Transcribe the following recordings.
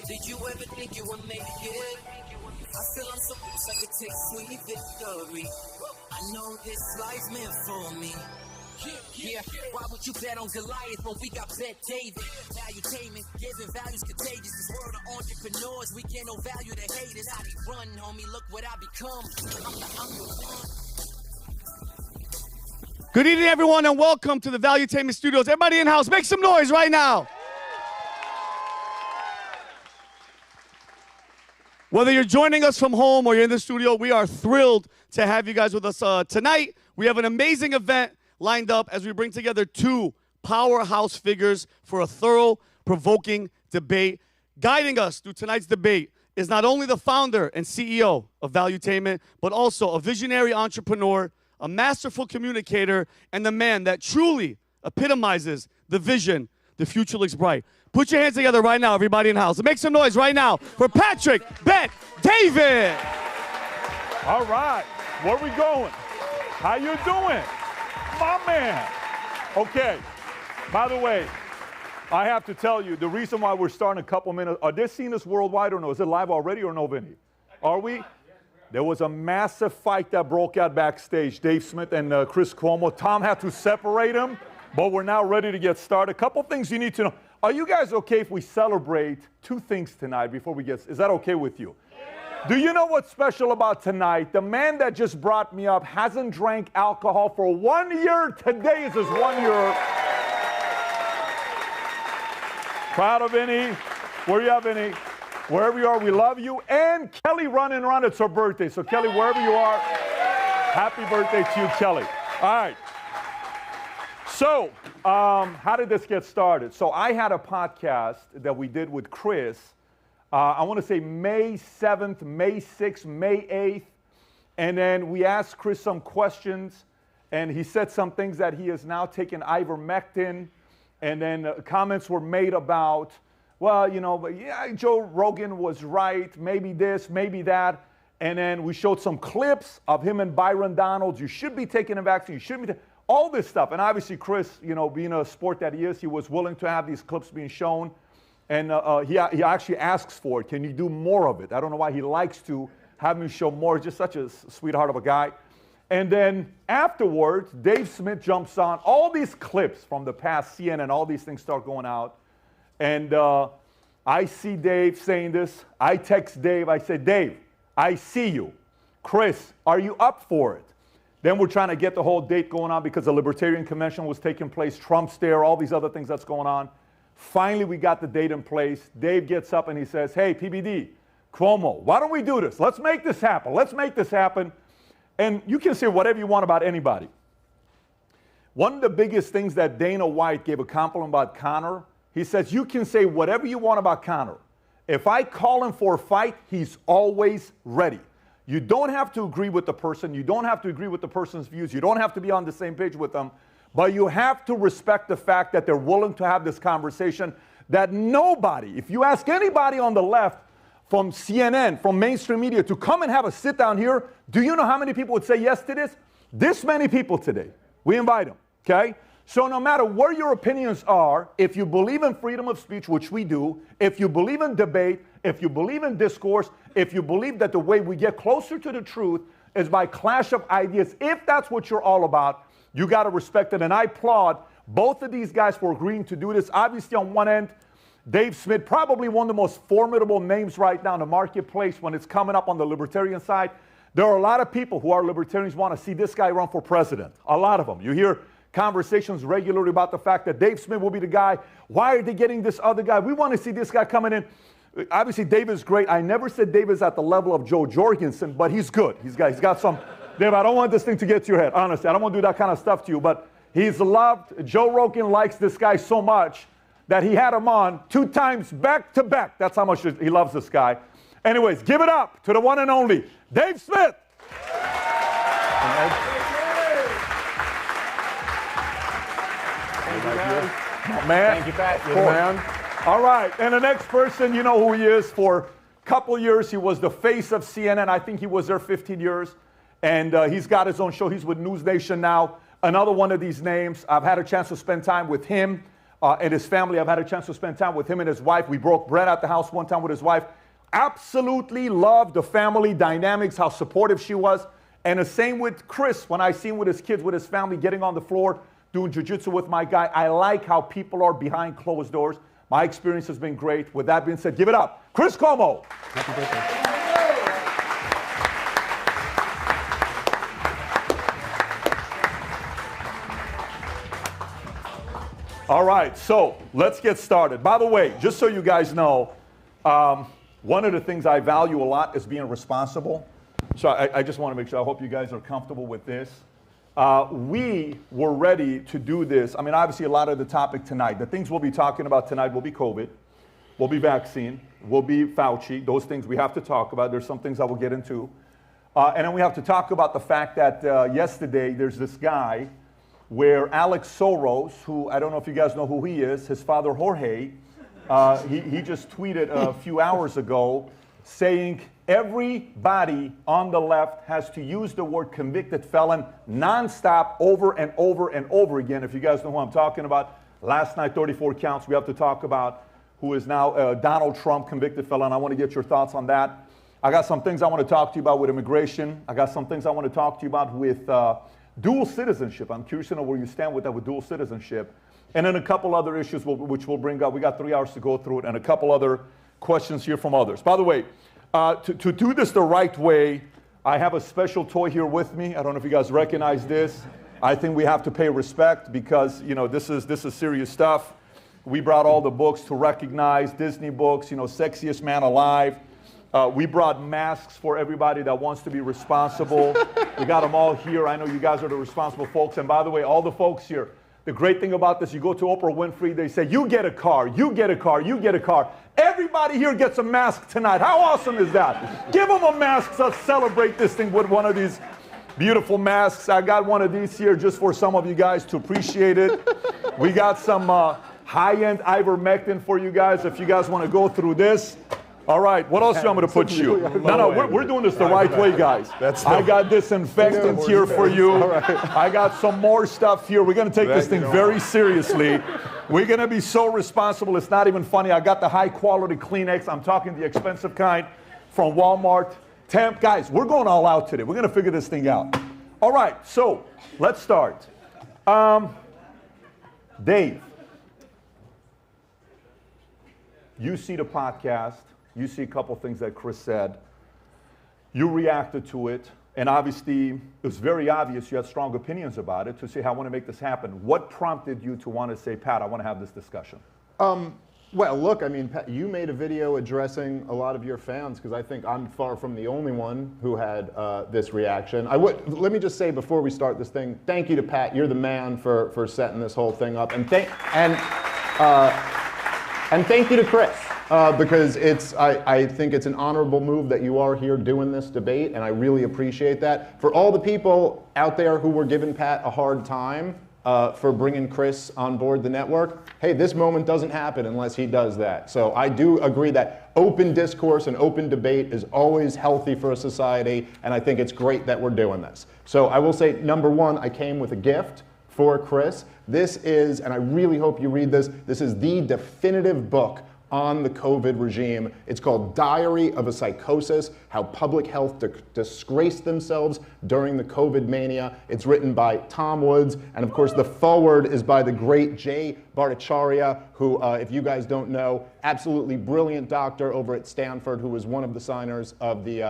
Did you ever think you would make it? I feel I'm so close I could take sweet victory. I know this life's meant for me. Yeah, why would you bet on Goliath when we got Bet David? Valuetainment, giving values contagious. This world of entrepreneurs, we get no value to haters. How they run, homie, look what I become. I'm the one. Good evening, everyone, and welcome to the Valuetainment Studios. Everybody in-house, make some noise right now. Whether you're joining us from home or you're in the studio, we are thrilled to have you guys with us tonight. We have an amazing event lined up as we bring together two powerhouse figures for a thorough, provoking debate. Guiding us through tonight's debate is not only the founder and CEO of Valuetainment, but also a visionary entrepreneur, a masterful communicator, and the man that truly epitomizes the vision, the future looks bright. Put your hands together right now, everybody in the house. Make some noise right now for Patrick Bet David. All right, where we going? How you doing? My man. Okay, by the way, I have to tell you, the reason why we're starting a couple minutes, are they seeing this worldwide or no? Is it live already or no, Vinny? Are we? There was a massive fight that broke out backstage. Dave Smith and Chris Cuomo. Tom had to separate them, but we're now ready to get started. A couple things you need to know. Are you guys okay if we celebrate two things tonight before we get, is that okay with you? Do you know what's special about tonight? The man that just brought me up hasn't drank alcohol for 1 year. Today is his 1 year. Proud of Vinny. Where you at, Vinny? Wherever you are, we love you. And Kelly running around, it's her birthday. So Kelly, wherever you are, happy birthday to you, Kelly. All right. So, how did this get started? So I had a podcast that we did with Chris. I want to say May 7th, May 6th, May 8th. And then we asked Chris some questions. And he said some things that he has now taken Ivermectin. And then comments were made about, well, you know, yeah, Joe Rogan was right. Maybe this, maybe that. And then we showed some clips of him and Byron Donalds. You should be taking a vaccine. You shouldn't be all this stuff. And obviously, Chris, you know, being a sport that he is, he was willing to have these clips being shown. And he actually asks for it. Can you do more of it? I don't know why he likes to have me show more. He's just such a sweetheart of a guy. And then afterwards, Dave Smith jumps on. All these clips from the past, CNN, all these things start going out. And I see Dave saying this. I text Dave. I said, Dave, I see you. Chris, are you up for it? Then we're trying to get the whole date going on because the Libertarian Convention was taking place. Trump's there, all these other things that's going on. Finally, we got the date in place. Dave gets up and he says, hey, PBD, Cuomo, why don't we do this? Let's make this happen. Let's make this happen. And you can say whatever you want about anybody. One of the biggest things that Dana White gave a compliment about Conor, he says, you can say whatever you want about Conor. If I call him for a fight, he's always ready. You don't have to agree with the person. You don't have to agree with the person's views. You don't have to be on the same page with them. But you have to respect the fact that they're willing to have this conversation, that nobody, if you ask anybody on the left, from CNN, from mainstream media, to come and have a sit down here, do you know how many people would say yes to this? This many people today. We invite them, okay? So no matter what your opinions are, if you believe in freedom of speech, which we do, if you believe in debate, if you believe in discourse, if you believe that the way we get closer to the truth is by clash of ideas, if that's what you're all about, you got to respect it. And I applaud both of these guys for agreeing to do this. Obviously, on one end, Dave Smith, probably one of the most formidable names right now in the marketplace when it's coming up on the libertarian side. There are a lot of people who are libertarians want to see this guy run for president. A lot of them. You hear conversations regularly about the fact that Dave Smith will be the guy. Why are they getting this other guy? We want to see this guy coming in. Obviously, Dave is great. I never said Dave is at the level of Joe Jorgensen, but he's good. He's got some. Dave, I don't want this thing to get to your head. Honestly, I don't want to do that kind of stuff to you, but he's loved. Joe Rogan likes this guy so much that he had him on 2 times back to back. That's how much he loves this guy. Anyways, give it up to the one and only Dave Smith. Man. Thank you, Pat. You're the man. All right, and the next person, you know who he is. For a couple years, he was the face of CNN. I think he was there 15 years. And he's got his own show. He's with News Nation now. Another one of these names. I've had a chance to spend time with him. and his family. I've had a chance to spend time with him and his wife. We broke bread at the house one time with his wife. Absolutely loved the family dynamics, how supportive she was. And the same with Chris, when I see him with his kids, with his family, getting on the floor, doing jiu-jitsu with my guy. I like how people are behind closed doors. My experience has been great. With that being said, give it up, Chris Cuomo. Happy birthday. All right, so let's get started. By the way, just so you guys know, one of the things I value a lot is being responsible. So I just want to make sure, I hope you guys are comfortable with this. We were ready to do this. I mean, obviously a lot of the topic tonight, the things we'll be talking about tonight will be COVID, will be vaccine, will be Fauci. Those things we have to talk about. There's some things I will get into. And then we have to talk about the fact that yesterday there's this guy where Alex Soros, who I don't know if you guys know who he is, his father Jorge, he just tweeted a few hours ago saying everybody on the left has to use the word convicted felon nonstop over and over and over again. If you guys know who I'm talking about, last night 34 counts. We have to talk about who is now Donald Trump, convicted felon. I want to get your thoughts on that. I got some things I want to talk to you about with immigration. I got some things I want to talk to you about with dual citizenship. I'm curious to know where you stand with that, with dual citizenship. And then a couple other issues which we'll bring up. We got 3 hours to go through it, and a couple other questions here from others. By the way, to do this the right way, I have a special toy here with me. I don't know if you guys recognize this. I think we have to pay respect because, you know, this is serious stuff. We brought all the books to recognize Disney books, you know, Sexiest Man Alive. We brought masks for everybody that wants to be responsible. We got them all here. I know you guys are the responsible folks. And by the way, all the folks here, the great thing about this, you go to Oprah Winfrey, they say, you get a car, you get a car, you get a car. Everybody here gets a mask tonight. How awesome is that? Give them a mask. Let's celebrate this thing with one of these beautiful masks. I got one of these here just for some of you guys to appreciate it. We got some high-end Ivermectin for you guys if you guys want to go through this. All right, what else do you want me to put you? No, we're doing this the right way, guys. I got disinfectant here for you. I got some more stuff here. We're going to take this thing very seriously. We're going to be so responsible, it's not even funny. I got the high-quality Kleenex. I'm talking the expensive kind from Walmart. Temp, guys, we're going all out today. We're going to figure this thing out. All right, so let's start. Dave, you see the podcast. You see a couple things that Chris said. You reacted to it, and obviously it was very obvious you had strong opinions about it to say, I want to make this happen. What prompted you to want to say, Pat, I want to have this discussion? Well, look, I mean, Pat, you made a video addressing a lot of your fans, because I think I'm far from the only one who had this reaction. Let me just say before we start this thing, thank you to Pat. You're the man for setting this whole thing up, and thank you to Chris. Because I think it's an honorable move that you are here doing this debate, and I really appreciate that. For all the people out there who were giving Pat a hard time for bringing Chris on board the network, hey, this moment doesn't happen unless he does that. So I do agree that open discourse and open debate is always healthy for a society, and I think it's great that we're doing this. So I will say, number one, I came with a gift for Chris. This is, and I really hope you read this, this is the definitive book on the COVID regime. It's called Diary of a Psychosis, How Public Health Disgraced Themselves During the COVID Mania. It's written by Tom Woods, and of course the foreword is by the great Jay Bhattacharya, who, if you guys don't know, absolutely brilliant doctor over at Stanford, who was one of the signers of the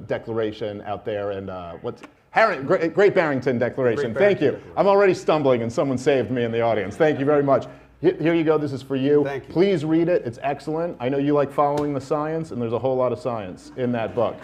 declaration out there, and Great Barrington Declaration. Thank you. I'm already stumbling, and someone saved me in the audience. Thank you very much. Here you go. This is for you. Thank you. Please read it. It's excellent. I know you like following the science, and there's a whole lot of science in that book.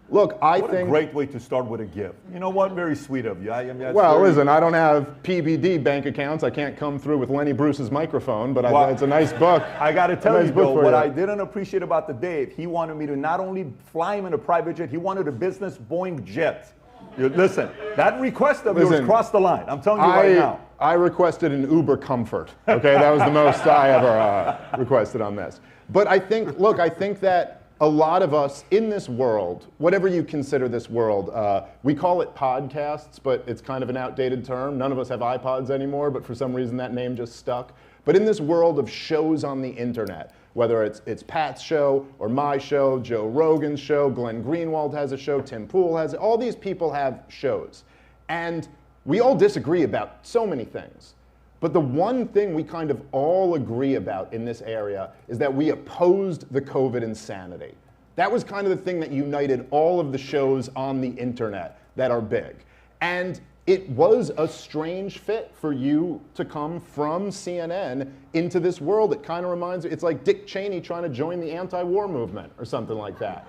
Look, What a great way to start with a gift. You know what? Very sweet of you. Listen, I don't have PBD bank accounts. I can't come through with Lenny Bruce's microphone, but it's a nice book. I got to tell you, though, what I didn't appreciate about the Dave, he wanted me to not only fly him in a private jet, he wanted a business Boeing jet. Listen, that request of yours crossed the line. I'm telling you right now. I requested an Uber Comfort. Okay, that was the most I ever requested on this. But I think, look, I think that a lot of us in this world, whatever you consider this world, we call it podcasts, but it's kind of an outdated term. None of us have iPods anymore, but for some reason that name just stuck. But in this world of shows on the internet, whether it's Pat's show or my show, Joe Rogan's show, Glenn Greenwald has a show, Tim Pool has it, all these people have shows. And we all disagree about so many things. But the one thing we kind of all agree about in this area is that we opposed the COVID insanity. That was kind of the thing that united all of the shows on the internet that are big. And it was a strange fit for you to come from CNN into this world. It kind of reminds me, it's like Dick Cheney trying to join the anti-war movement or something like that.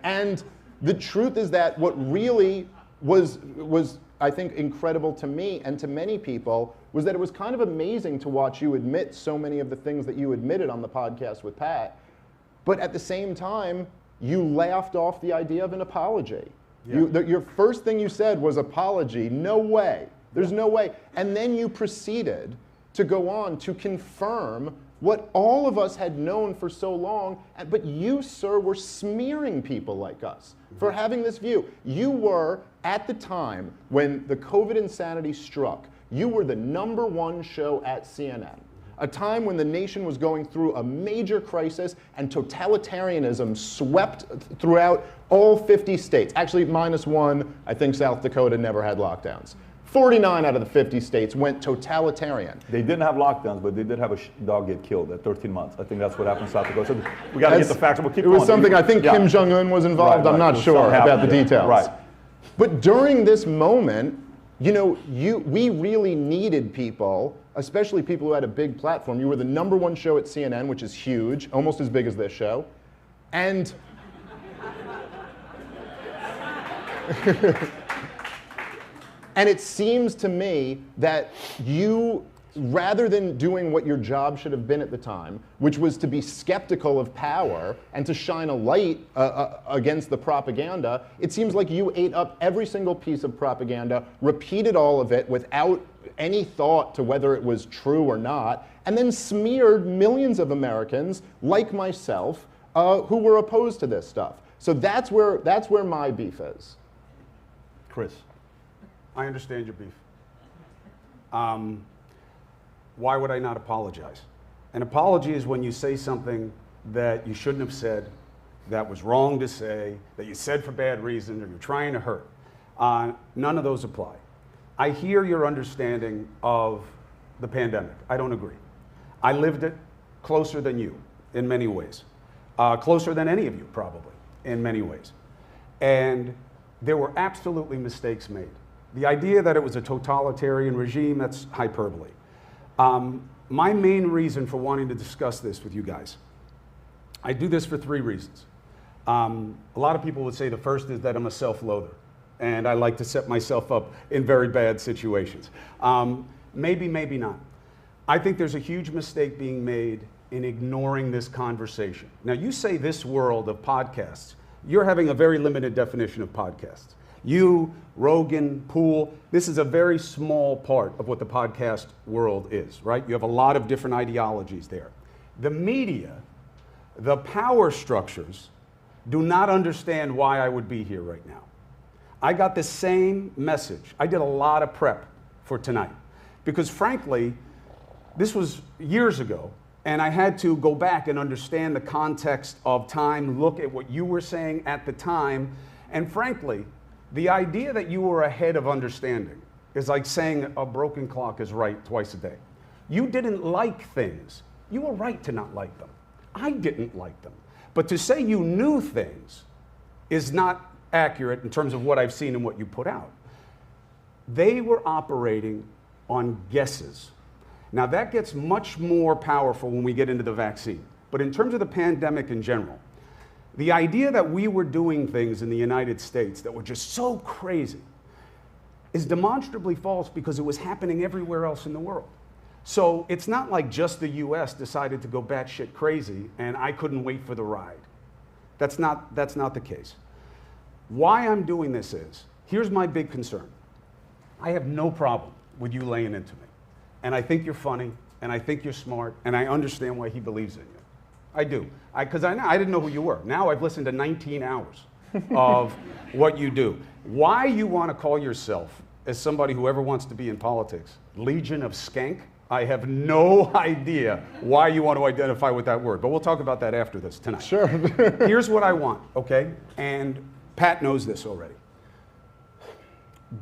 And the truth is that what really was I think incredible to me and to many people was that it was kind of amazing to watch you admit so many of the things that you admitted on the podcast with Pat, but at the same time, you laughed off the idea of an apology. Yeah. Your first thing you said was apology, no way, there's no way. And then you proceeded to go on to confirm what all of us had known for so long, but you, sir, were smearing people like us for having this view. You were, at the time when the COVID insanity struck, you were the #1 show at CNN. A time when the nation was going through a major crisis and totalitarianism swept throughout all 50 states. Actually, -1, I think South Dakota never had lockdowns. 49 out of the 50 states went totalitarian. They didn't have lockdowns, but they did have a dog get killed at 13 months. I think that's what happened in South Dakota. So we got to get the facts. We'll keep it was going. Something, I think Kim Jong-un was involved. Right. I'm not sure about the details. Right. But during this moment, you know, we really needed people, especially people who had a big platform. You were the #1 show at CNN, which is huge, almost as big as this show. And and it seems to me that you, rather than doing what your job should have been at the time, which was to be skeptical of power and to shine a light against the propaganda, it seems like you ate up every single piece of propaganda, repeated all of it without any thought to whether it was true or not, and then smeared millions of Americans, like myself, who were opposed to this stuff. So that's where my beef is. Chris. I understand your beef. Why would I not apologize? An apology is when you say something that you shouldn't have said, that was wrong to say, that you said for bad reason, or you're trying to hurt. None of those apply. I hear your understanding of the pandemic. I don't agree. I lived it closer than you in many ways. Closer than any of you, probably, in many ways. And there were absolutely mistakes made. The idea that it was a totalitarian regime, that's hyperbole. My main reason for wanting to discuss this with you guys, I do this for 3 reasons. A lot of people would say the first is that I'm a self-loather, and I like to set myself up in very bad situations. Maybe, maybe not. I think there's a huge mistake being made in ignoring this conversation. Now, you say this world of podcasts. You're having a very limited definition of podcasts. You, Rogan, Pool, this is a very small part of what the podcast world is, right? You have a lot of different ideologies there. The media, the power structures, do not understand why I would be here right now. I got the same message. I did a lot of prep for tonight because, frankly, this was years ago, and I had to go back and understand the context of time, look at what you were saying at the time, and frankly, the idea that you were ahead of understanding is like saying a broken clock is right twice a day. You didn't like things. You were right to not like them. I didn't like them. But to say you knew things is not accurate in terms of what I've seen and what you put out. They were operating on guesses. Now that gets much more powerful when we get into the vaccine. But in terms of the pandemic in general, the idea that we were doing things in the United States that were just so crazy is demonstrably false because it was happening everywhere else in the world. So it's not like just the US decided to go batshit crazy and I couldn't wait for the ride. That's not the case. Why I'm doing this is, here's my big concern. I have no problem with you laying into me. And I think you're funny, and I think you're smart, and I understand why he believes in you. I do. Because I didn't know who you were. Now I've listened to 19 hours of what you do. Why you want to call yourself, as somebody who ever wants to be in politics, Legion of Skank, I have no idea why you want to identify with that word. But we'll talk about that after this tonight. Sure. Here's what I want, okay? And Pat knows this already.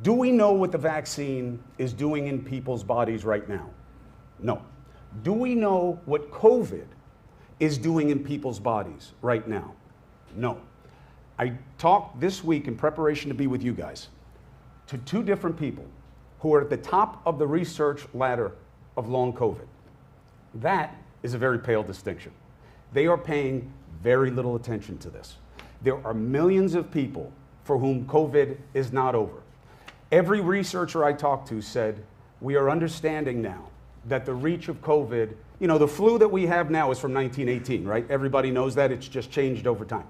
Do we know what the vaccine is doing in people's bodies right now? No. Do we know what COVID is doing in people's bodies right now? No. I talked this week in preparation to be with you guys to 2 different people who are at the top of the research ladder of long COVID. That is a very pale distinction. They are paying very little attention to this. There are millions of people for whom COVID is not over. Every researcher I talked to said, we are understanding now that the reach of COVID, you know, the flu that we have now is from 1918, right? Everybody knows that. It's just changed over time.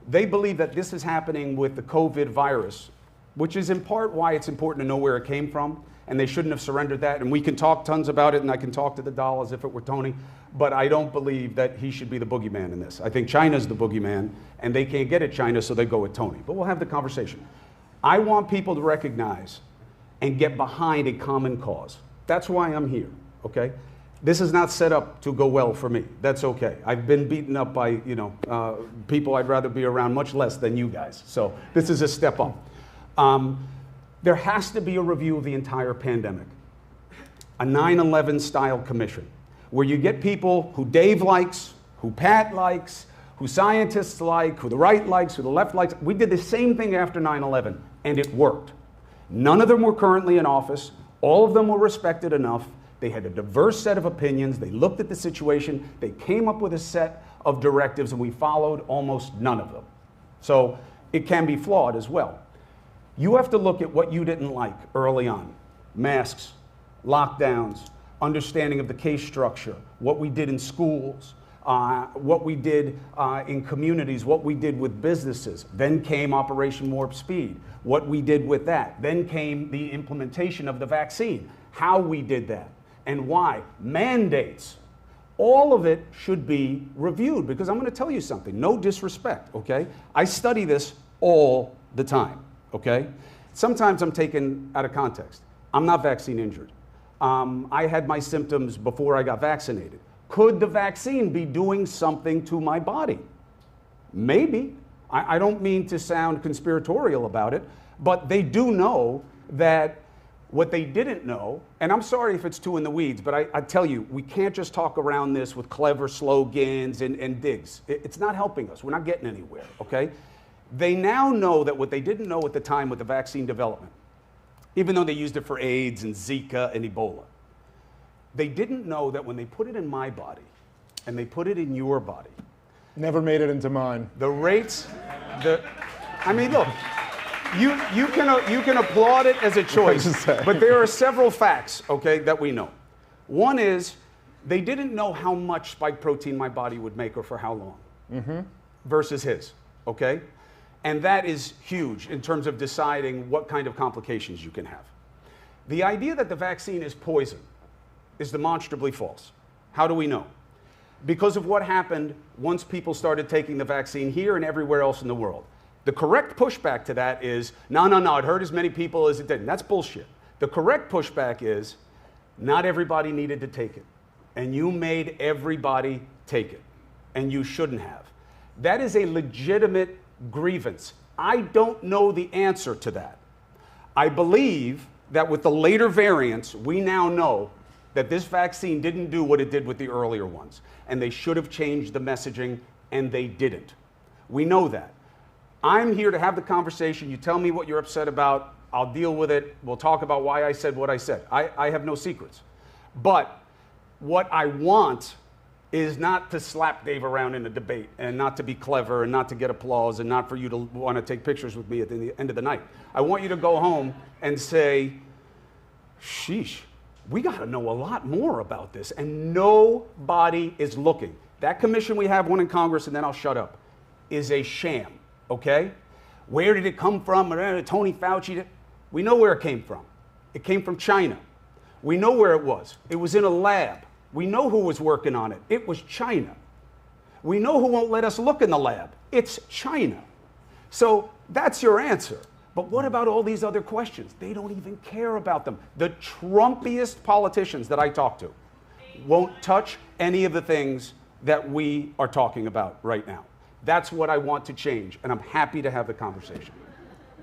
They believe that this is happening with the COVID virus, which is in part why it's important to know where it came from, and they shouldn't have surrendered that. And we can talk tons about it, and I can talk to the doll as if it were Tony, but I don't believe that he should be the boogeyman in this. I think China's the boogeyman, and they can't get at China, so they go with Tony. But we'll have the conversation. I want people to recognize and get behind a common cause. That's why I'm here, okay? This is not set up to go well for me. That's okay. I've been beaten up by, people I'd rather be around much less than you guys. So this is a step up. There has to be a review of the entire pandemic. A 9/11 style commission where you get people who Dave likes, who Pat likes, who scientists like, who the right likes, who the left likes. We did the same thing after 9/11 and it worked. None of them were currently in office. All of them were respected enough. They had a diverse set of opinions. They looked at the situation. They came up with a set of directives, and we followed almost none of them. So it can be flawed as well. You have to look at what you didn't like early on. Masks, lockdowns, understanding of the case structure, what we did in schools, what we did in communities, what we did with businesses. Then came Operation Warp Speed, what we did with that. Then came the implementation of the vaccine, how we did that, and why. Mandates. All of it should be reviewed, because I'm going to tell you something. No disrespect, okay? I study this all the time, okay? Sometimes I'm taken out of context. I'm not vaccine injured. I had my symptoms before I got vaccinated. Could the vaccine be doing something to my body? Maybe. I don't mean to sound conspiratorial about it, but they do know that what they didn't know, and I'm sorry if it's too in the weeds, but I tell you, we can't just talk around this with clever slogans and digs. It's not helping us. We're not getting anywhere, okay? They now know that what they didn't know at the time with the vaccine development, even though they used it for AIDS and Zika and Ebola, they didn't know that when they put it in my body and they put it in your body. Never made it into mine. The rates, I mean, look, you can applaud it as a choice, but there are several facts, okay, that we know. One is they didn't know how much spike protein my body would make or for how long versus his, okay? And that is huge in terms of deciding what kind of complications you can have. The idea that the vaccine is poison is demonstrably false. How do we know? Because of what happened once people started taking the vaccine here and everywhere else in the world. The correct pushback to that is, no, it hurt as many people as it didn't. That's bullshit. The correct pushback is, not everybody needed to take it. And you made everybody take it. And you shouldn't have. That is a legitimate grievance. I don't know the answer to that. I believe that with the later variants, we now know that this vaccine didn't do what it did with the earlier ones. And they should have changed the messaging, and they didn't. We know that. I'm here to have the conversation. You tell me what you're upset about. I'll deal with it. We'll talk about why I said what I said. I have no secrets. But what I want is not to slap Dave around in a debate and not to be clever and not to get applause and not for you to want to take pictures with me at the end of the night. I want you to go home and say, sheesh, we got to know a lot more about this. And nobody is looking. That commission we have, one in Congress, and then I'll shut up, is a sham, okay? Where did it come from? Tony Fauci. We know where it came from. It came from China. We know where it was. It was in a lab. We know who was working on it. It was China. We know who won't let us look in the lab. It's China. So that's your answer. But what about all these other questions? They don't even care about them. The Trumpiest politicians that I talk to won't touch any of the things that we are talking about right now. That's what I want to change, and I'm happy to have the conversation.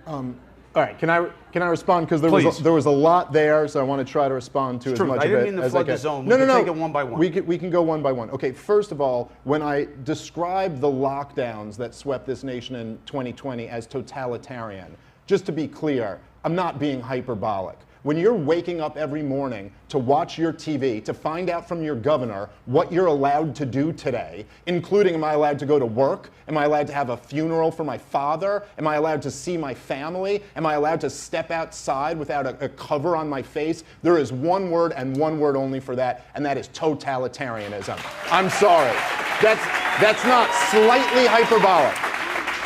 All right, can I respond? Because there was a lot there, so I want to try to respond to as much of it as I can. I didn't mean to flood the zone. No. Take it one by one. We can go one by one. Okay, first of all, when I describe the lockdowns that swept this nation in 2020 as totalitarian, just to be clear, I'm not being hyperbolic. When you're waking up every morning to watch your TV, to find out from your governor what you're allowed to do today, including am I allowed to go to work? Am I allowed to have a funeral for my father? Am I allowed to see my family? Am I allowed to step outside without a cover on my face? There is one word and one word only for that, and that is totalitarianism. I'm sorry. That's not slightly hyperbolic.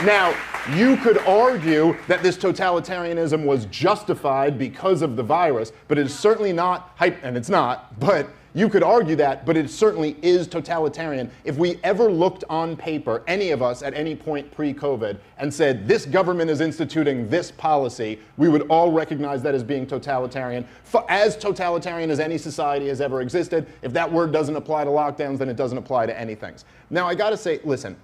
Now, you could argue that this totalitarianism was justified because of the virus, but it is certainly not, and it's not, but you could argue that, but it certainly is totalitarian. If we ever looked on paper, any of us at any point pre-COVID, and said this government is instituting this policy, we would all recognize that as being totalitarian, as totalitarian as any society has ever existed. If that word doesn't apply to lockdowns, then it doesn't apply to anything. Now, I gotta say, listen,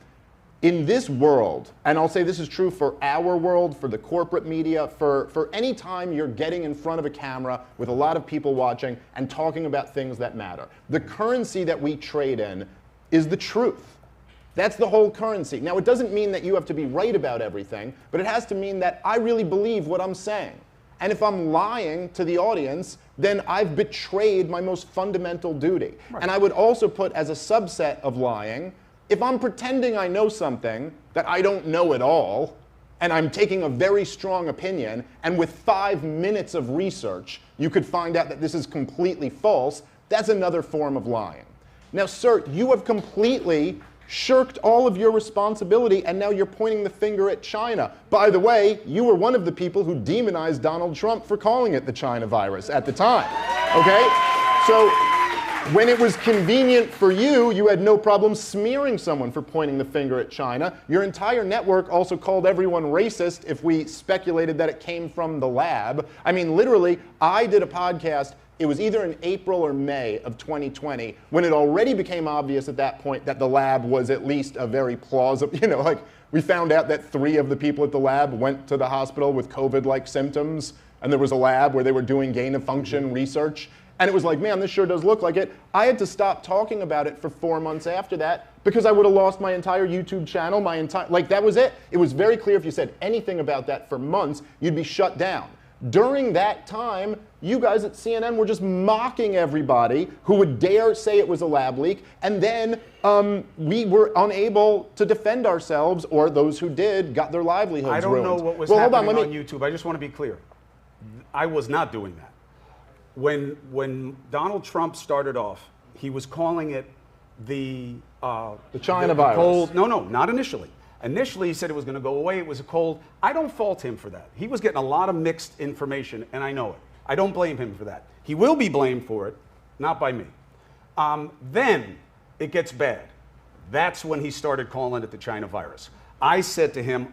in this world, and I'll say this is true for our world, for the corporate media, for any time you're getting in front of a camera with a lot of people watching and talking about things that matter, the currency that we trade in is the truth. That's the whole currency. Now, it doesn't mean that you have to be right about everything, but it has to mean that I really believe what I'm saying. And if I'm lying to the audience, then I've betrayed my most fundamental duty. Right. And I would also put as a subset of lying, if I'm pretending I know something that I don't know at all, and I'm taking a very strong opinion, and with 5 minutes of research, you could find out that this is completely false, that's another form of lying. Now, sir, you have completely shirked all of your responsibility, and now you're pointing the finger at China. By the way, you were one of the people who demonized Donald Trump for calling it the China virus at the time, okay? So, when it was convenient for you, you had no problem smearing someone for pointing the finger at China. Your entire network also called everyone racist if we speculated that it came from the lab. I mean, literally, I did a podcast, it was either in April or May of 2020, when it already became obvious at that point that the lab was at least a very plausible, like we found out that 3 of the people at the lab went to the hospital with COVID-like symptoms, and there was a lab where they were doing gain-of-function research. And it was like, man, this sure does look like it. I had to stop talking about it for 4 months after that because I would have lost my entire YouTube channel, that was it. It was very clear if you said anything about that for months, you'd be shut down. During that time, you guys at CNN were just mocking everybody who would dare say it was a lab leak, and then we were unable to defend ourselves, or those who did got their livelihoods ruined. I don't know what was happening on YouTube. I just want to be clear. I was not doing that. When Donald Trump started off, he was calling it the China virus. Cold. No, not initially. Initially, he said it was going to go away. It was a cold. I don't fault him for that. He was getting a lot of mixed information, and I know it. I don't blame him for that. He will be blamed for it, not by me. Then it gets bad. That's when he started calling it the China virus. I said to him,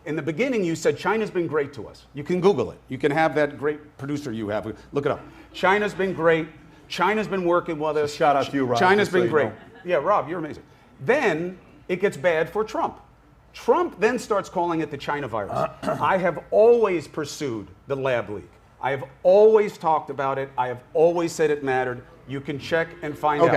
in the beginning you said China's been great to us. You can Google it. You can have that great producer you have. Look it up. China's been great. China's been working with us. Shout out to you, Rob. China's been great. Yeah, Rob, you're amazing. Then it gets bad for Trump. Trump then starts calling it the China virus. I have always pursued the lab leak. I have always talked about it. I have always said it mattered. You can check and find out.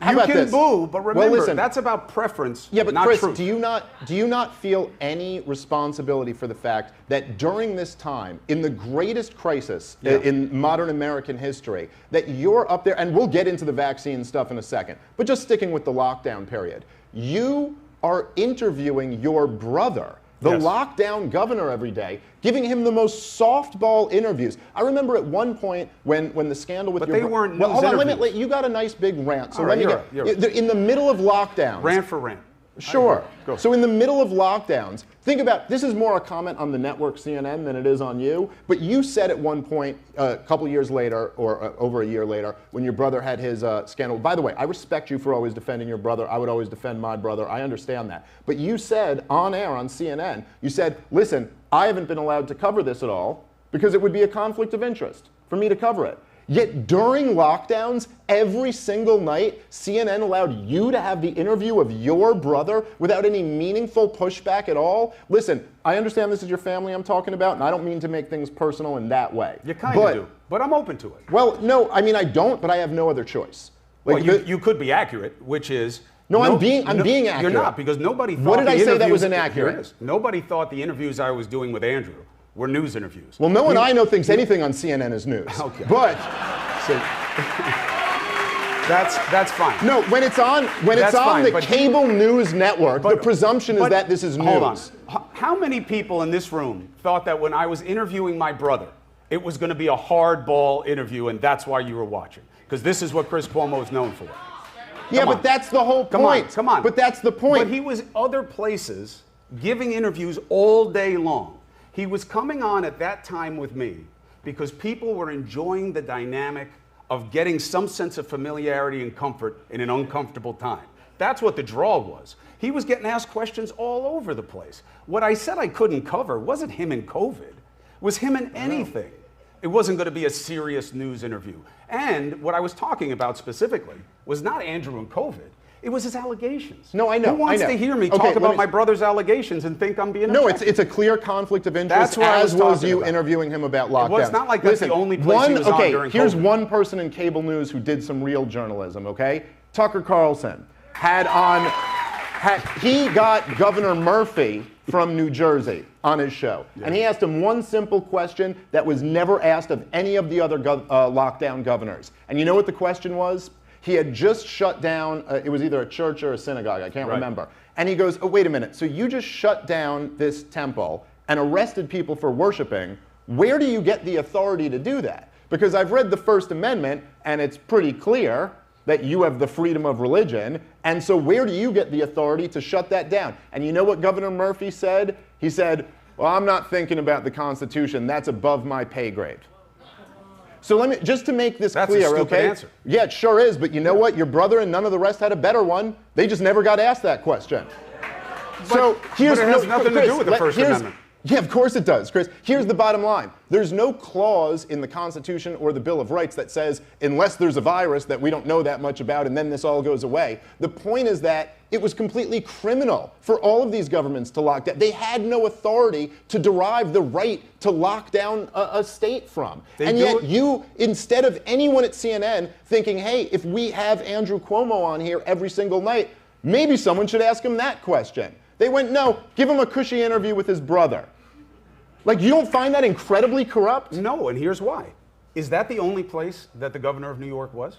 How about this? You can boo, but remember, that's about preference, yeah, but not Chris, truth. do you not feel any responsibility for the fact that during this time, in the greatest crisis in modern American history, that you're up there, and we'll get into the vaccine stuff in a second, but just sticking with the lockdown period, you are interviewing your brother, the lockdown governor, every day, giving him the most softball interviews. I remember at one point when the scandal with but they weren't news hold on, interviews. you got a nice big rant. So right, in the middle of lockdowns. Rant for rant. Sure. So in the middle of lockdowns, think about, this is more a comment on the network CNN than it is on you, but you said at one point, a couple years later, or over a year later, when your brother had his scandal. By the way, I respect you for always defending your brother. I would always defend my brother. I understand that. But you said on air on CNN, you said, listen, I haven't been allowed to cover this at all because it would be a conflict of interest for me to cover it. Yet during lockdowns, every single night, CNN allowed you to have the interview of your brother without any meaningful pushback at all. Listen, I understand this is your family I'm talking about, and I don't mean to make things personal in that way. You kind of do, but I'm open to it. Well, no, I mean, I don't, but I have no other choice. Like, well, you could be accurate, which is... No, I'm being accurate. You're not, because nobody thought What did I say that was inaccurate? Nobody thought the interviews I was doing with Andrew were news interviews. Well, no one I know thinks anything on CNN is news. Okay. But that's fine. No, when it's on the cable news network, the presumption is that this is news. Hold on. How many people in this room thought that when I was interviewing my brother, it was going to be a hardball interview, and that's why you were watching? Because this is what Chris Cuomo is known for. Yeah, but that's the whole point. Come on. But that's the point. But he was other places giving interviews all day long. He was coming on at that time with me because people were enjoying the dynamic of getting some sense of familiarity and comfort in an uncomfortable time. That's what the draw was. He was getting asked questions all over the place. What I said I couldn't cover wasn't him and COVID. It was him and anything. It wasn't going to be a serious news interview. And what I was talking about specifically was not Andrew and COVID. It was his allegations. No, I know. Who wants to hear me talk about my brother's allegations and think I'm being objective? No, it's a clear conflict of interest, That's what as was you interviewing him about lockdown. Well, it's not like that's the only place he was on during here's COVID. one person in cable news who did some real journalism, okay? Tucker Carlson he got Governor Murphy from New Jersey on his show. Yeah. And he asked him one simple question that was never asked of any of the other lockdown governors. And you know what the question was? He had just shut down, it was either a church or a synagogue, I can't remember. And he goes, oh, wait a minute, so you just shut down this temple and arrested people for worshiping. Where do you get the authority to do that? Because I've read the First Amendment, and it's pretty clear that you have the freedom of religion, and so where do you get the authority to shut that down? And you know what Governor Murphy said? He said, well, I'm not thinking about the Constitution, that's above my pay grade. So let me, just to make this clear, That's a stupid okay? answer. Yeah, it sure is, but you know what? Your brother and none of the rest had a better one. They just never got asked that question. But it has nothing to do with the First Amendment. Yeah, of course it does, Chris. Here's the bottom line. There's no clause in the Constitution or the Bill of Rights that says, unless there's a virus that we don't know that much about and then this all goes away. The point is that it was completely criminal for all of these governments to lock down. They had no authority to derive the right to lock down a state from. And yet you, instead of anyone at CNN thinking, hey, if we have Andrew Cuomo on here every single night, maybe someone should ask him that question. They went, no, give him a cushy interview with his brother. Like, you don't find that incredibly corrupt? No, and here's why. Is that the only place that the governor of New York was?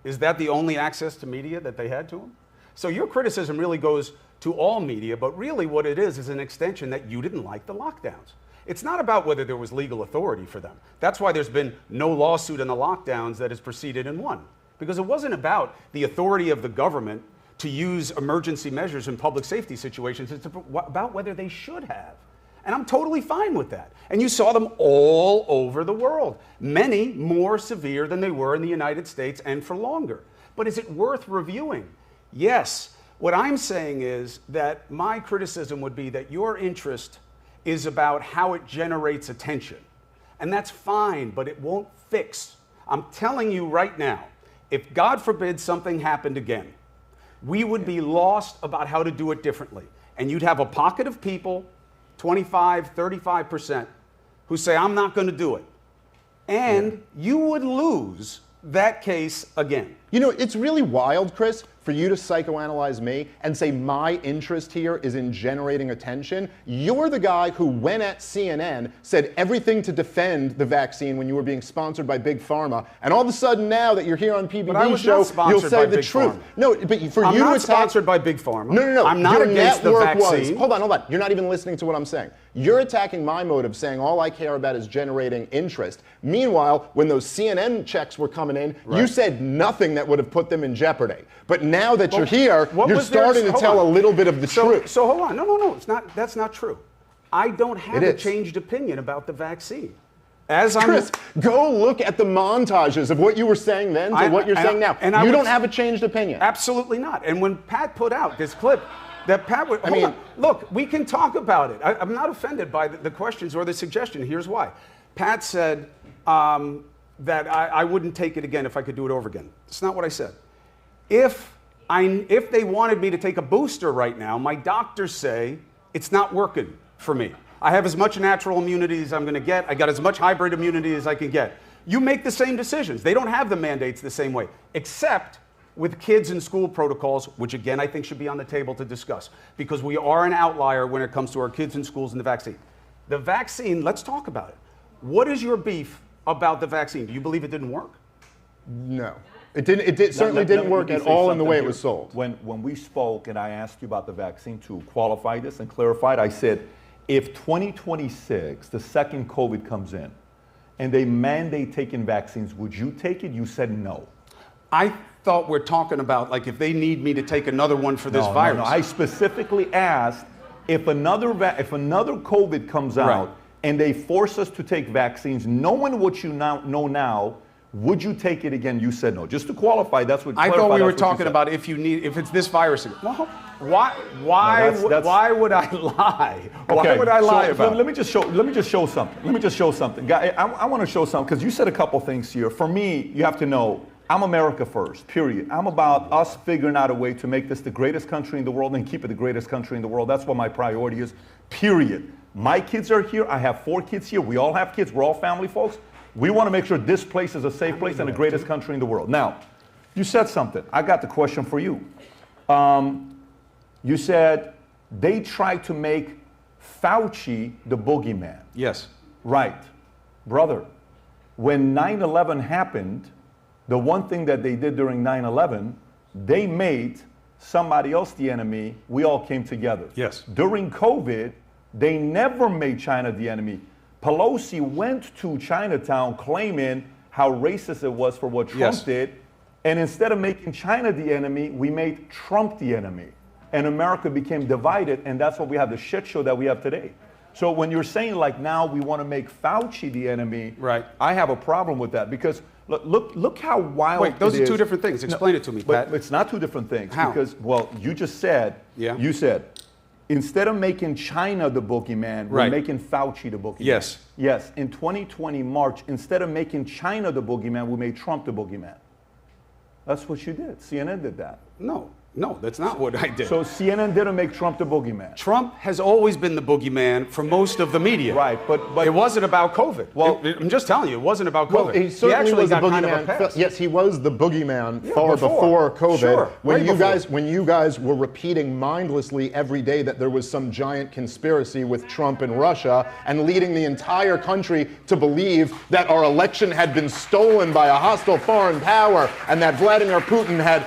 Is that the only access to media that they had to him? So your criticism really goes to all media, but really what it is an extension that you didn't like the lockdowns. It's not about whether there was legal authority for them. That's why there's been no lawsuit in the lockdowns that has proceeded and won. Because it wasn't about the authority of the government to use emergency measures in public safety situations. It's about whether they should have. And I'm totally fine with that. And you saw them all over the world. Many more severe than they were in the United States and for longer. But is it worth reviewing? Yes. What I'm saying is that my criticism would be that your interest is about how it generates attention. And that's fine, but it won't fix. I'm telling you right now, if God forbid something happened again, we would be lost about how to do it differently. And you'd have a pocket of people, 25, 35%, who say, I'm not going to do it. And you would lose that case again. You know, it's really wild, Chris, for you to psychoanalyze me and say my interest here is in generating attention. You're the guy who, when at CNN, said everything to defend the vaccine when you were being sponsored by Big Pharma. And all of a sudden now that you're here on PBD show, you'll say the truth. Pharma. No, but for I'm you to not attack... sponsored by Big Pharma. No. I'm not against the vaccine. Hold on. You're not even listening to what I'm saying. You're attacking my motive, saying all I care about is generating interest. Meanwhile, when those CNN checks were coming in, you said nothing that would have put them in jeopardy. But now that you're here, what you're was there- starting to hold tell on. a little bit of the truth. So hold on. No, it's not. That's not true. I don't have It a is. changed opinion about the vaccine. As I'm Chris, go look at the montages of what you were saying then to what you're saying now. and I You would- don't have a changed opinion. Absolutely not. And when Pat put out this clip, that Pat would. Hold mean- on. Look, we can talk about it. I'm not offended by the questions or the suggestion. Here's why. Pat said that I wouldn't take it again if I could do it over again. It's not what I said. If they wanted me to take a booster right now, my doctors say it's not working for me. I have as much natural immunity as I'm going to get. I got as much hybrid immunity as I can get. You make the same decisions. They don't have the mandates the same way, except with kids in school protocols, which again I think should be on the table to discuss, because we are an outlier when it comes to our kids in schools and the vaccine. The vaccine, let's talk about it. What is your beef about the vaccine? Do you believe it didn't work? No. It certainly didn't work at all in the way it was sold. When we spoke and I asked you about the vaccine to qualify this and clarify it, I said, if 2026, the second COVID comes in, and they mandate taking vaccines, would you take it? You said no. I thought we're talking about like if they need me to take another one for this virus. No. I specifically asked if another COVID comes out Right. and they force us to take vaccines, knowing what you now know now, would you take it again? You said no. Just to qualify, that's what. I thought we were talking said. about if it's this virus. Well, why would I lie? Why would I lie about it? Let me just show something. Guy, I want to show something because you said a couple things here. For me, you have to know I'm America first. Period. I'm about us figuring out a way to make this the greatest country in the world and keep it the greatest country in the world. That's what my priority is. Period. My kids are here. I have 4 kids here. We all have kids. We're all family folks. We want to make sure this place is a safe place and the greatest country in the world. Now, you said something. I got the question for you. You said they tried to make Fauci the boogeyman. Yes. Right. Brother, when 9/11 happened, the one thing that they did during 9/11, they made somebody else the enemy. We all came together. Yes. During COVID, they never made China the enemy. Pelosi went to Chinatown claiming how racist it was for what Trump Yes. did. And instead of making China the enemy, we made Trump the enemy. And America became divided, and that's why we have the shit show that we have today. So when you're saying like now we want to make Fauci the enemy, Right. I have a problem with that because look how wild. Wait, those it are is. two different things. Explain it to me, But Pat. it's not two different things. How? Because, well, you just said, Yeah. you said, instead of making China the boogeyman, we're Right. making Fauci the boogeyman. Yes. Yes, in 2020 March, instead of making China the boogeyman, we made Trump the boogeyman. That's what you did. CNN did that. No, that's not what I did. So CNN didn't make Trump the boogeyman. Trump has always been the boogeyman for most of the media. Right, but it wasn't about COVID. Well- I'm just telling you, it wasn't about Well, COVID. he certainly actually was the got kind of a boogeyman. pass. Yes, he was the boogeyman Yeah, far before COVID. Sure, when way you before. when you guys were repeating mindlessly every day that there was some giant conspiracy with Trump and Russia, and leading the entire country to believe that our election had been stolen by a hostile foreign power, and that Vladimir Putin had,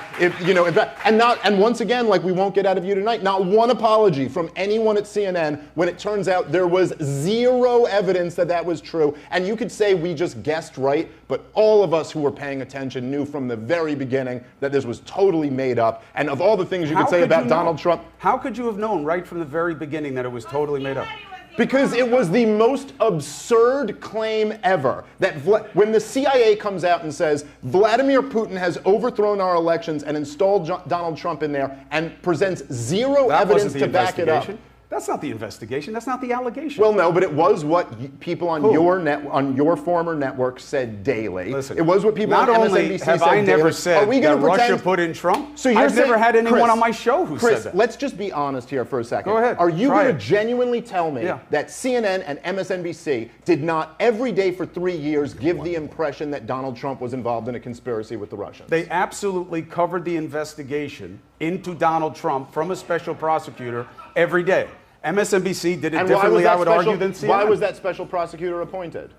and once again, like we won't get out of you tonight, not one apology from anyone at CNN when it turns out there was zero evidence that that was true. And you could say we just guessed right, but all of us who were paying attention knew from the very beginning that this was totally made up. And of all the things you could say about Donald Trump, How could you have known right from the very beginning that it was totally made up? because it was the most absurd claim ever that when the CIA comes out and says Vladimir Putin has overthrown our elections and installed Donald Trump in there and presents zero That evidence wasn't the to back it up. investigation. That's not the investigation. That's not the allegation. Well, no, but it was what people on your former network said daily. Listen, it was what people not on only MSNBC have said I daily. never said Are we that gonna pretend, Russia put in Trump. So you're I've never saying- had anyone Chris, on my show who Chris, said that. let's just be honest here for a second. Go ahead. Are you Try going it. to genuinely tell me Yeah. that CNN and MSNBC did not every day for 3 years give the impression that Donald Trump was involved in a conspiracy with the Russians? They absolutely covered the investigation into Donald Trump from a special prosecutor every day. MSNBC did it And why was differently, I that would special, argue, than CNN. why was that special prosecutor appointed?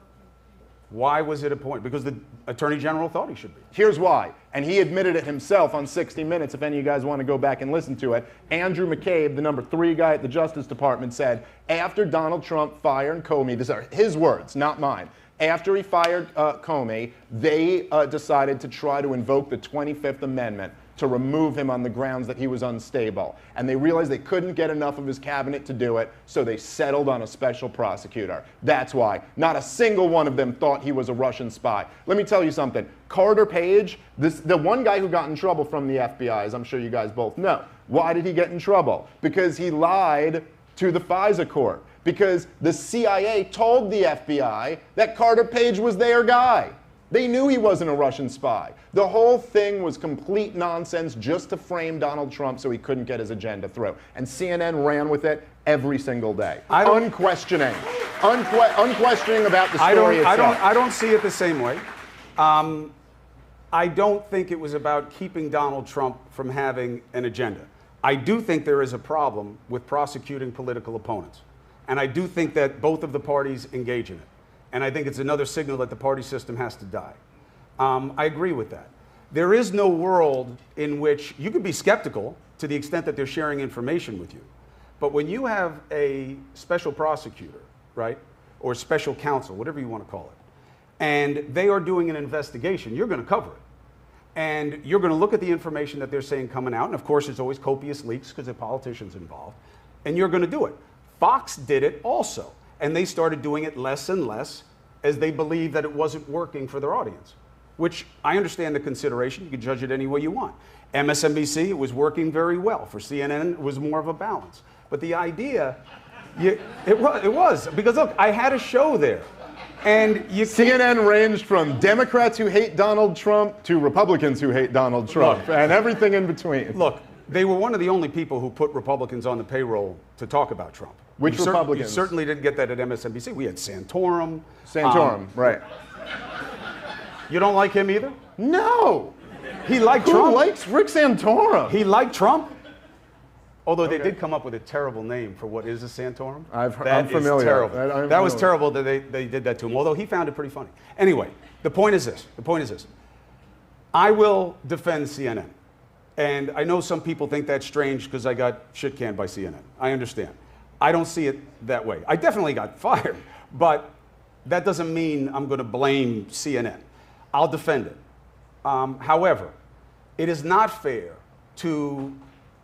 Why was it appointed? Because the Attorney General thought he should be. Here's why. And he admitted it himself on 60 Minutes, if any of you guys want to go back and listen to it. Andrew McCabe, the number 3 guy at the Justice Department, said, after Donald Trump fired Comey, these are his words, not mine. After he fired Comey, they decided to try to invoke the 25th Amendment to remove him on the grounds that he was unstable. And they realized they couldn't get enough of his cabinet to do it, so they settled on a special prosecutor. That's why. Not a single one of them thought he was a Russian spy. Let me tell you something. Carter Page, the one guy who got in trouble from the FBI, as I'm sure you guys both know. Why did he get in trouble? Because he lied to the FISA court. Because the CIA told the FBI that Carter Page was their guy. They knew he wasn't a Russian spy. The whole thing was complete nonsense just to frame Donald Trump so he couldn't get his agenda through. And CNN ran with it every single day. Unquestioning about the story itself. I don't see it the same way. I don't think it was about keeping Donald Trump from having an agenda. I do think there is a problem with prosecuting political opponents. And I do think that both of the parties engage in it. And I think it's another signal that the party system has to die. I agree with that. There is no world in which you could be skeptical to the extent that they're sharing information with you. But when you have a special prosecutor, right, or special counsel, whatever you want to call it, and they are doing an investigation, you're going to cover it. And you're going to look at the information that they're saying coming out. And of course, there's always copious leaks because there are politicians involved. And you're going to do it. Fox did it also. And they started doing it less and less as they believed that it wasn't working for their audience, which I understand the consideration. You can judge it any way you want. MSNBC, it was working very well. For CNN, it was more of a balance. But the idea, it was. Because look, I had a show there. And CNN ranged from Democrats who hate Donald Trump to Republicans who hate Donald Trump, and everything in between. Look, they were one of the only people who put Republicans on the payroll to talk about Trump. Which Republicans? You certainly didn't get that at MSNBC. We had Santorum. Right. You don't like him either? No. He liked Trump. Who likes Rick Santorum? He liked Trump. Although they did come up with a terrible name for what is a Santorum. I'm familiar. Terrible. That was terrible that they did that to him, although he found it pretty funny. Anyway, the point is this. I will defend CNN. And I know some people think that's strange because I got shit canned by CNN. I understand. I don't see it that way. I definitely got fired, but that doesn't mean I'm going to blame CNN. I'll defend it. However, it is not fair to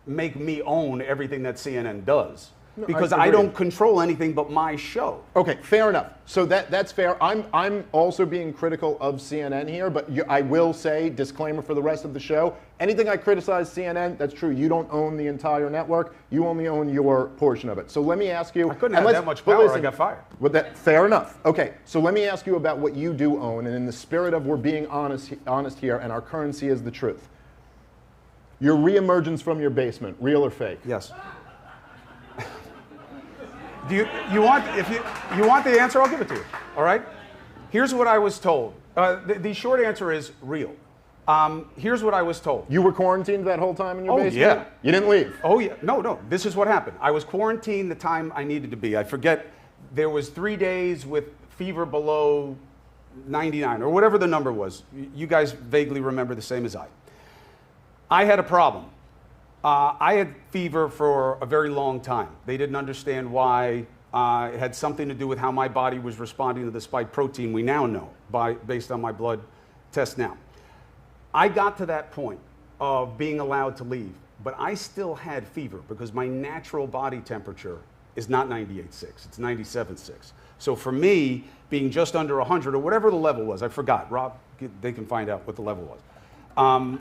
make me own everything that CNN does. Because I don't control anything but my show. Okay, fair enough. So that's fair. I'm also being critical of CNN here, but I will say, disclaimer for the rest of the show, anything I criticize CNN, that's true. You don't own the entire network. You only own your portion of it. So let me ask you. I couldn't have that much power. I got fired. Fair enough. Okay, so let me ask you about what you do own, and in the spirit of we're being honest here, and our currency is the truth. Your reemergence from your basement, real or fake? Yes. Do you want the answer? I'll give it to you. All right. Here's what I was told. The short answer is real. Here's what I was told. You were quarantined that whole time in your basement? Yeah. You didn't leave? Oh yeah. No. This is what happened. I was quarantined the time I needed to be. I forget. There was 3 days with fever below 99 or whatever the number was. You guys vaguely remember the same as I. I had a problem. I had fever for a very long time. They didn't understand why. It had something to do with how my body was responding to the spike protein we now know based on my blood test now. I got to that point of being allowed to leave, but I still had fever because my natural body temperature is not 98.6, it's 97.6. So for me, being just under 100 or whatever the level was, I forgot. Rob, they can find out what the level was.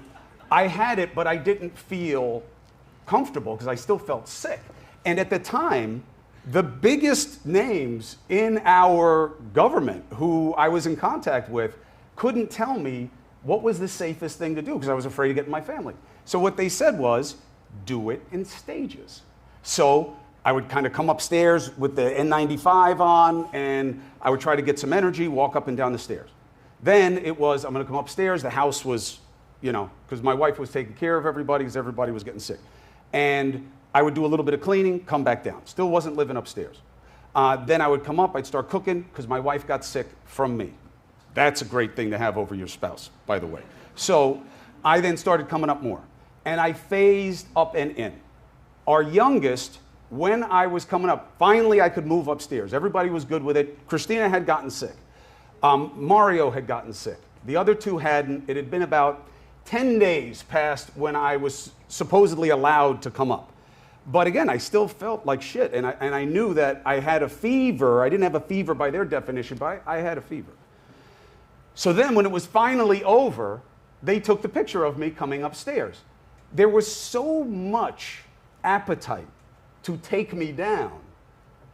I had it, but I didn't feel comfortable because I still felt sick. And at the time, the biggest names in our government who I was in contact with couldn't tell me what was the safest thing to do because I was afraid of getting my family. So what they said was, do it in stages. So I would kind of come upstairs with the N95 on and I would try to get some energy, walk up and down the stairs. Then it was, I'm going to come upstairs. The house was, because my wife was taking care of everybody because everybody was getting sick. And I would do a little bit of cleaning, come back down. Still wasn't living upstairs. Then I would come up, I'd start cooking because my wife got sick from me. That's a great thing to have over your spouse, by the way. So I then started coming up more, and I phased up and in. Our youngest, when I was coming up, finally I could move upstairs. Everybody was good with it. Christina had gotten sick. Mario had gotten sick. The other two hadn't. It had been about 10 days past when I was supposedly allowed to come up. But again, I still felt like shit, and I knew that I had a fever. I didn't have a fever by their definition, but I had a fever. So then when it was finally over, they took the picture of me coming upstairs. There was so much appetite to take me down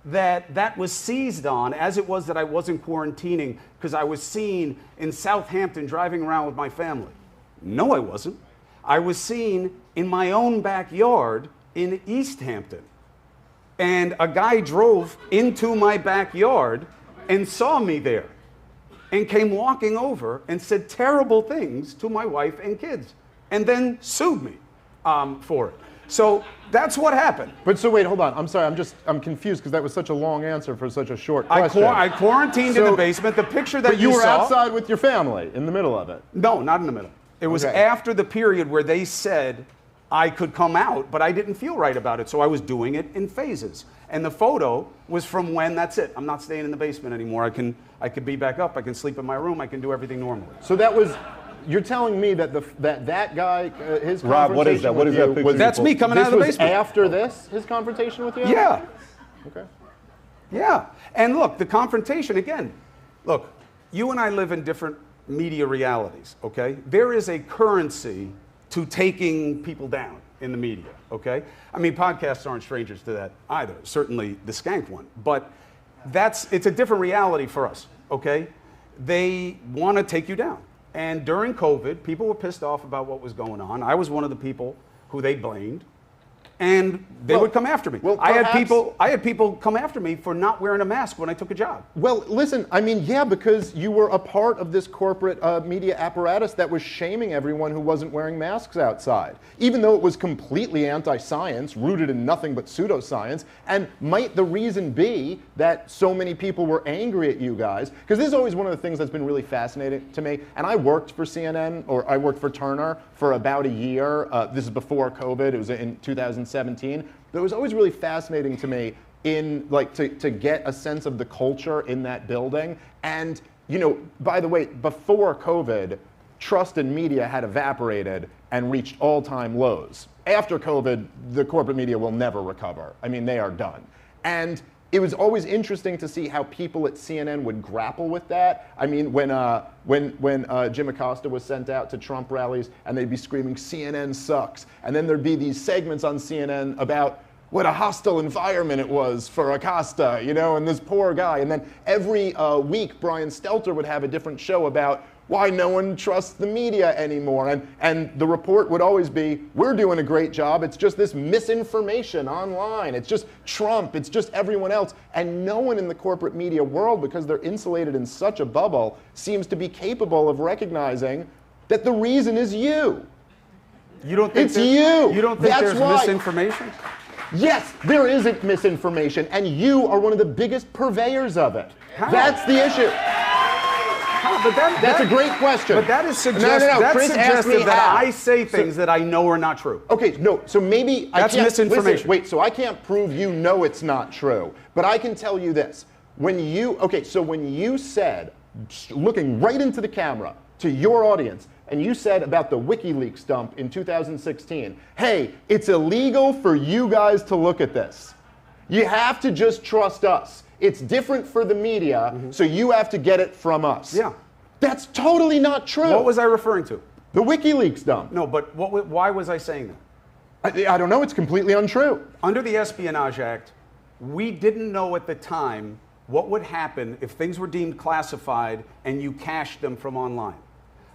that was seized on, as it was that I wasn't quarantining because I was seen in Southampton driving around with my family. No, I wasn't. I was seen in my own backyard in East Hampton. And a guy drove into my backyard and saw me there and came walking over and said terrible things to my wife and kids and then sued me for it. So that's what happened. But so wait, hold on. I'm sorry. I'm confused because that was such a long answer for such a short question. I quarantined in the basement. The picture that but you were saw, outside with your family in the middle of it. No, not in the middle. It was after the period where they said I could come out, but I didn't feel right about it, so I was doing it in phases. And the photo was from when, that's it. I'm not staying in the basement anymore. I could be back up. I can sleep in my room. I can do everything normally. So that was. You're telling me that that guy, his Rob, confrontation what is that? What is with that you picture? was, That's me coming out of the basement. This was after this, his confrontation with you? Yeah. Okay. Yeah. And look, the confrontation, again, look, you and I live in different media realities, okay? There is a currency to taking people down in the media, okay? I mean, podcasts aren't strangers to that either, certainly the Skank one. But it's a different reality for us, okay? They want to take you down. And during COVID, people were pissed off about what was going on. I was one of the people who they blamed, and they would come after me. Well, I had people come after me for not wearing a mask when I took a job. Well, listen, I mean, yeah, because you were a part of this corporate media apparatus that was shaming everyone who wasn't wearing masks outside, even though it was completely anti-science, rooted in nothing but pseudoscience. And might the reason be that so many people were angry at you guys? Because this is always one of the things that's been really fascinating to me. And I worked for CNN, or I worked for Turner for about a year. This is before COVID. It was in 2017. But it was always really fascinating to me to get a sense of the culture in that building. And, you know, by the way, before COVID, trust in media had evaporated and reached all-time lows. After COVID, the corporate media will never recover. I mean, they are done. And it was always interesting to see how people at CNN would grapple with that. I mean, when Jim Acosta was sent out to Trump rallies and they'd be screaming, CNN sucks. And then there'd be these segments on CNN about what a hostile environment it was for Acosta, you know, and this poor guy. And then every week, Brian Stelter would have a different show about why no one trusts the media anymore. And the report would always be, we're doing a great job. It's just this misinformation online. It's just Trump. It's just everyone else. And no one in the corporate media world, because they're insulated in such a bubble, seems to be capable of recognizing that the reason is you. You don't think it's you. You don't think That's there's why. misinformation? Yes, there isn't misinformation, and you are one of the biggest purveyors of it. How? That's the issue. But That's a great question. But that is Chris asked me that how. I say things that I know are not true. Okay, no, so maybe That's I can't, misinformation. Listen, wait, so I can't prove you know it's not true, but I can tell you this. When you said, looking right into the camera to your audience, and you said about the WikiLeaks dump in 2016, hey, it's illegal for you guys to look at this. You have to just trust us. It's different for the media, so you have to get it from us. Yeah. That's totally not true. What was I referring to? The WikiLeaks dump. No, but why was I saying that? I don't know, it's completely untrue. Under the Espionage Act, we didn't know at the time what would happen if things were deemed classified and you cached them from online.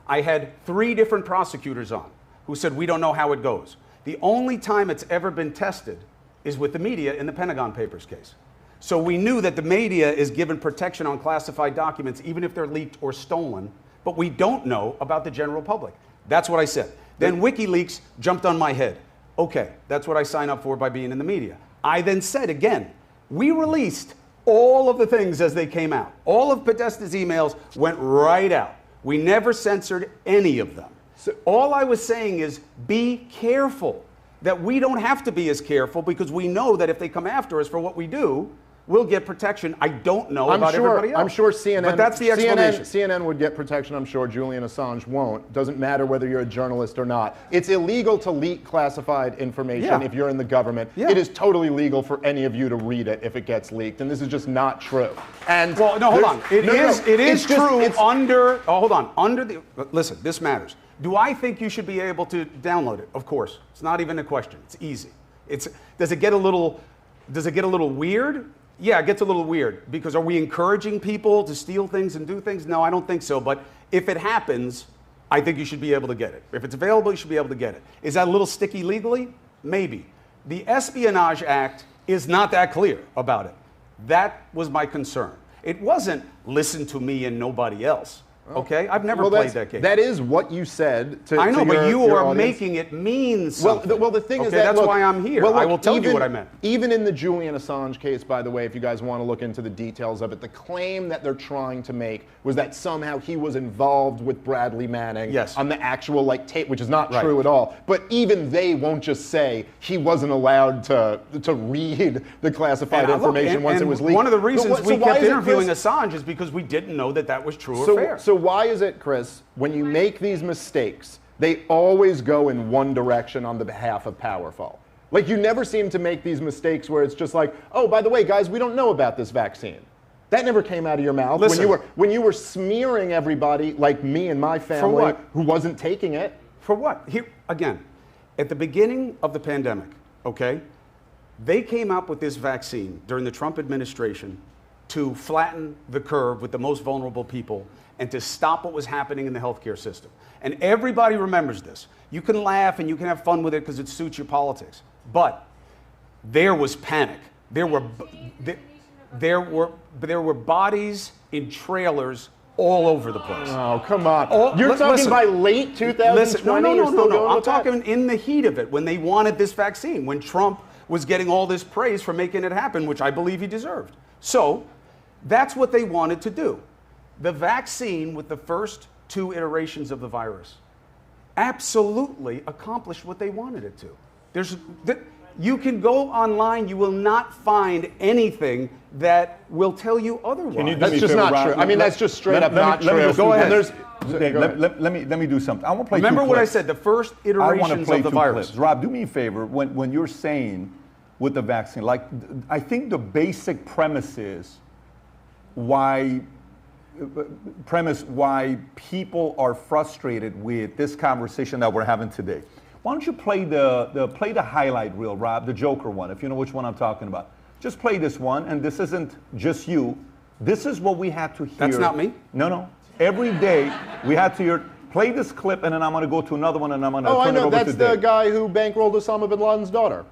I had 3 different prosecutors on who said, we don't know how it goes. The only time it's ever been tested is with the media in the Pentagon Papers case. So we knew that the media is given protection on classified documents, even if they're leaked or stolen, but we don't know about the general public. That's what I said. Then WikiLeaks jumped on my head. Okay, that's what I signed up for by being in the media. I then said again, we released all of the things as they came out. All of Podesta's emails went right out. We never censored any of them. So all I was saying is be careful, that we don't have to be as careful because we know that if they come after us for what we do, we'll get protection. I don't know about everybody else. I'm sure CNN, but that's the explanation. CNN would get protection. I'm sure Julian Assange won't. Doesn't matter whether you're a journalist or not. It's illegal to leak classified information if you're in the government. Yeah. It is totally legal for any of you to read it if it gets leaked, and this is just not true. And well, no, hold on. It is true under. Oh, hold on. Under the. Listen, this matters. Do I think you should be able to download it? Of course. It's not even a question. It's easy. Does it get a little weird? Yeah, it gets a little weird because are we encouraging people to steal things and do things? No, I don't think so. But if it happens, I think you should be able to get it. If it's available, you should be able to get it. Is that a little sticky legally? Maybe. The Espionage Act is not that clear about it. That was my concern. It wasn't listen to me and nobody else. Okay, I've never played that game. That is what you said. I know, but you are audience. Making it mean something. Well, the thing is that that's why I'm here. Well, look, I will tell you what I meant. Even in the Julian Assange case, by the way, if you guys want to look into the details of it, the claim that they're trying to make was that somehow he was involved with Bradley Manning on the actual tape, which is not true at all. But even they won't just say he wasn't allowed to read the classified information once it was leaked. One of the reasons we kept interviewing Assange is because we didn't know that was true or fair. So why is it, Chris, when you make these mistakes, they always go in one direction on the behalf of powerful? Like, you never seem to make these mistakes where it's just like, oh, by the way, guys, we don't know about this vaccine. That never came out of your mouth. Listen, when you were smearing everybody like me and my family who wasn't taking it. For what? Here, again, at the beginning of the pandemic, okay, they came up with this vaccine during the Trump administration to flatten the curve with the most vulnerable people and to stop what was happening in the healthcare system. And everybody remembers this. You can laugh and you can have fun with it because it suits your politics. But there was panic. There were bodies in trailers all over the place. Oh, come on. You're talking by late 2020? No. I'm talking in the heat of it when they wanted this vaccine, when Trump was getting all this praise for making it happen, which I believe he deserved. So that's what they wanted to do. The vaccine with the first 2 iterations of the virus absolutely accomplished what they wanted it to. You can go online, you will not find anything that will tell you otherwise. That's just not true. I mean, that's just straight up not true. Go ahead. Let me do something. I want to play. Remember what I said, the first iterations of the virus. Clips. Rob, do me a favor. When you're saying with the vaccine, I think the basic premise is why people are frustrated with this conversation that we're having today. Why don't you play the highlight reel, Rob, the Joker one, if you know which one I'm talking about. Just play this one, and this isn't just you. This is what we had to hear. That's not me? No. Every day we had to hear, play this clip, and then I'm going to go to another one, and I'm going to turn it over to Dave. That's the guy who bankrolled Osama bin Laden's daughter.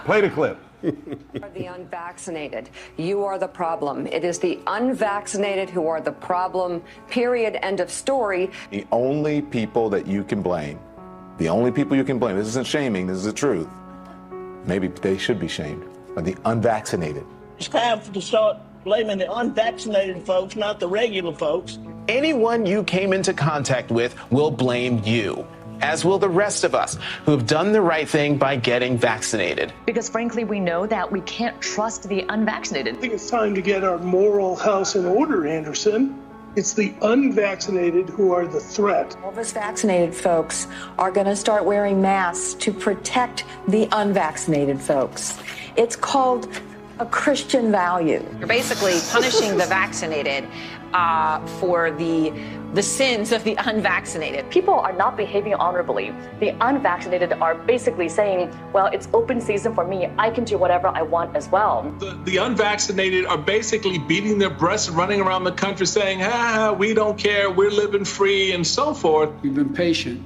Play the clip. The unvaccinated. You are the problem. It is the unvaccinated who are the problem. Period. End of story. The only people that you can blame, this isn't shaming, this is the truth. Maybe they should be shamed, are the unvaccinated. It's time to start blaming the unvaccinated folks, not the regular folks. Anyone you came into contact with will blame you, as will the rest of us who have done the right thing by getting vaccinated. Because frankly, we know that we can't trust the unvaccinated. I think it's time to get our moral house in order, Anderson. It's the unvaccinated who are the threat. All of us vaccinated folks are going to start wearing masks to protect the unvaccinated folks. It's called a Christian value. You're basically punishing the vaccinated for the sins of the unvaccinated. People are not behaving honorably. The unvaccinated are basically saying, well, it's open season for me. I can do whatever I want as well. The unvaccinated are basically beating their breasts and running around the country saying, we don't care, we're living free, and so forth. We've been patient,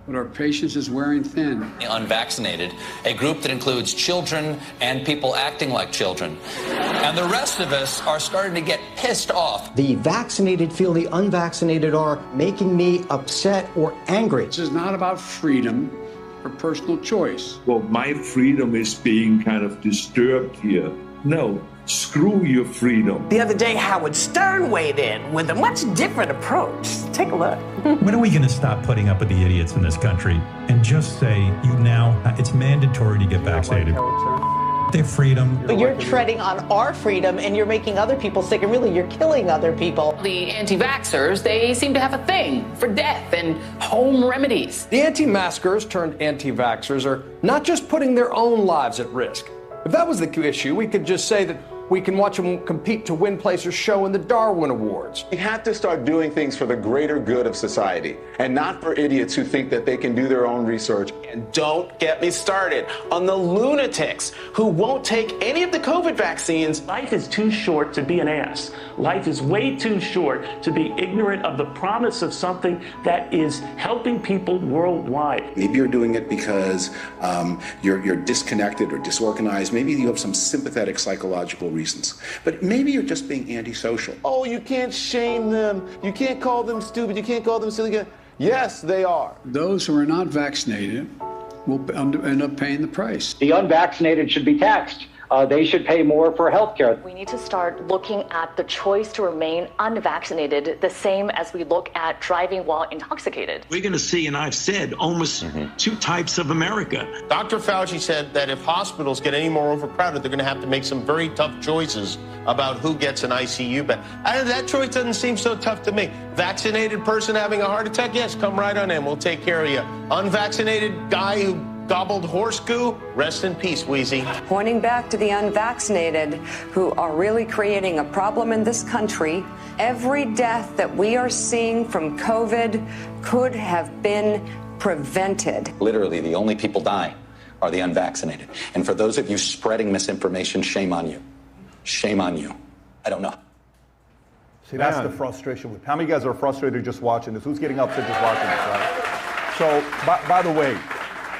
but our patience is wearing thin. The unvaccinated, a group that includes children and people acting like children. And the rest of us are starting to get pissed off. The vaccinated feel the unvaccinated are making me upset or angry. This is not about freedom or personal choice. Well, my freedom is being kind of disturbed here No, screw your freedom. The other day, Howard Stern weighed in with a much different approach. Take a look. When are we going to stop putting up with the idiots in this country and just say, it's mandatory to get vaccinated? Their freedom. But you're treading on our freedom and you're making other people sick, and really you're killing other people. The anti-vaxxers, they seem to have a thing for death and home remedies. The anti-maskers turned anti-vaxxers are not just putting their own lives at risk. If that was the issue, we could just say that we can watch them compete to win place or show in the Darwin Awards. We have to start doing things for the greater good of society and not for idiots who think that they can do their own research. And don't get me started on the lunatics who won't take any of the COVID vaccines. Life is too short to be an ass. Life is way too short to be ignorant of the promise of something that is helping people worldwide. Maybe you're doing it because you're disconnected or disorganized. Maybe you have some sympathetic psychological reasons. But maybe you're just being antisocial. Oh, you can't shame them. You can't call them stupid. You can't call them silly. Yes, they are. Those who are not vaccinated will end up paying the price. The unvaccinated should be taxed. They should pay more for health care. We need to start looking at the choice to remain unvaccinated the same as we look at driving while intoxicated. We're going to see, and I've said, almost two types of America. Dr. Fauci said that if hospitals get any more overcrowded, they're going to have to make some very tough choices about who gets an ICU bed. That choice doesn't seem so tough to me. Vaccinated person having a heart attack, yes, come right on in. We'll take care of you. Unvaccinated guy who gobbled horse goo, rest in peace, Wheezy. Pointing back to the unvaccinated who are really creating a problem in this country, every death that we are seeing from COVID could have been prevented. Literally, the only people dying are the unvaccinated. And for those of you spreading misinformation, shame on you. Shame on you. I don't know. See, that's the frustration. How many guys are frustrated just watching this? Who's getting upset just watching this, right? So, by the way,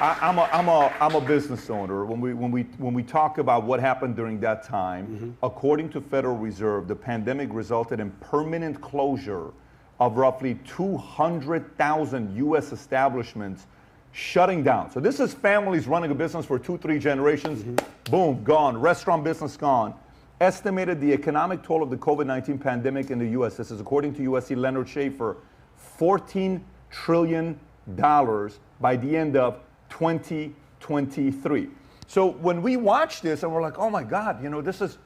I'm a business owner. When we talk about what happened during that time, according to Federal Reserve, the pandemic resulted in permanent closure of roughly 200,000 U.S. establishments shutting down. So this is families running a business for 2-3 generations. Boom, gone. Restaurant business gone. Estimated the economic toll of the COVID-19 pandemic in the U.S. This is according to USC Leonard Schaefer, $14 trillion by the end of 2023. So when we watch this and we're like, oh my God, this is,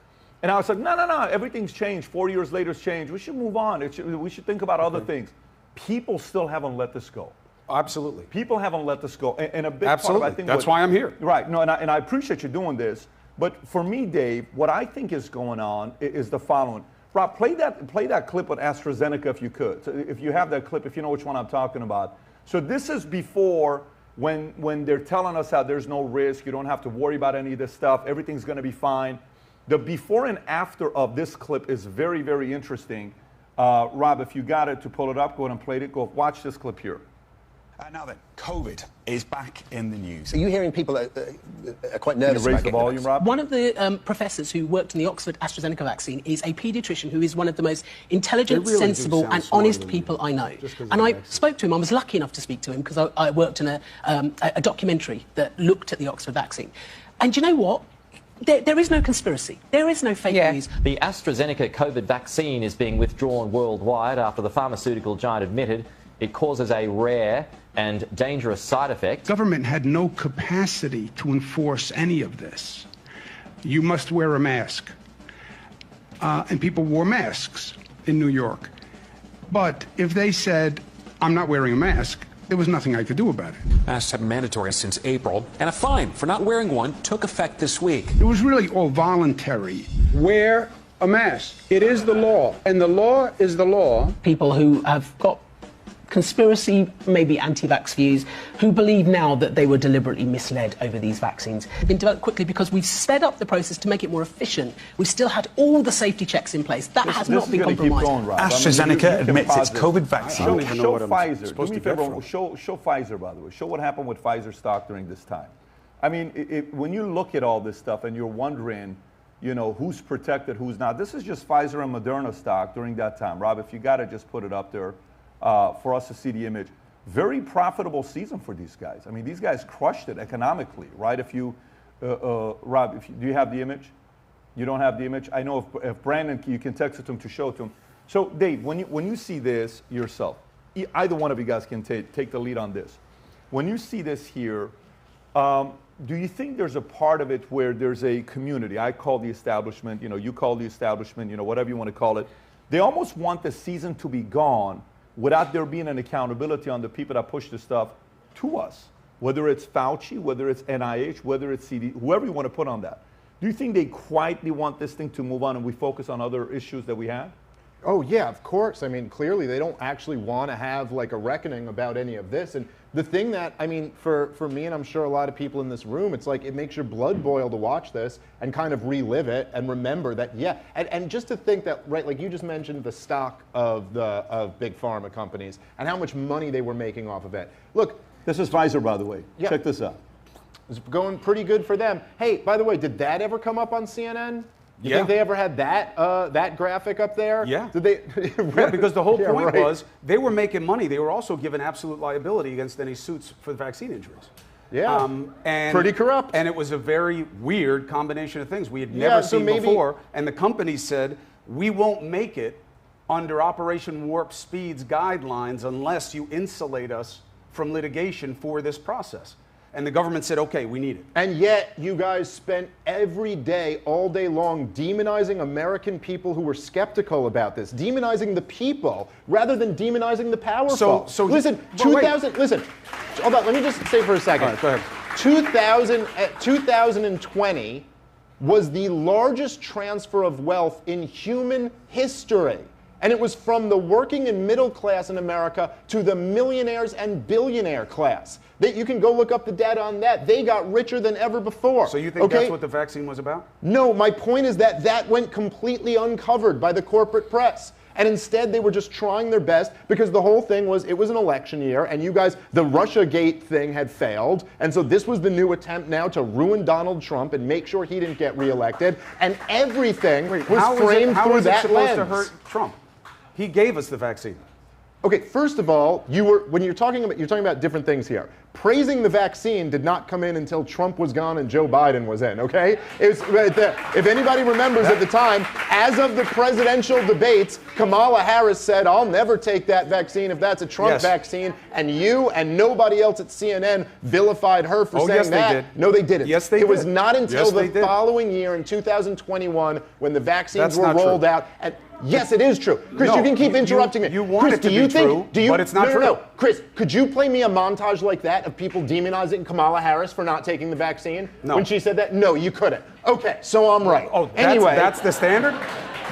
and I was like, no, everything's changed. 4 years later, it's changed. We should move on. We should think about other things. People still haven't let this go. Absolutely. People haven't let this go. And a big Absolutely. part of, I think, that's why I'm here. Right. No, and I appreciate you doing this. But for me, Dave, what I think is going on is the following. Rob, play that clip with AstraZeneca if you could. So if you have that clip, if you know which one I'm talking about. So this is before when they're telling us how there's no risk, you don't have to worry about any of this stuff, everything's going to be fine. The before and after of this clip is very, very interesting. Rob, if you got it to pull it up, go ahead and play it. Go watch this clip here. Now then, COVID is back in the news. Are you hearing people are quite nervous? Can you raise the volume, Rob? One of the professors who worked in the Oxford AstraZeneca vaccine is a paediatrician who is one of the most intelligent, really sensible and honest people I know. And I spoke to him. I was lucky enough to speak to him because I worked in a documentary that looked at the Oxford vaccine. And you know what? There is no conspiracy. There is no fake news. The AstraZeneca COVID vaccine is being withdrawn worldwide after the pharmaceutical giant admitted it causes a rare and dangerous side effect. Government had no capacity to enforce any of this. You must wear a mask. And people wore masks in New York. But if they said, I'm not wearing a mask, there was nothing I could do about it. Masks have been mandatory since April, and a fine for not wearing one took effect this week. It was really all voluntary. Wear a mask. It is the law, and the law is the law. People who have got conspiracy, maybe anti-vax views, who believe now that they were deliberately misled over these vaccines. They've been developed quickly because we've sped up the process to make it more efficient. We've still had all the safety checks in place. That has not been compromised. AstraZeneca admits its COVID vaccine. Show Pfizer. Do me a favor, show Pfizer, by the way. Show what happened with Pfizer stock during this time. I mean, when you look at all this stuff and you're wondering, who's protected, who's not, this is just Pfizer and Moderna stock during that time. Rob, if you got to just put it up there. For us to see the image. Very profitable season for these guys. I mean, these guys crushed it economically, right? If you, Rob, do you have the image? You don't have the image? I know if Brandon, you can text it to him to show it to him. So, Dave, when you see this yourself, either one of you guys can take the lead on this. When you see this here, do you think there's a part of it where there's a community? I call the establishment, you call the establishment, whatever you want to call it. They almost want the season to be gone without there being an accountability on the people that push the stuff to us. Whether it's Fauci, whether it's NIH, whether it's CD, whoever you want to put on that. Do you think they quietly want this thing to move on and we focus on other issues that we have? Oh, yeah, of course. I mean, clearly they don't actually want to have like a reckoning about any of this. And the thing that, I mean, for me and I'm sure a lot of people in this room, it's like it makes your blood boil to watch this and kind of relive it and remember that, yeah. And just to think that, right, like you just mentioned the stock of big pharma companies and how much money they were making off of it. Look. This is Pfizer, by the way. Yeah. Check this out. It's going pretty good for them. Hey, by the way, did that ever come up on CNN? You think they ever had that graphic up there? Yeah. Did they? Yeah, because the whole point was they were making money. They were also given absolute liability against any suits for the vaccine injuries. Yeah. And pretty corrupt. And it was a very weird combination of things we had never seen before. And the company said, we won't make it under Operation Warp Speed's guidelines unless you insulate us from litigation for this process. And the government said, okay, we need it. And yet you guys spent every day, all day long, demonizing American people who were skeptical about this, demonizing the people rather than demonizing the powerful. So listen, 2000, listen, hold on, let me just say for a second. All right, go ahead. 2020 was the largest transfer of wealth in human history. And it was from the working and middle class in America to the millionaires and billionaire class. You can go look up the data on that. They got richer than ever before. So you think that's what the vaccine was about? No, my point is that went completely uncovered by the corporate press. And instead, they were just trying their best because the whole thing was, it was an election year, and you guys, the Russiagate thing had failed. And so this was the new attempt now to ruin Donald Trump and make sure he didn't get reaccredited. And everything was framed through that lens. How is it supposed to hurt Trump? He gave us the vaccine. Okay, first of all, when you're talking about different things here. Praising the vaccine did not come in until Trump was gone and Joe Biden was in, okay? If anybody remembers at the time, as of the presidential debates, Kamala Harris said, I'll never take that vaccine if that's a Trump vaccine, and you and nobody else at CNN vilified her for saying that. They did. No, they didn't. Yes, they did. It was not until the following year in 2021 when the vaccines were rolled out. And yes, it is true. Chris, you can keep interrupting me. You want it to be true, but it's not true. No. Chris, could you play me a montage like that of people demonizing Kamala Harris for not taking the vaccine? No. When she said that? No, you couldn't. Okay, so I'm right. Oh, anyway, that's the standard?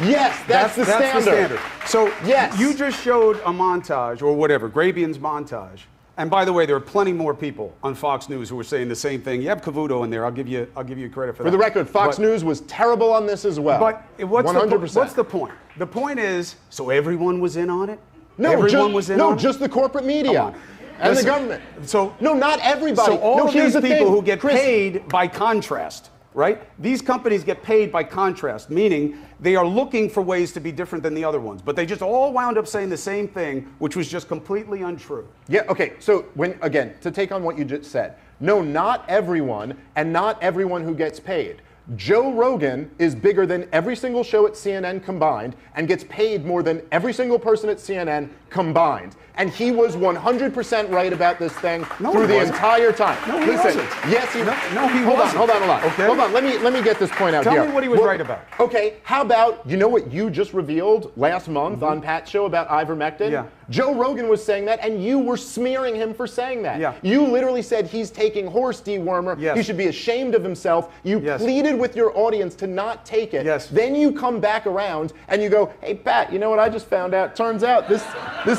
Yes, that's the standard. So yes. You just showed a montage, or whatever, Grabian's montage. And by the way, there are plenty more people on Fox News who were saying the same thing. You have Cavuto in there. I'll give you credit for that. For the record, Fox News was terrible on this as well. But 100%. What's the point? The point is, so everyone was in on it? No, just the corporate media and the government. So no, not everybody. So all of these people who get Chris, paid by contrast, right? These companies get paid by contrast, meaning they are looking for ways to be different than the other ones. But they just all wound up saying the same thing, which was just completely untrue. Yeah, okay. So again, to take on what you just said, no, not everyone, and not everyone who gets paid. Joe Rogan is bigger than every single show at CNN combined and gets paid more than every single person at CNN combined. And he was 100% right about this thing through the entire time. No, he wasn't. Yes, he wasn't. Hold on. Okay. Hold on. Let me get this point out here. Tell me what he was right about. Okay, how about, you know what you just revealed last month on Pat's show about Ivermectin? Yeah. Joe Rogan was saying that, and you were smearing him for saying that. Yeah. You literally said he's taking horse dewormer. Yes. He should be ashamed of himself. You pleaded with your audience to not take it. Yes. Then you come back around and you go, hey, Pat, you know what I just found out? Turns out this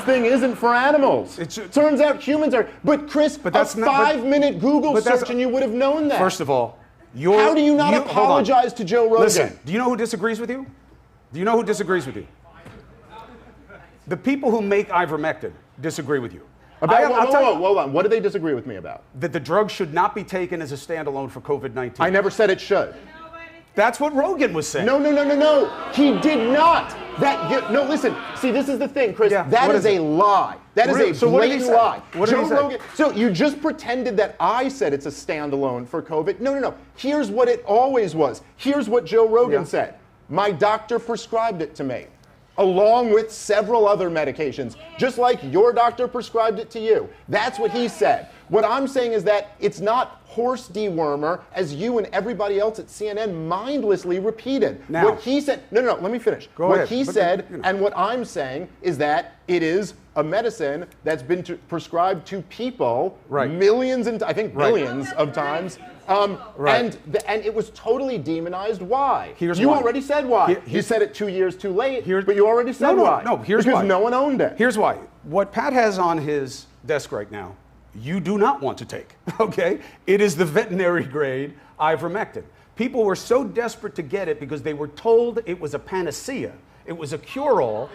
thing isn't for animals. Turns out humans are. But Chris, that's a 5-minute Google search and you would have known that. First of all, how do you not apologize to Joe Rogan? Listen, do you know who disagrees with you? Do you know who disagrees with you? The people who make Ivermectin disagree with you. Hold on. What do they disagree with me about? That the drug should not be taken as a standalone for COVID-19. I never said it should. That's what Rogan was saying. No. He did not. No, listen. See, this is the thing, Chris. Yeah, that is a lie. That is a blatant lie. Joe Rogan. So you just pretended that I said it's a standalone for COVID. No. Here's what it always was. Here's what Joe Rogan said. My doctor prescribed it to me, along with several other medications, just like your doctor prescribed it to you. That's what he said. What I'm saying is that it's not horse dewormer, as you and everybody else at CNN mindlessly repeated. Now, what he said, no, let me finish. What he said, and what I'm saying is that it is a medicine that's been prescribed to people millions and I think billions of times. And it was totally demonized. Why? You already said why. You said it 2 years too late, but you already said why. No, here's because why. No one owned it. Here's why. What Pat has on his desk right now, you do not want to take, okay? It is the veterinary grade ivermectin. People were so desperate to get it because they were told it was a panacea. It was a cure-all.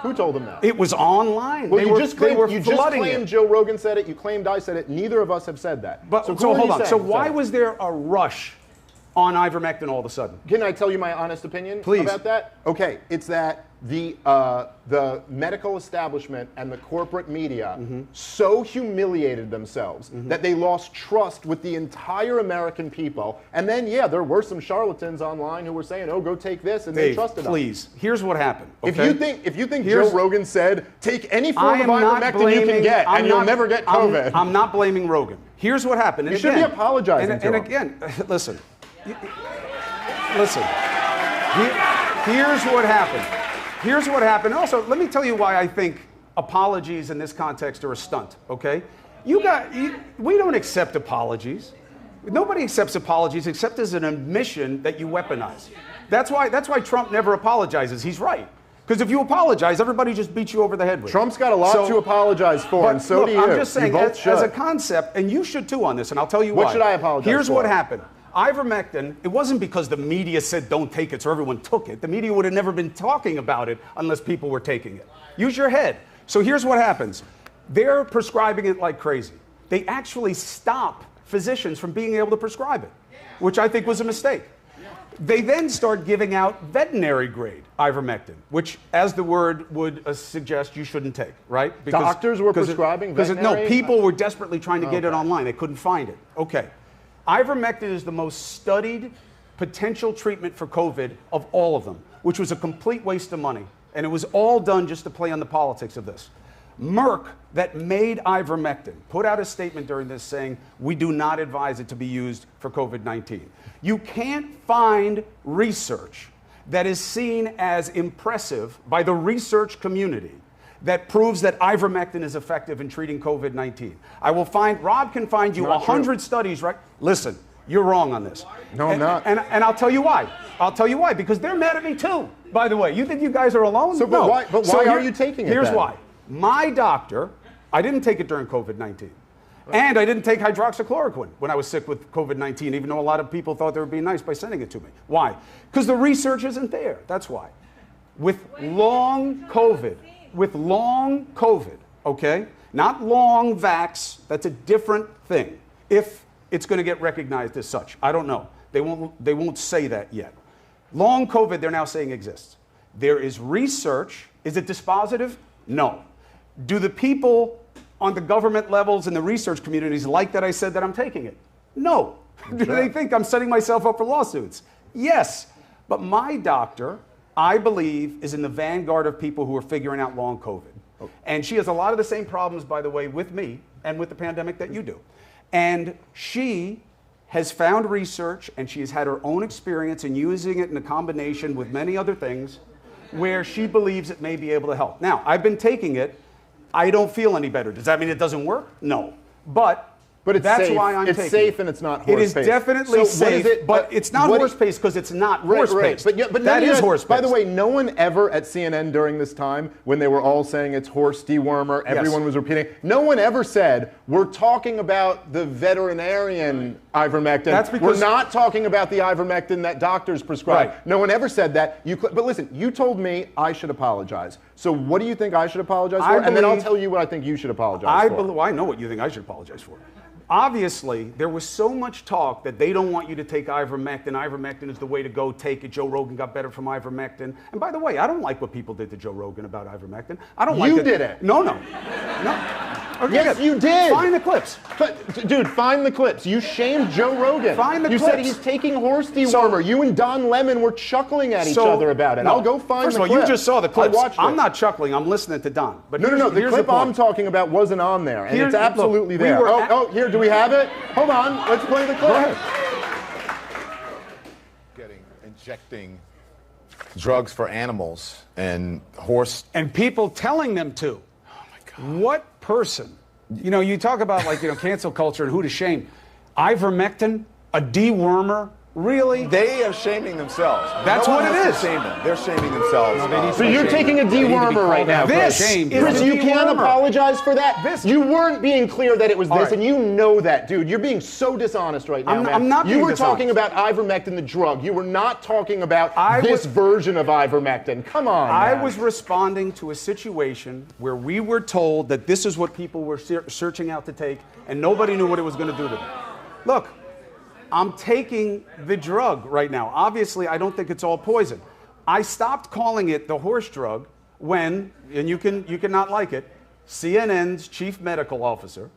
Who told them that? It was online. Well, you just claimed Joe Rogan said it. You claimed I said it. Neither of us have said that. But, so hold on. So why was there a rush on ivermectin all of a sudden? Can I tell you my honest opinion about that? Okay, it's that the medical establishment and the corporate media so humiliated themselves that they lost trust with the entire American people. And then, there were some charlatans online who were saying, "Oh, go take this," and they trusted them. Please, here's what happened. Okay? If you think Joe Rogan said, "Take any form of ivermectin you can get, and you'll never get COVID," I'm not blaming Rogan. Here's what happened. You should be apologizing to him. And again, listen. Here's what happened. Here's what happened. Also, let me tell you why I think apologies in this context are a stunt, okay? We don't accept apologies. Nobody accepts apologies except as an admission that you weaponize. That's why Trump never apologizes. He's right. Because if you apologize, everybody just beats you over the head with it. Trump's got a lot to apologize for, and so do you. I'm just saying, as a concept, and you should too on this, and I'll tell you why. What should I apologize for? Here's what happened. Ivermectin, it wasn't because the media said don't take it so everyone took it. The media would have never been talking about it unless people were taking it. Use your head. So here's what happens. They're prescribing it like crazy. They actually stop physicians from being able to prescribe it, which I think was a mistake. They then start giving out veterinary grade ivermectin, which, as the word would suggest, you shouldn't take, right? Because doctors were prescribing veterinary? No, people were desperately trying to get it online. They couldn't find it. Okay. Ivermectin is the most studied potential treatment for COVID of all of them, which was a complete waste of money. And it was all done just to play on the politics of this. Merck, that made ivermectin, put out a statement during this saying, we do not advise it to be used for COVID-19. You can't find research that is seen as impressive by the research community that proves that ivermectin is effective in treating COVID-19. Rob can find you 100 studies, right? Listen, you're wrong on this. No, I'm not. And I'll tell you why. I'll tell you why, because they're mad at me too, by the way. You think you guys are alone? So, no. But why are you taking it Here's then? why. My doctor, I didn't take it during COVID-19. And I didn't take hydroxychloroquine when I was sick with COVID-19, even though a lot of people thought they were being nice by sending it to me. Why? Because the research isn't there. That's why. With long COVID, okay? Not long vax, that's a different thing. If it's going to get recognized as such. I don't know. They won't say that yet. Long COVID, they're now saying exists. There is research. Is it dispositive? No. Do the people on the government levels and the research communities like that I said that I'm taking it? No. Do they think I'm setting myself up for lawsuits? Yes. But my doctor, I believe, is in the vanguard of people who are figuring out long COVID. Okay. And she has a lot of the same problems, by the way, with me and with the pandemic that you do. And she has found research, and she has had her own experience in using it in a combination with many other things where she believes it may be able to help. Now, I've been taking it. I don't feel any better. Does that mean it doesn't work? No. But that's safe. why I'm taking it. It's safe and it's not horse paste. It is definitely safe, but it's not horse paste because it's not horse paste. But that is horse paste. By the way, no one ever at CNN during this time, when they were all saying it's horse dewormer, everyone was repeating, no one ever said, we're talking about the veterinarian ivermectin. That's because we're not talking about the ivermectin that doctors prescribe. Right. No one ever said that. But listen, you told me I should apologize. So what do you think I should apologize for? And then I'll tell you what I think you should apologize for. Well, I know what you think I should apologize for. Obviously, there was so much talk that they don't want you to take ivermectin. Ivermectin is the way to go. Take it. Joe Rogan got better from ivermectin. And by the way, I don't like what people did to Joe Rogan about ivermectin. I don't like it. You did it. No. Okay, yes, good. you did. Find the clips. Dude, find the clips. You shamed Joe Rogan. Find the clips. You said he's taking horse dewormer. You and Don Lemon were chuckling at each other about it. No. I'll go find First the of all, clip. you just saw the clips. I watched it. I'm not chuckling. I'm listening to Don. But No. The here's clip point. I'm talking about wasn't on there, and it's absolutely look, we there. were Here, do we have it? Hold on. Let's play the clip. Go ahead. Injecting drugs for animals and horse. And people telling them to. Oh my God. What person? You know, you talk about cancel culture and who to shame. Ivermectin, a dewormer. Really? They are shaming themselves. That's what it is. Shame them. They're shaming themselves. So you're taking a dewormer right now. Chris, you can't apologize for that. You weren't being clear that it was this, and you know that, dude. You're being so dishonest right now, man. I'm not being You were dishonest. talking about ivermectin, the drug. You were not talking about this version of ivermectin. Come on, I man. was responding to a situation where we were told that this is what people were searching out to take, and nobody knew what it was going to do to them. Look, I'm taking the drug right now. Obviously, I don't think it's all poison. I stopped calling it the horse drug when, and you can not like it, CNN's chief medical officer,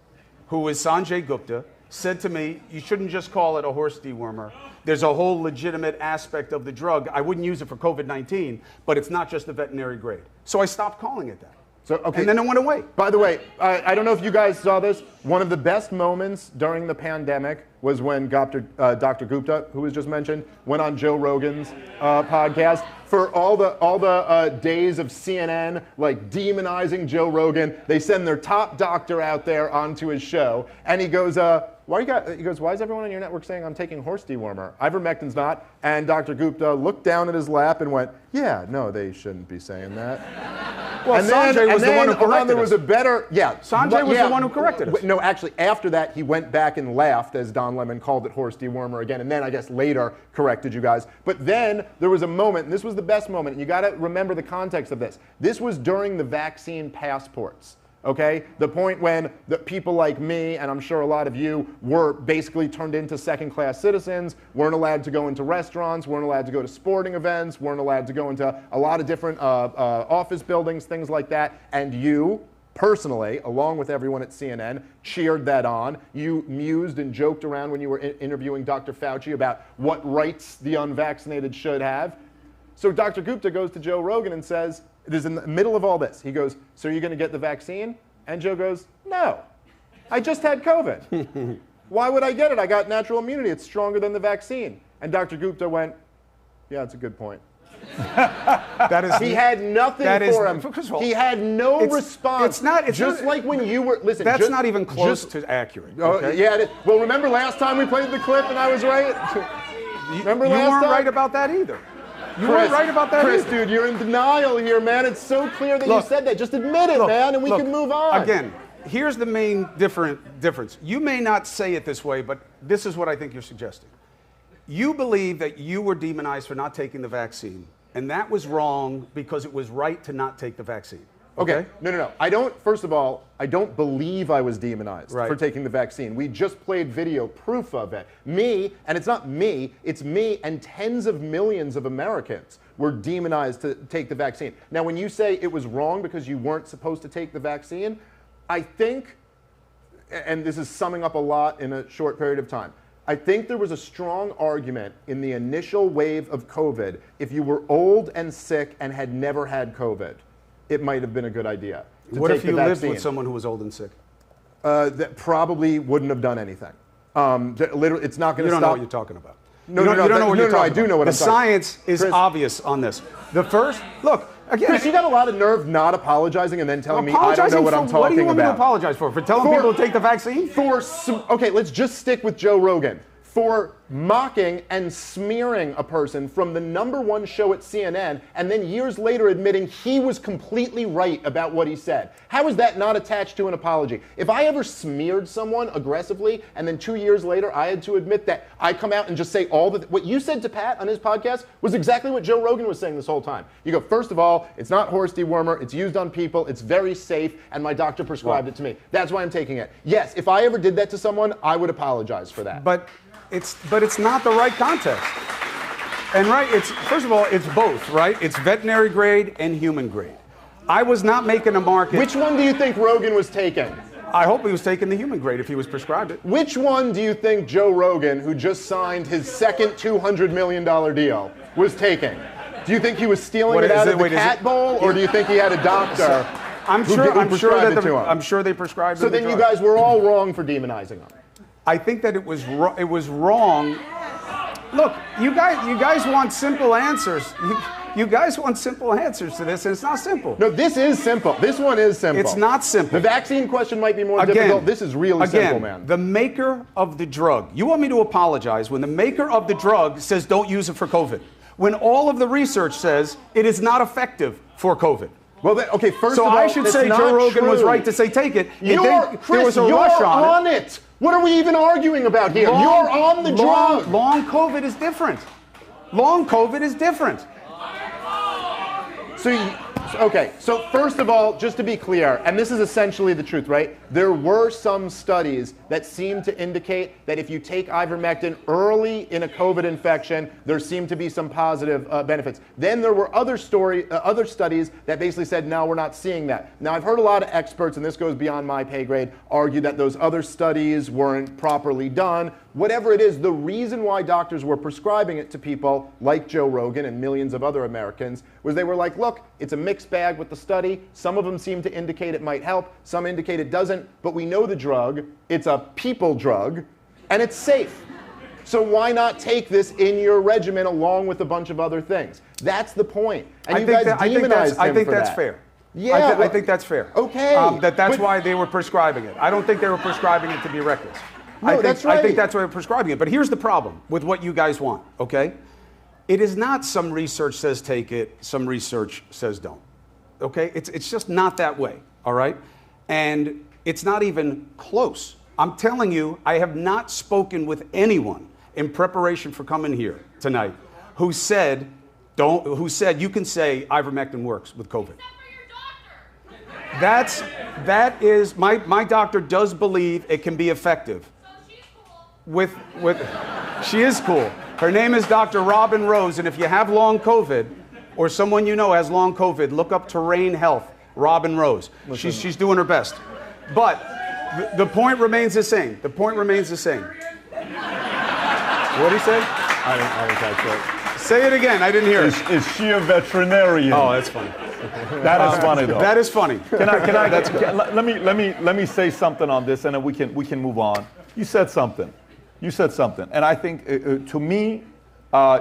who is Sanjay Gupta, said to me, you shouldn't just call it a horse dewormer. There's a whole legitimate aspect of the drug. I wouldn't use it for COVID-19, but it's not just the veterinary grade. So I stopped calling it that. So, okay. And then it went away. By the way, I don't know if you guys saw this. One of the best moments during the pandemic was when Dr. Gupta, who was just mentioned, went on Joe Rogan's podcast. For all the days of CNN like demonizing Joe Rogan, they send their top doctor out there onto his show, and he goes, why is everyone on your network saying I'm taking horse dewormer? Ivermectin's not. And Dr. Gupta looked down at his lap and went, yeah, no, they shouldn't be saying that. Well, Sanjay was the one who corrected there was a better, Sanjay was the one who corrected us. No, actually, after that, he went back and laughed as Don Lemon called it horse dewormer again, and then I guess later corrected you guys. But then there was a moment, and this was the best moment, and you got to remember the context of this. This was during the vaccine passports. Okay, the point when the people like me, and I'm sure a lot of you, were basically turned into second-class citizens, weren't allowed to go into restaurants, weren't allowed to go to sporting events, weren't allowed to go into a lot of different office buildings, things like that, and you, personally, along with everyone at CNN, cheered that on. You mused and joked around when you were interviewing Dr. Fauci about what rights the unvaccinated should have. So Dr. Gupta goes to Joe Rogan and says, it is in the middle of all this. He goes, so are you going to get the vaccine? And Joe goes, no. I just had COVID. Why would I get it? I got natural immunity. It's stronger than the vaccine. And Dr. Gupta went, yeah, that's a good point. He had nothing for him. He had no response. Like when you were, listen. That's not even close to accurate. Okay? Yeah, well, remember last time we played the clip and I was right? Remember last time? You weren't right about that either. You weren't right about that Chris, either. dude, you're in denial here, man. It's so clear that you said that. Just admit it, man, and we can move on. Again, here's the main difference. You may not say it this way, but this is what I think you're suggesting. You believe that you were demonized for not taking the vaccine, and that was wrong because it was right to not take the vaccine. Okay. No. First of all, I don't believe I was demonized for taking the vaccine. We just played video proof of it. Me, and it's not me, it's me and tens of millions of Americans were demonized to take the vaccine. Now, when you say it was wrong because you weren't supposed to take the vaccine, I think, and this is summing up a lot in a short period of time, I think there was a strong argument in the initial wave of COVID, if you were old and sick and had never had COVID, it might have been a good idea to what take if you the vaccine. lived with someone who was old and sick? That probably wouldn't have done anything. Literally, it's not going to stop. You don't know what you're talking about. No, you don't know what you're talking I do know what the I'm talking about. The science is obvious on this. The first, look, again. Chris, you got a lot of nerve not apologizing and then telling me I don't know what I'm talking about. What do you want me to apologize for? For telling people to take the vaccine? Okay, let's just stick with Joe Rogan. for mocking and smearing a person from the #1 show at CNN and then years later admitting he was completely right about what he said. How is that not attached to an apology? If I ever smeared someone aggressively and then 2 years later I had to admit that I come out and just say what you said to Pat on his podcast was exactly what Joe Rogan was saying this whole time. You go, first of all, it's not horse dewormer, it's used on people, it's very safe, and my doctor prescribed it to me. That's why I'm taking it. Yes, if I ever did that to someone, I would apologize for that. But it's not the right context. And first of all, it's both, right? It's veterinary grade and human grade. I was not making a market. Which one do you think Rogan was taking? I hope he was taking the human grade if he was prescribed it. Which one do you think Joe Rogan, who just signed his second $200 million deal, was taking? Do you think he was stealing it out of the cat bowl, or do you think he had a doctor I'm sure they prescribed it. So then you guys were all wrong for demonizing him. I think that it was wrong. Look, you guys want simple answers. You guys want simple answers to this, and it's not simple. No, this is simple. This one is simple. It's not simple. The vaccine question might be more difficult. This is really simple, man. The maker of the drug. You want me to apologize when the maker of the drug says don't use it for COVID, when all of the research says it is not effective for COVID. Well, okay, first of all, I should say Joe Rogan was right to say take it. Chris, you're on it. What are we even arguing about here? You're on the drug. Long COVID is different. Long COVID is different. So first of all, just to be clear, and this is essentially the truth, right? There were some studies that seem to indicate that if you take ivermectin early in a COVID infection, there seem to be some positive benefits. Then there were other studies that basically said, no, we're not seeing that. Now, I've heard a lot of experts, and this goes beyond my pay grade, argue that those other studies weren't properly done. Whatever it is, the reason why doctors were prescribing it to people like Joe Rogan and millions of other Americans was they were like, look, it's a mixed bag with the study. Some of them seem to indicate it might help. Some indicate it doesn't. But we know the drug. It's a people drug. And it's safe. So why not take this in your regimen along with a bunch of other things? That's the point. And you guys demonized him I think for that's that. fair. Yeah, I think that's fair. Okay. That's why they were prescribing it. I don't think they were prescribing it to be reckless. No, that's right. I think that's why they're prescribing it. But here's the problem with what you guys want, okay? It is not some research says take it, some research says don't, okay? It's just not that way, all right? And it's not even close. I'm telling you, I have not spoken with anyone in preparation for coming here tonight who said you can say ivermectin works with COVID. That is my doctor does believe it can be effective. She is cool. Her name is Dr. Robin Rose, and if you have long COVID, or someone you know has long COVID, look up Terrain Health, Robin Rose. She's doing her best. But the point remains the same. The point remains the same. What did he say? I didn't catch it. Say it again. I didn't hear it. Is she a veterinarian? Oh, that's funny. That is funny, though. That is funny. Let me say something on this, and then we can move on. You said something. And I think, to me,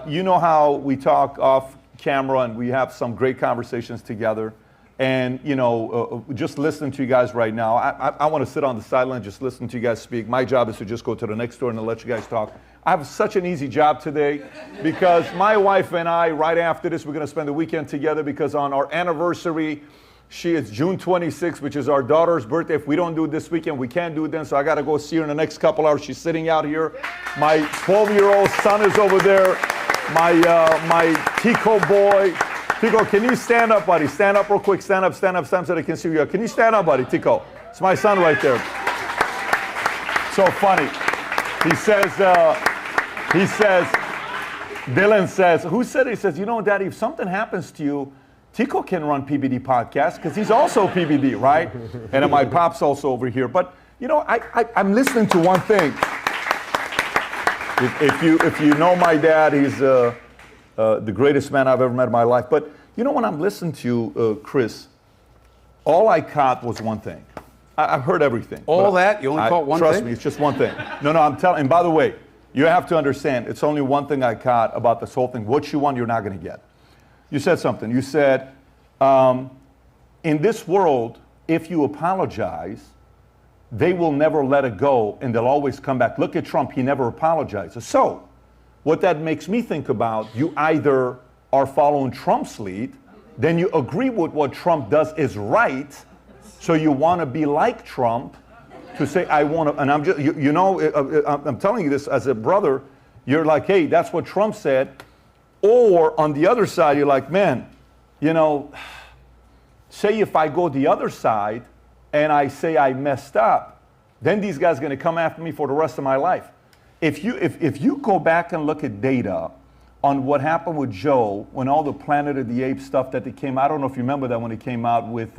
you know how we talk off camera and we have some great conversations together. And, just listening to you guys right now, I want to sit on the sideline, just listen to you guys speak. My job is to just go to the next door and let you guys talk. I have such an easy job today because my wife and I, right after this, we're going to spend the weekend together because on our anniversary, it's June 26th, which is our daughter's birthday. If we don't do it this weekend, we can't do it then. So I got to go see her in the next couple hours. She's sitting out here. My 12-year-old son is over there. My Tico boy. Tico, can you stand up, buddy? Stand up real quick. Stand up so they can see you. Can you stand up, buddy? Tico. It's my son right there. So funny. He says, Dylan says, who said it? He says, Daddy, if something happens to you, Tico can run PBD podcast because he's also PBD, right? And my pop's also over here. But, I'm listening to one thing. If you know my dad, he's the greatest man I've ever met in my life. But, when I'm listening to you, Chris, all I caught was one thing. I've heard everything. All that? You only caught one thing? Trust me, it's just one thing. No, I'm telling. And by the way, you have to understand, it's only one thing I caught about this whole thing. What you want, you're not going to get. You said something. You said, in this world, if you apologize, they will never let it go and they'll always come back. Look at Trump, he never apologizes. So what that makes me think about, you either are following Trump's lead, then you agree with what Trump does is right, so you want to be like Trump, to say, I want to, and I'm just, I'm telling you this as a brother, you're like, hey, that's what Trump said. Or on the other side, you're like, man, say if I go the other side and I say I messed up, then these guys are going to come after me for the rest of my life. If you go back and look at data on what happened with Joe, when all the Planet of the Apes stuff that they came out, I don't know if you remember that when it came out with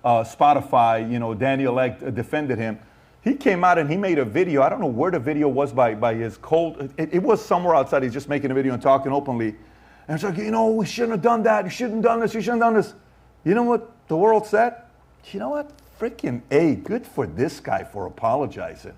Spotify, Daniel Ek defended him. He came out and he made a video. I don't know where the video was by his cold. It was somewhere outside. He's just making a video and talking openly. And it's like, we shouldn't have done that. You shouldn't have done this. You shouldn't have done this. You know what the world said? You know what? Freaking A. Good for this guy for apologizing.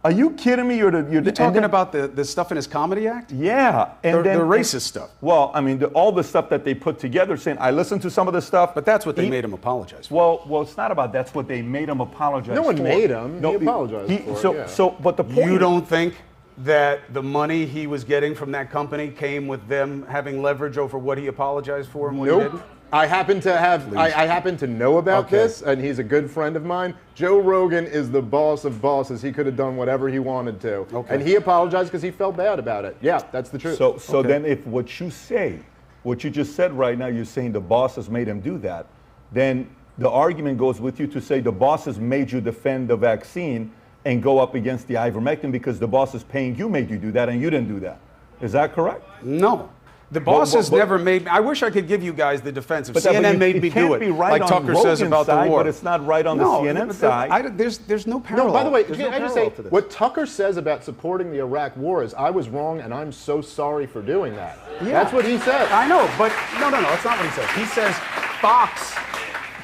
Are you kidding me? You're talking about the stuff in his comedy act? Yeah. And the racist stuff. Well, I mean, all the stuff that they put together saying, I listened to some of the stuff. But that's what they made him apologize for. Well, it's not about that's what they made him apologize for. No one made him. He apologized for it. But the point You don't think that the money he was getting from that company came with them having leverage over what he apologized for and what he didn't? I happen to know about this, and he's a good friend of mine. Joe Rogan is the boss of bosses. He could have done whatever he wanted to. And he apologized because he felt bad about it. Yeah, that's the truth. So then if what you say, what you just said right now, you're saying the bosses made him do that, then the argument goes with you to say the bosses made you defend the vaccine and go up against the ivermectin because the bosses paying you made you do that and you didn't do that. Is that correct? No. The bosses never made me. I wish I could give you guys the defense. If CNN made me do it, right like Tucker says about the war. But it's not right on the CNN side. There's no parallel. No, by the way, can I just say, what Tucker says about supporting the Iraq war is, I was wrong and I'm so sorry for doing that. Yeah. That's what he said. I know, but no, that's not what he says. He says Fox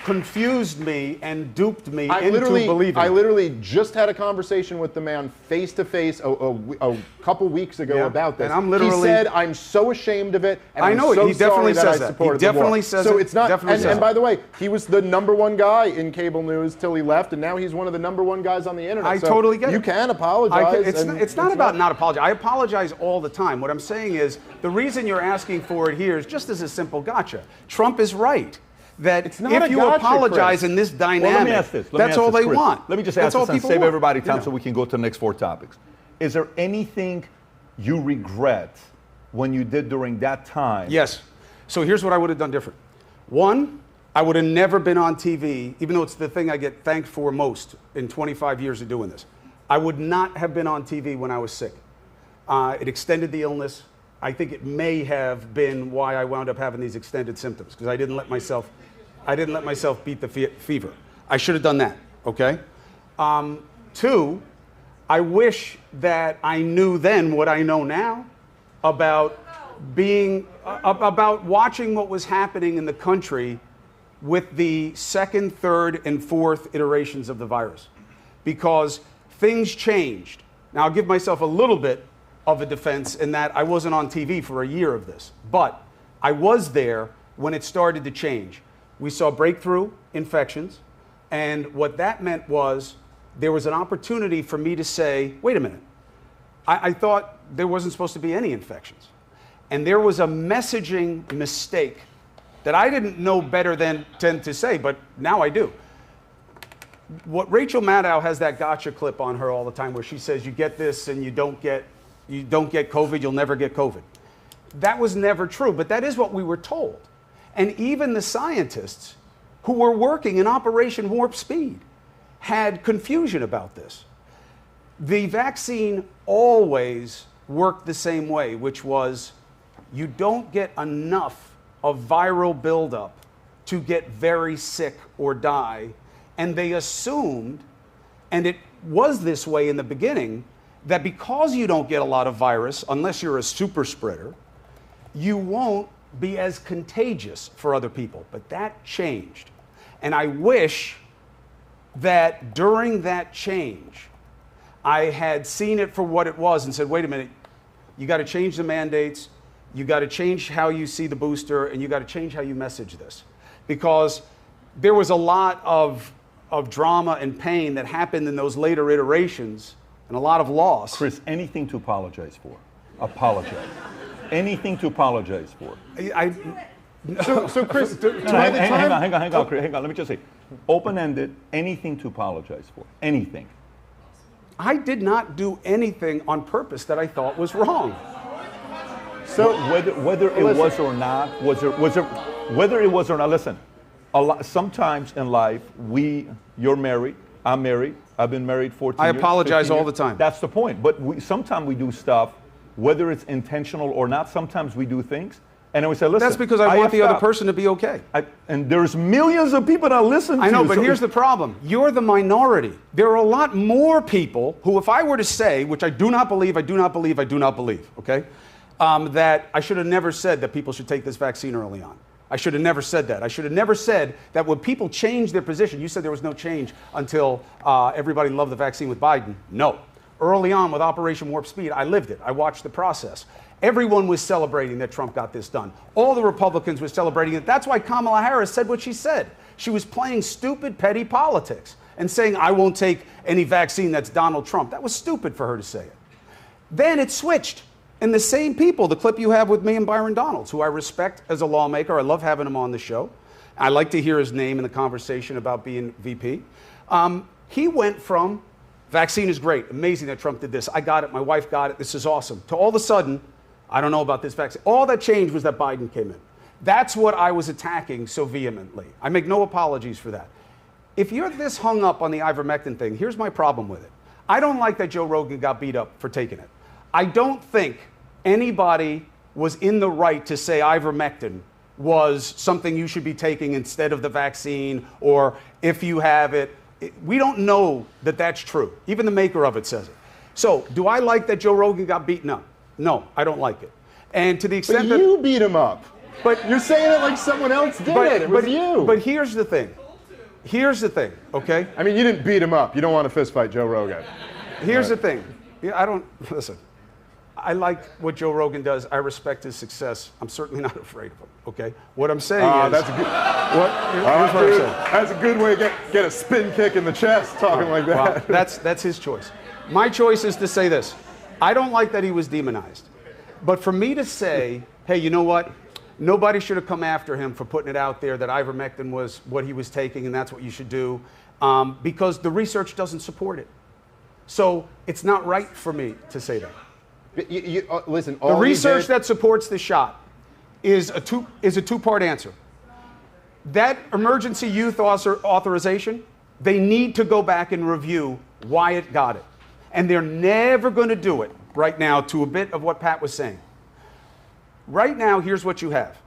confused me and duped me into believing. I literally just had a conversation with the man face to face a couple weeks ago about this. And I'm literally, he said, "I'm so ashamed of it." And I know I'm so he definitely sorry says that. I that. supported He definitely the war. says so it. it's not. Definitely And by the way, he was the #1 guy in cable news till he left, and now he's one of the #1 guys on the internet. I totally get it. You can apologize. It's not about not apologizing. I apologize all the time. What I'm saying is the reason you're asking for it here is just as a simple gotcha. Trump is right. That if you apologize in this dynamic, well, let me ask this. That's all they want. Let me just ask this and save everybody time so we can go to the next 4 topics. Is there anything you regret when you did during that time? Yes. So here's what I would have done different. 1, I would have never been on TV, even though it's the thing I get thanked for most in 25 years of doing this. I would not have been on TV when I was sick. It extended the illness. I think it may have been why I wound up having these extended symptoms, because I didn't let myself beat the fever. I should have done that, okay? 2, I wish that I knew then what I know now about watching what was happening in the country with the 2nd, 3rd, and 4th iterations of the virus, because things changed. Now, I'll give myself a little bit of a defense in that I wasn't on TV for a year of this, but I was there when it started to change. We saw breakthrough infections, and what that meant was there was an opportunity for me to say, wait a minute, I thought there wasn't supposed to be any infections. And there was a messaging mistake that I didn't know better than to say, but now I do. What Rachel Maddow has that gotcha clip on her all the time where she says, you get this and you don't get COVID, you'll never get COVID. That was never true, but that is what we were told. And even the scientists who were working in Operation Warp Speed had confusion about this. The vaccine always worked the same way, which was you don't get enough of viral buildup to get very sick or die. And they assumed, and it was this way in the beginning, that because you don't get a lot of virus, unless you're a super spreader, you won't be as contagious for other people. But that changed. And I wish that during that change, I had seen it for what it was and said, wait a minute, you got to change the mandates, you got to change how you see the booster, and you got to change how you message this. Because there was a lot of of drama and pain that happened in those later iterations and a lot of loss. Chris, anything to apologize for. Apologize. Anything to apologize for. So Chris, hang on, Chris, hang on. Let me just say, open-ended, anything to apologize for. Anything. I did not do anything on purpose that I thought was wrong. So whether it was or not, whether it was or not, listen, sometimes in life, you're married, I'm married, I've been married 14 years. I apologize all the time. That's the point. But sometimes we do stuff, whether it's intentional or not, sometimes we do things, and then we say, listen. That's because I want the other person to be okay. And there's millions of people that listen to you. I know, but here's the problem. You're the minority. There are a lot more people who, if I were to say, which I do not believe, okay, that I should have never said that people should take this vaccine early on. I should have never said that. I should have never said that when people change their position, you said there was no change until everybody loved the vaccine with Biden. No. Early on with Operation Warp Speed, I lived it. I watched the process. Everyone was celebrating that Trump got this done. All the Republicans were celebrating it. That's why Kamala Harris said what she said. She was playing stupid, petty politics and saying, I won't take any vaccine that's Donald Trump. That was stupid for her to say it. Then it switched. And the same people, the clip you have with me and Byron Donalds, who I respect as a lawmaker, I love having him on the show. I like to hear his name in the conversation about being VP. He went from, vaccine is great, amazing that Trump did this, I got it, my wife got it, this is awesome, to all of a sudden, I don't know about this vaccine. All that changed was that Biden came in. That's what I was attacking so vehemently. I make no apologies for that. If you're this hung up on the ivermectin thing, here's my problem with it. I don't like that Joe Rogan got beat up for taking it. I don't think anybody was in the right to say ivermectin was something you should be taking instead of the vaccine, or if you have it. We don't know that that's true. Even the maker of it says it. So do I like that Joe Rogan got beaten up? No, I don't like it. And to the extent that you beat him up. But you're saying it like someone else did it. It was you. But here's the thing. Here's the thing, okay? I mean, you didn't beat him up. You don't want to fist fight Joe Rogan. Here's the thing. Listen. I like what Joe Rogan does. I respect his success. I'm certainly not afraid of him, okay? What I'm saying is... That's a good, that's a good way to get a spin kick in the chest talking like that. Well, that's his choice. My choice is to say this. I don't like that he was demonized. But for me to say, hey, you know what? Nobody should have come after him for putting it out there that ivermectin was what he was taking and that's what you should do, because the research doesn't support it. So it's not right for me to say that. Listen, the research that supports the shot is a two-part answer. That emergency use authorization, they need to go back and review why it got it. And they're never going to do it right now, to a bit of what Pat was saying. Right now, here's what you have.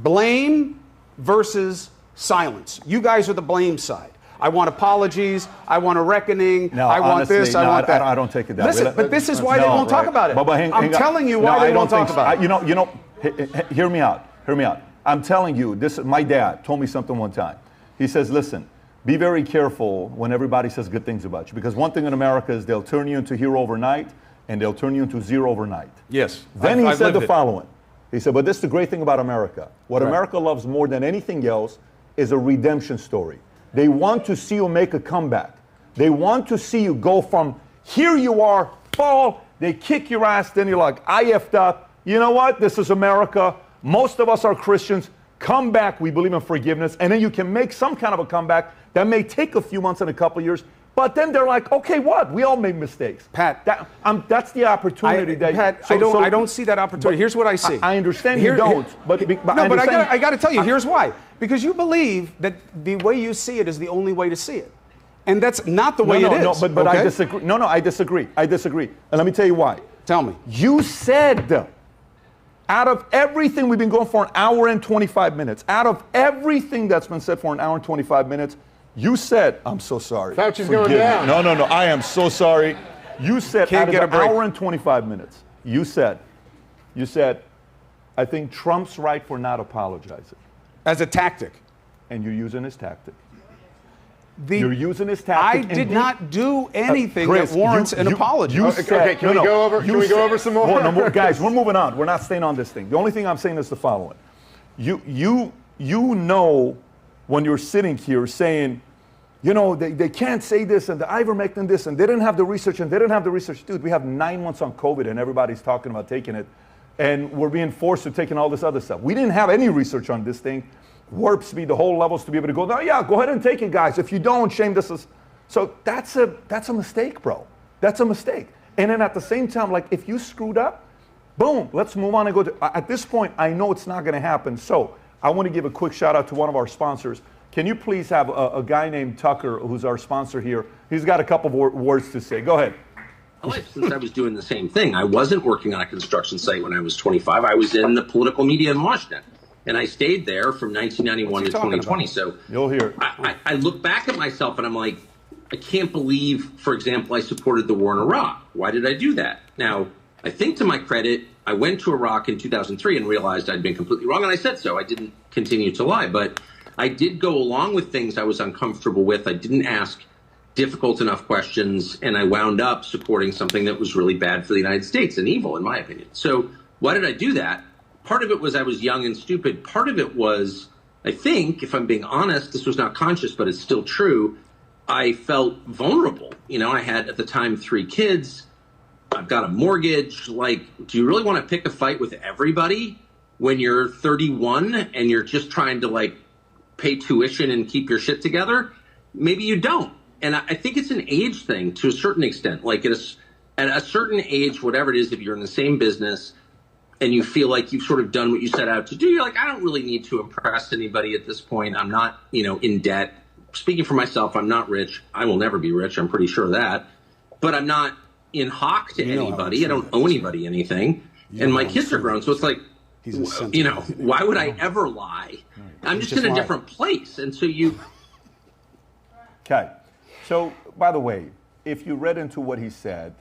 Blame versus silence. You guys are the blame side. I want apologies. I want a reckoning. No, I want honestly, this. I want that. I don't take it that way. But this is why they won't talk about it. I'm telling you why they won't talk about it. Hear me out. Hear me out. I'm telling you, my dad told me something one time. He says, listen, be very careful when everybody says good things about you, because one thing in America is they'll turn you into hero overnight and they'll turn you into zero overnight. Yes. Then he said the following. He said, but this is the great thing about America. What America loves more than anything else is a redemption story. They want to see you make a comeback. They want to see you go from here you are, fall, they kick your ass, then you're like, I effed up. You know what? This is America. Most of us are Christians. Come back. We believe in forgiveness. And then you can make some kind of a comeback that may take a few months and a couple of years. But then they're like, okay, what? We all make mistakes. Pat, that's the opportunity. I don't see that opportunity. Here's what I see. I understand you don't. I got to tell you, here's why. Because you believe that the way you see it is the only way to see it. And that's not the way it is. No, but I disagree. No, I disagree. I disagree. And let me tell you why. Tell me. You said, out of everything we've been going for an hour and 25 minutes, out of everything that's been said for an hour and 25 minutes, you said, I'm so sorry. Fauci's going down. No, I am so sorry. You said out of an hour and 25 minutes, you said, I think Trump's right for not apologizing. As a tactic. And you're using his tactic. You're using his tactic. I did not do anything that warrants an apology. Okay, can we go over some more? No more? Guys, we're moving on. We're not staying on this thing. The only thing I'm saying is the following. You know when you're sitting here saying, you know, they can't say this and the Ivermectin this and they didn't have the research and they didn't have the research. Dude, we have 9 months on COVID and everybody's talking about taking it. And we're being forced to taking all this other stuff. We didn't have any research on this thing. Warp speed, the whole levels to be able to go, no, yeah, go ahead and take it, guys. If you don't, shame this is. So that's a mistake, bro. That's a mistake. And then at the same time, like if you screwed up, boom, let's move on and go to, at this point, I know it's not gonna happen. So I wanna give a quick shout out to one of our sponsors. Can you please have a guy named Tucker, who's our sponsor here? He's got a couple of words to say. Go ahead. Since I was doing the same thing. I wasn't working on a construction site when I was 25. I was in the political media in Washington. And I stayed there from 1991 to 2020. So you'll hear it. I look back at myself and I'm like, I can't believe, for example, I supported the war in Iraq. Why did I do that? Now, I think to my credit, I went to Iraq in 2003 and realized I'd been completely wrong. And I said so. I didn't continue to lie. But I did go along with things I was uncomfortable with. I didn't ask difficult enough questions. And I wound up supporting something that was really bad for the United States and evil, in my opinion. So why did I do that? Part of it was I was young and stupid. Part of it was, I think, if I'm being honest, this was not conscious, but it's still true. I felt vulnerable. You know, I had at the time 3 kids. I've got a mortgage. Like, do you really want to pick a fight with everybody when you're 31 and you're just trying to like pay tuition and keep your shit together? Maybe you don't. And I think it's an age thing to a certain extent. Like at a certain age, whatever it is, if you're in the same business, and you feel like you've sort of done what you set out to do, you're like, I don't really need to impress anybody at this point. I'm not, you know, in debt. Speaking for myself, I'm not rich. I will never be rich. I'm pretty sure of that. But I'm not in hock to anybody. I don't owe anybody anything. And my kids are grown. So it's like, you know, why would I ever lie? I'm just in a different place. And so you... Okay. So, by the way, if you read into what he said,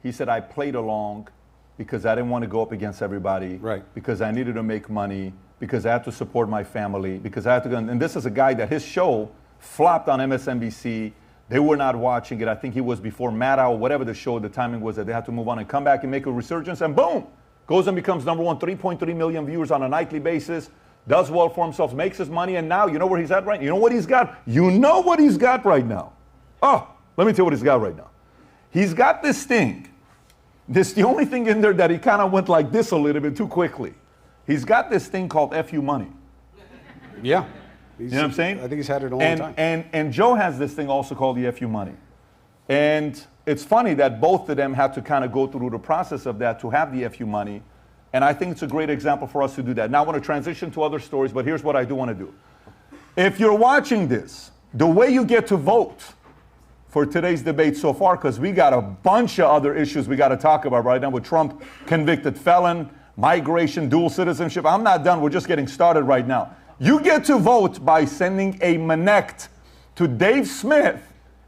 I played along because I didn't want to go up against everybody, right? Because I needed to make money, because I had to support my family, because I had to go. And this is a guy that his show flopped on MSNBC. They were not watching it. I think he was before Maddow, whatever the show, the timing was that they had to move on and come back and make a resurgence, and boom, goes and becomes number one, 3.3 million viewers on a nightly basis, does well for himself, makes his money, and now you know where he's at right now? You know what he's got? You know what he's got right now. Oh, let me tell you what he's got right now. He's got this thing. This the only thing in there that he kind of went like this a little bit too quickly. He's got this thing called FU money. Yeah. You know what I'm saying? I think he's had it a long time. And Joe has this thing also called the FU money. And it's funny that both of them had to kind of go through the process of that to have the FU money. And I think it's a great example for us to do that. Now I want to transition to other stories, but here's what I do want to do. If you're watching this, the way you get to vote for today's debate so far, because we got a bunch of other issues we got to talk about right now with Trump, convicted felon, migration, dual citizenship. I'm not done. We're just getting started right now. You get to vote by sending a Minnect to Dave Smith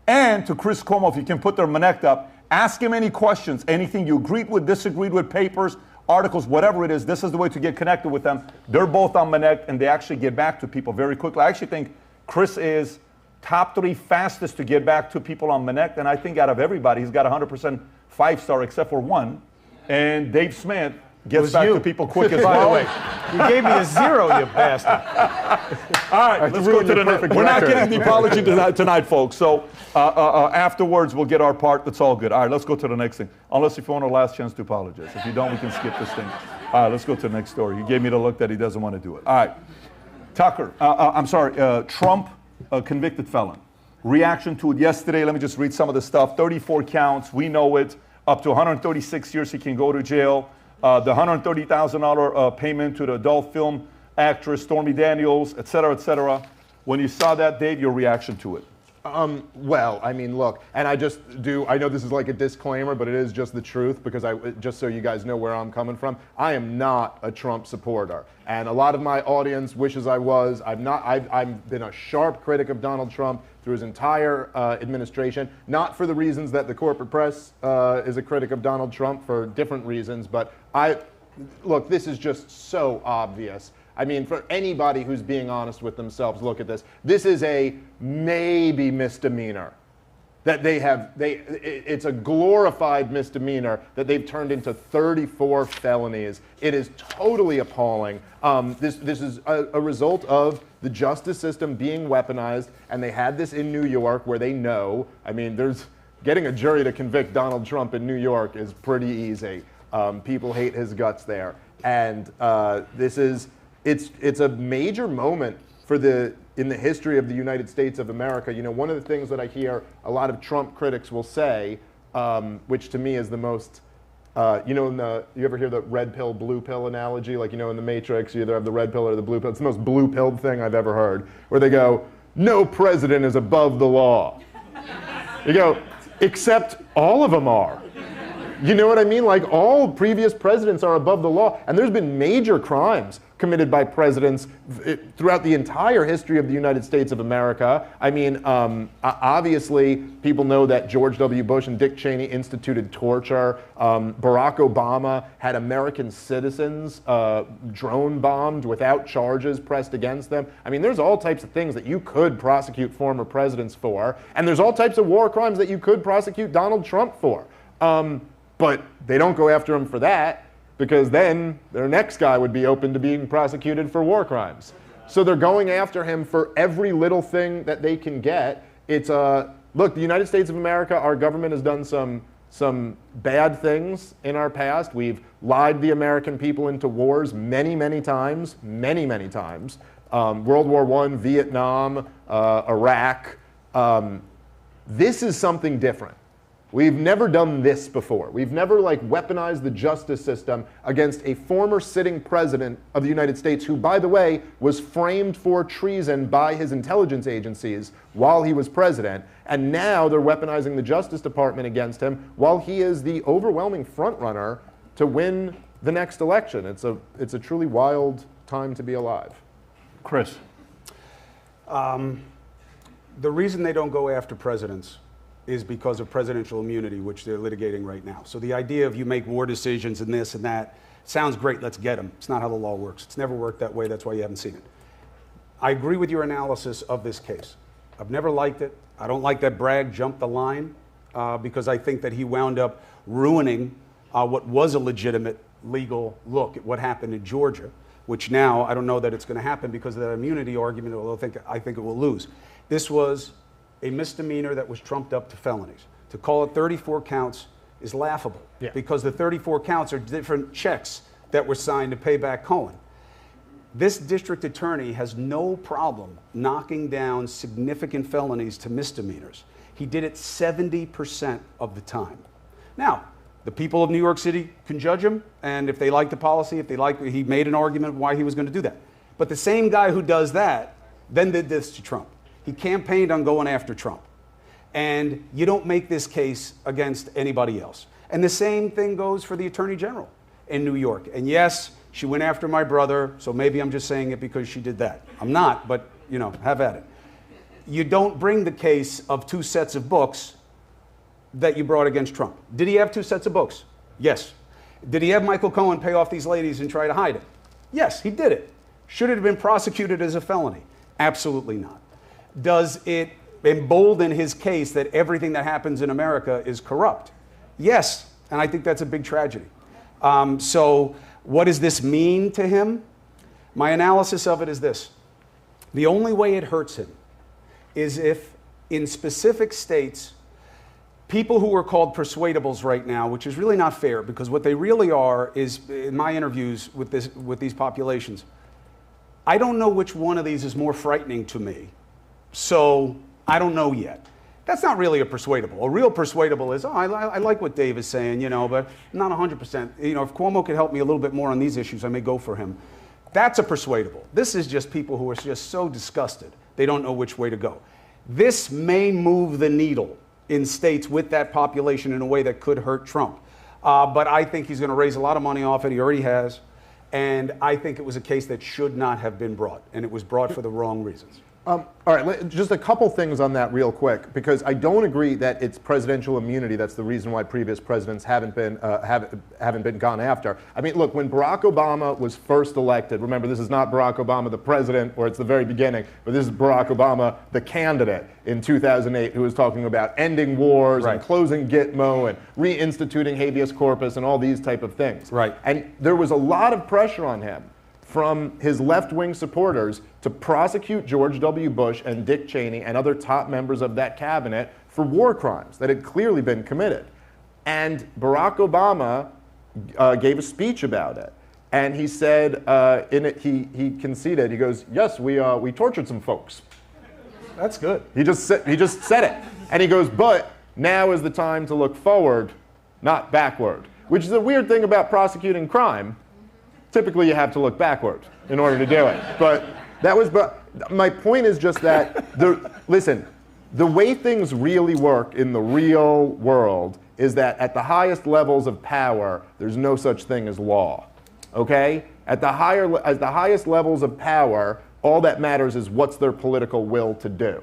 and to Chris Cuomo. If you can put their Minnect up, ask him any questions, anything you agreed with, disagreed with, papers, articles, whatever it is. This is the way to get connected with them. They're both on Minnect, and they actually get back to people very quickly. I actually think Chris is top 3 fastest to get back to people on Minnect, and I think out of everybody, he's got 100% 5-star except for one. And Dave Smith gets back to people quick as well. By the way, you gave me a 0, you bastard. All right, let's go to the next. We're not getting the apology tonight, folks. So afterwards, we'll get our part. That's all good. All right, let's go to the next thing. Unless if you want a last chance to apologize. If you don't, we can skip this thing. All right, let's go to the next story. He gave me the look that he doesn't want to do it. All right, Tucker. Trump. A convicted felon. Reaction to it yesterday. Let me just read some of the stuff. 34 counts. We know it. Up to 136 years he can go to jail. The $130,000 payment to the adult film actress Stormy Daniels, et cetera, et cetera. When you saw that, Dave, your reaction to it? Well, I mean, look, and I know this is like a disclaimer, but it is just the truth because just so you guys know where I'm coming from, I am not a Trump supporter. And a lot of my audience wishes I was. I've been a sharp critic of Donald Trump through his entire administration, not for the reasons that the corporate press is a critic of Donald Trump, for different reasons, but look, this is just so obvious. I mean, for anybody who's being honest with themselves, look at this. This is a maybe misdemeanor. that it's a glorified misdemeanor that they've turned into 34 felonies. It is totally appalling. This is a result of the justice system being weaponized, and they had this in New York where they know, I mean, getting a jury to convict Donald Trump in New York is pretty easy. People hate his guts there. And it's a major moment in the history of the United States of America. You know, one of the things that I hear a lot of Trump critics will say, which to me is the most, you ever hear the red pill, blue pill analogy? Like, in the Matrix, you either have the red pill or the blue pill. It's the most blue pilled thing I've ever heard, where they go, no president is above the law. You go, except all of them are. You know what I mean? Like, all previous presidents are above the law, and there's been major crimes committed by presidents throughout the entire history of the United States of America. I mean, obviously, people know that George W. Bush and Dick Cheney instituted torture. Barack Obama had American citizens drone bombed without charges pressed against them. I mean, there's all types of things that you could prosecute former presidents for, and there's all types of war crimes that you could prosecute Donald Trump for. But they don't go after him for that, because then their next guy would be open to being prosecuted for war crimes. So they're going after him for every little thing that they can get. It's look, the United States of America, our government has done some bad things in our past. We've lied the American people into wars many, many times, many times. World War I, Vietnam, Iraq. This is something different. We've never done this before. We've never weaponized the justice system against a former sitting president of the United States who, by the way, was framed for treason by his intelligence agencies while he was president. And now they're weaponizing the Justice Department against him while he is the overwhelming frontrunner to win the next election. It's a truly wild time to be alive. Chris. The reason they don't go after presidents is because of presidential immunity, which they're litigating right now. So the idea of you make war decisions and this and that sounds great, let's get them. It's not how the law works. It's never worked that way, that's why you haven't seen it. I agree with your analysis of this case. I've never liked it. I don't like that Bragg jumped the line because I think that he wound up ruining what was a legitimate legal look at what happened in Georgia, which now I don't know that it's going to happen because of that immunity argument, although I think it will lose. This was a misdemeanor that was trumped up to felonies. To call it 34 counts is laughable because the 34 counts are different checks that were signed to pay back Cohen. This district attorney has no problem knocking down significant felonies to misdemeanors. He did it 70% of the time. Now, the people of New York City can judge him, and if they like the policy, he made an argument why he was going to do that. But the same guy who does that then did this to Trump. He campaigned on going after Trump. And you don't make this case against anybody else. And the same thing goes for the Attorney General in New York. And yes, she went after my brother, so maybe I'm just saying it because she did that. I'm not, but have at it. You don't bring the case of 2 sets of books that you brought against Trump. Did he have 2 sets of books? Yes. Did he have Michael Cohen pay off these ladies and try to hide it? Yes, he did it. Should it have been prosecuted as a felony? Absolutely not. Does it embolden his case that everything that happens in America is corrupt? Yes, and I think that's a big tragedy. So what does this mean to him? My analysis of it is this. The only way it hurts him is if in specific states, people who are called persuadables right now, which is really not fair because what they really are is, in my interviews with these populations, I don't know which one of these is more frightening to me. So I don't know yet. That's not really a persuadable. A real persuadable is, I like what Dave is saying, but not 100%. If Cuomo could help me a little bit more on these issues, I may go for him. That's a persuadable. This is just people who are just so disgusted. They don't know which way to go. This may move the needle in states with that population in a way that could hurt Trump. But I think he's going to raise a lot of money off it. He already has. And I think it was a case that should not have been brought. And it was brought for the wrong reasons. All right, just a couple things on that real quick, because I don't agree that it's presidential immunity that's the reason why previous presidents haven't been gone after. I mean, look, when Barack Obama was first elected, remember this is not Barack Obama the president, or it's the very beginning, but this is Barack Obama the candidate in 2008 who was talking about ending wars and closing Gitmo and reinstituting habeas corpus and all these type of things. Right. And there was a lot of pressure on him from his left-wing supporters to prosecute George W. Bush and Dick Cheney and other top members of that cabinet for war crimes that had clearly been committed. And Barack Obama gave a speech about it. And he said, in it, he conceded, he goes, yes, we tortured some folks. That's good. He just said it. And he goes, but now is the time to look forward, not backward. Which is a weird thing about prosecuting crime. Typically, you have to look backward in order to do it. But my point is just that, listen, the way things really work in the real world is that at the highest levels of power, there's no such thing as law, okay? At the highest levels of power, all that matters is what's their political will to do.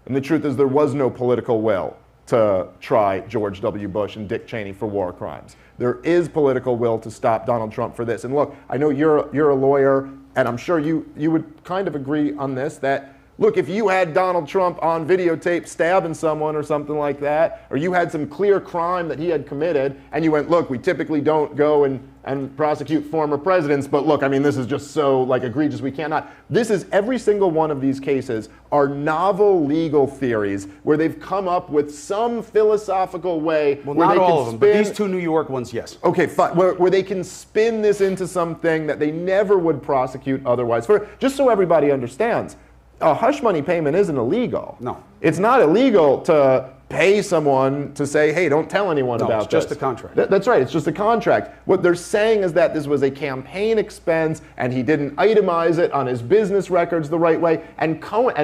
And the truth is there was no political will to try George W. Bush and Dick Cheney for war crimes. There is political will to stop Donald Trump for this. And look, I know you're a lawyer, and I'm sure you would kind of agree on this, that, look, if you had Donald Trump on videotape stabbing someone or something like that, or you had some clear crime that he had committed, and you went, look, we typically don't go and prosecute former presidents, but look, I mean, this is just so egregious, we cannot. This is, every single one of these cases are novel legal theories where they've come up with some philosophical way well, where not they all can of them, spin, but these two New York ones, yes. Okay, fine, where they can spin this into something that they never would prosecute otherwise. Just so everybody understands, a hush money payment isn't illegal. No. It's not illegal to pay someone to say, hey, don't tell anyone about this. It's just a contract. That's right, it's just a contract. What they're saying is that this was a campaign expense and he didn't itemize it on his business records the right way. And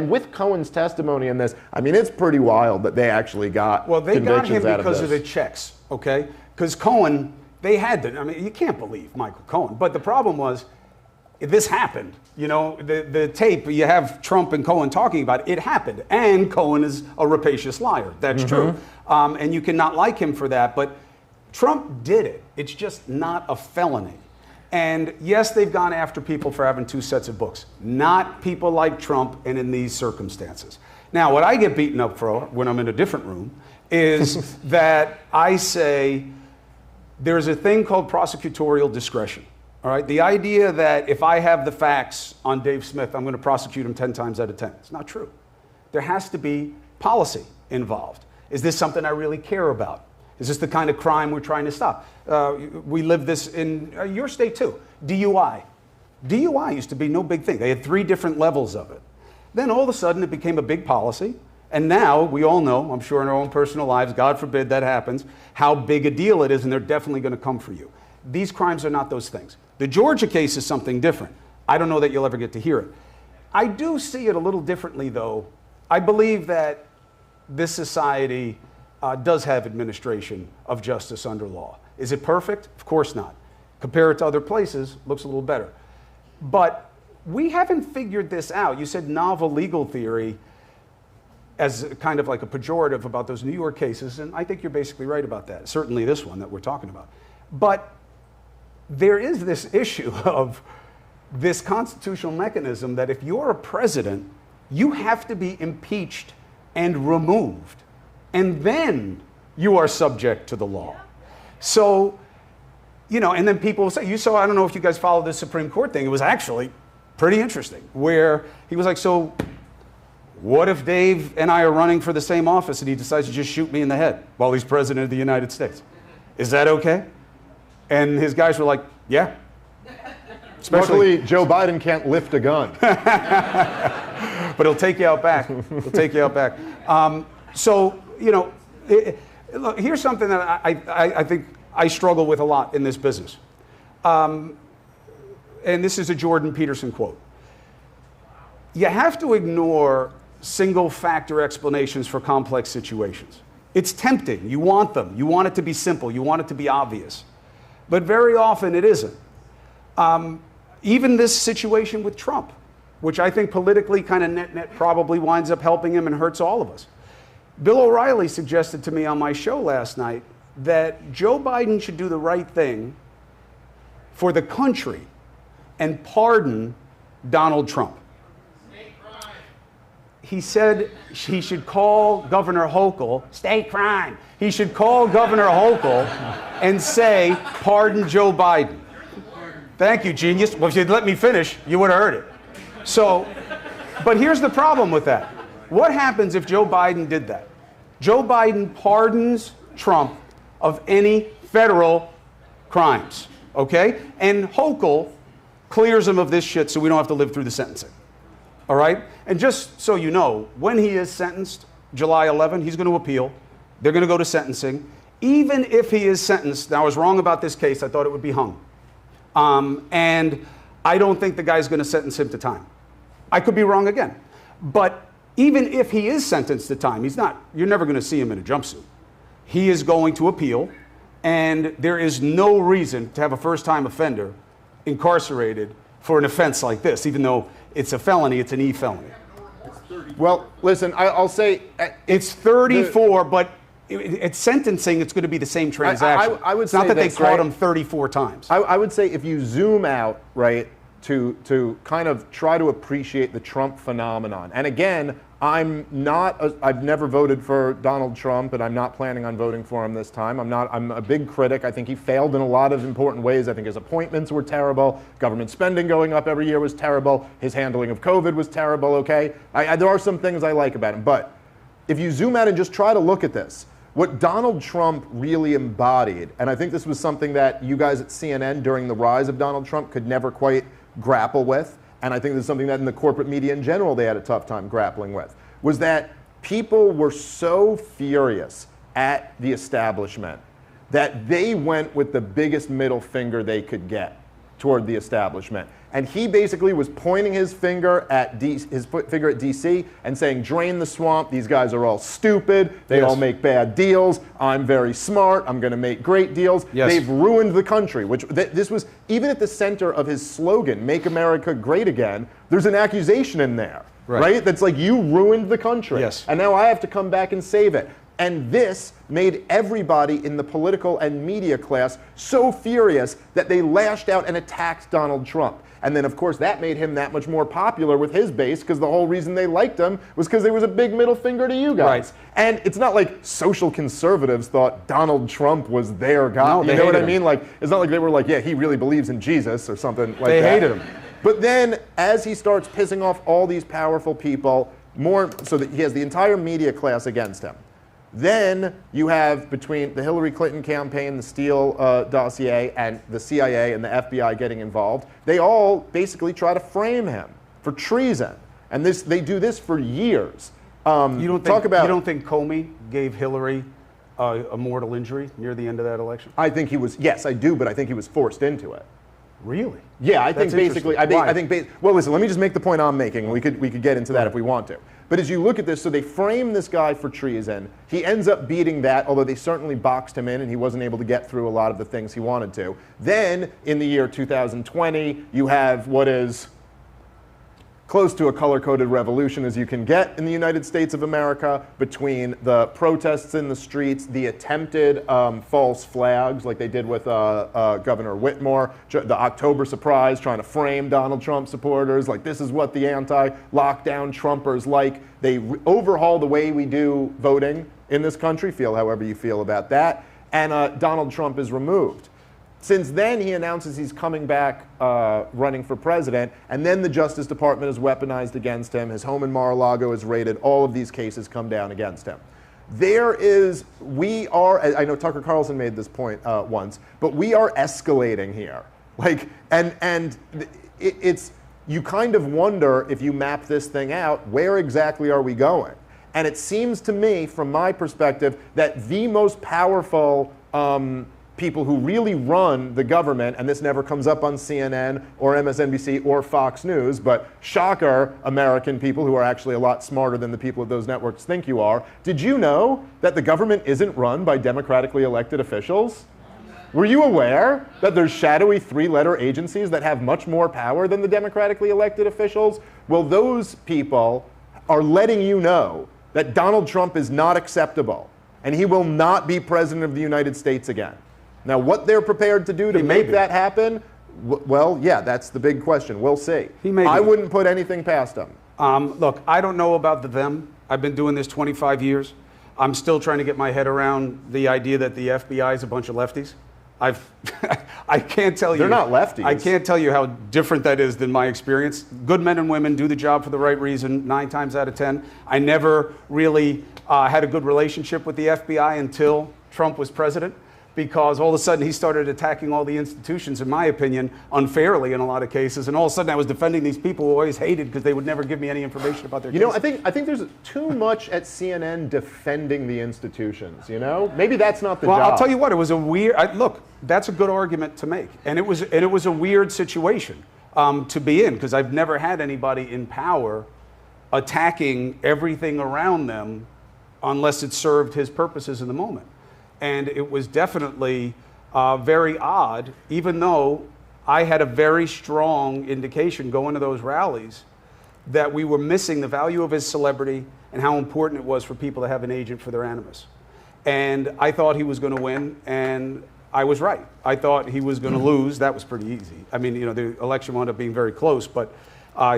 with Cohen's testimony in this, I mean, it's pretty wild that they actually got they got him because of this. the checks, okay? Because Cohen, they had to, I mean, you can't believe Michael Cohen. But the problem was, this happened. You know, the tape, you have Trump and Cohen talking about it happened. And Cohen is a rapacious liar. That's true. And you cannot like him for that. But Trump did it. It's just not a felony. And yes, they've gone after people for having two sets of books. Not people like Trump and in these circumstances. Now, what I get beaten up for when I'm in a different room is that I say there's a thing called prosecutorial discretion. All right, the idea that if I have the facts on Dave Smith, I'm going to prosecute him 10 times out of 10. It's not true. There has to be policy involved. Is this something I really care about? Is this the kind of crime we're trying to stop? We live this in your state too. DUI. DUI used to be no big thing. They had 3 different levels of it. Then all of a sudden it became a big policy. And now we all know, I'm sure in our own personal lives, God forbid that happens, how big a deal it is, and they're definitely going to come for you. These crimes are not those things. The Georgia case is something different. I don't know that you'll ever get to hear it. I do see it a little differently, though. I believe that this society does have administration of justice under law. Is it perfect? Of course not. Compare it to other places, looks a little better. But we haven't figured this out. You said novel legal theory as kind of like a pejorative about those New York cases, and I think you're basically right about that. Certainly this one that we're talking about. But there is this issue of this constitutional mechanism that if you're a president, you have to be impeached and removed, and then you are subject to the law. So, you know, and then people will say, I don't know if you guys followed the Supreme Court thing. It was actually pretty interesting, where he was like, so what if Dave and I are running for the same office and he decides to just shoot me in the head while he's president of the United States? Is that okay? And his guys were like, yeah. Luckily, Joe Biden can't lift a gun. But he'll take you out back. He'll take you out back. So, you know, look, here's something that I think I struggle with a lot in this business. And this is a Jordan Peterson quote. You have to ignore single factor explanations for complex situations. It's tempting. You want them. You want it to be simple. You want it to be obvious. But very often it isn't. Even this situation with Trump. which I think politically kind of net probably winds up helping him and hurts all of us. Bill O'Reilly suggested to me on my show last night that Joe Biden should do the right thing for the country and pardon Donald Trump. He said he should call Governor Hochul, state crime. He should call Governor Hochul and say, pardon Joe Biden. Thank you, genius. Well, if you'd let me finish, you would have heard it. So, but here's the problem with that. What happens if Joe Biden did that? Joe Biden pardons Trump of any federal crimes, okay? And Hochul clears him of this shit so we don't have to live through the sentencing. All right? And just so you know, when he is sentenced, July 11, he's going to appeal. They're going to go to sentencing. Even if he is sentenced, now I was wrong about this case, I thought it would be hung. And I don't think the guy's going to sentence him to time. I could be wrong again. But even if he is sentenced to time, he's not, you're never going to see him in a jumpsuit. He is going to appeal, and there is no reason to have a first-time offender incarcerated for an offense like this, even though it's a felony, it's an E-felony. Well, listen, I'll say... it's 34, but it's sentencing, it's going to be the same transaction. I would it's not say that they this, caught right? him 34 times. I would say if you zoom out, right, to kind of try to appreciate the Trump phenomenon. And again, I've never voted for Donald Trump, and I'm not planning on voting for him this time. I'm a big critic. I think he failed in a lot of important ways. I think his appointments were terrible. Government spending going up every year was terrible. His handling of COVID was terrible, okay? There are some things I like about him. But if you zoom out and just try to look at this, what Donald Trump really embodied, and I think this was something that you guys at CNN during the rise of Donald Trump could never quite grapple with, and I think this is something that in the corporate media in general they had a tough time grappling with, was that people were so furious at the establishment that they went with the biggest middle finger they could get toward the establishment. And he basically was pointing his finger at DC and saying, drain the swamp, these guys are all stupid, they all make bad deals, I'm very smart, I'm going to make great deals. They've ruined the country, which this was, even at the center of his slogan, Make America Great Again, there's an accusation in there, right? That's like, you ruined the country, and now I have to come back and save it. And this made everybody in the political and media class so furious that they lashed out and attacked Donald Trump. And then, of course, that made him that much more popular with his base, because the whole reason they liked him was because there was a big middle finger to you guys. And it's not like social conservatives thought Donald Trump was their guy. No, you know what I mean? Like, it's not like they were like, yeah, he really believes in Jesus or something like that. They hated him. But then, as he starts pissing off all these powerful people, more so that he has the entire media class against him. Then you have, between the Hillary Clinton campaign, the Steele dossier, and the CIA and the FBI getting involved, they all basically try to frame him for treason. And they do this for years. You don't think Comey gave Hillary a mortal injury near the end of that election? I think he was, yes, I do, but I think he was forced into it. Really? Yeah, I think basically, well, listen, let me just make the point I'm making, and we could get into that if we want to. But as you look at this, so they frame this guy for treason. He ends up beating that, although they certainly boxed him in and he wasn't able to get through a lot of the things he wanted to. Then, in the year 2020, you have what is close to a color-coded revolution as you can get in the United States of America, between the protests in the streets, the attempted false flags like they did with Governor Whitmore, the October surprise, trying to frame Donald Trump supporters, like this is what the anti-lockdown Trumpers like. They overhaul the way we do voting in this country, feel however you feel about that, and Donald Trump is removed. Since then, he announces he's coming back running for president, and then the Justice Department is weaponized against him. His home in Mar-a-Lago is raided. All of these cases come down against him. I know Tucker Carlson made this point once, but we are escalating here. Like, and it's, you kind of wonder, if you map this thing out, where exactly are we going? And it seems to me, from my perspective, that the most powerful people who really run the government, and this never comes up on CNN or MSNBC or Fox News, but shocker, American people who are actually a lot smarter than the people at those networks think you are. Did you know that the government isn't run by democratically elected officials? Were you aware that there's shadowy 3-letter agencies that have much more power than the democratically elected officials? Well, those people are letting you know that Donald Trump is not acceptable and he will not be president of the United States again. Now, what they're prepared to do to make that happen, well, yeah, that's the big question. We'll see. I wouldn't put anything past him. Look, I don't know about them. I've been doing this 25 years. I'm still trying to get my head around the idea that the FBI is a bunch of lefties. I can't tell you. They're not lefties. I can't tell you how different that is than my experience. Good men and women do the job for the right reason 9 times out of 10. I never really had a good relationship with the FBI until Trump was president, because all of a sudden he started attacking all the institutions, in my opinion, unfairly in a lot of cases. And all of a sudden I was defending these people who I always hated because they would never give me any information about their cases. I think there's too much at CNN defending the institutions, Maybe that's not the job. Well, I'll tell you what, it was a weird, look, that's a good argument to make. And it was a weird situation to be in, because I've never had anybody in power attacking everything around them unless it served his purposes in the moment. And it was definitely very odd, even though I had a very strong indication going to those rallies that we were missing the value of his celebrity and how important it was for people to have an agent for their animus. And I thought he was going to win, and I was right. I thought he was going to lose. That was pretty easy. I mean, the election wound up being very close, but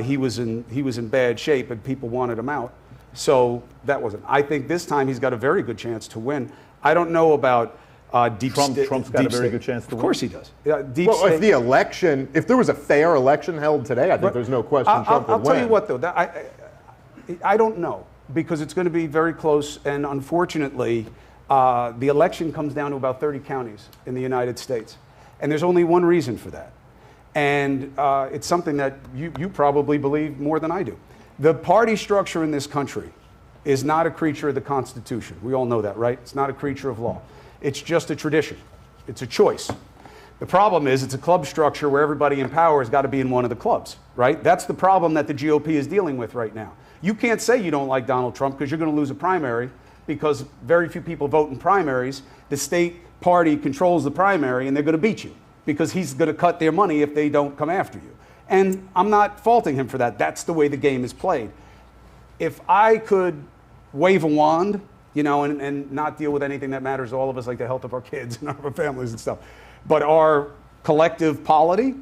he was in bad shape, and people wanted him out. So that wasn't. I think this time he's got a very good chance to win. I don't know about deep state. Trump's got a very good chance to win. Of course he does. If there was a fair election held today, I think there's no question Trump would win. I'll tell you what, though. I don't know, because it's going to be very close. And unfortunately, the election comes down to about 30 counties in the United States. And there's only one reason for that. And it's something that you probably believe more than I do. The party structure in this country is not a creature of the Constitution. We all know that, right? It's not a creature of law. It's just a tradition. It's a choice. The problem is it's a club structure where everybody in power has got to be in one of the clubs, right? That's the problem that the GOP is dealing with right now. You can't say you don't like Donald Trump because you're going to lose a primary, because very few people vote in primaries. The state party controls the primary, and they're going to beat you because he's going to cut their money if they don't come after you. And I'm not faulting him for that. That's the way the game is played. If I could wave a wand, and not deal with anything that matters to all of us, like the health of our kids and our families and stuff, but our collective polity,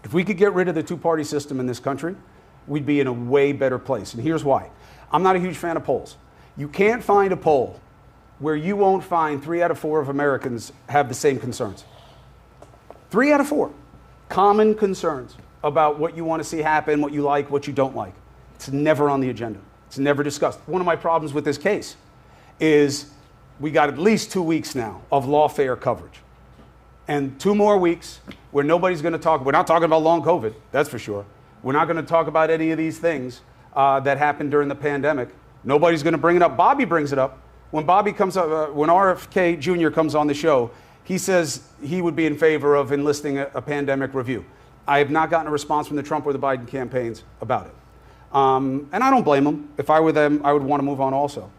if we could get rid of the two-party system in this country, we'd be in a way better place. And here's why. I'm not a huge fan of polls. You can't find a poll where you won't find 3 out of 4 of Americans have the same concerns. 3 out of 4. Common concerns about what you want to see happen, what you like, what you don't like. It's never on the agenda. It's never discussed. One of my problems with this case is we got at least 2 weeks now of lawfare coverage. And 2 more weeks where nobody's going to talk. We're not talking about long COVID, that's for sure. We're not going to talk about any of these things that happened during the pandemic. Nobody's going to bring it up. Bobby brings it up. When Bobby comes up, when RFK Jr. comes on the show, he says he would be in favor of enlisting a pandemic review. I have not gotten a response from the Trump or the Biden campaigns about it. And I don't blame them. If I were them, I would want to move on also.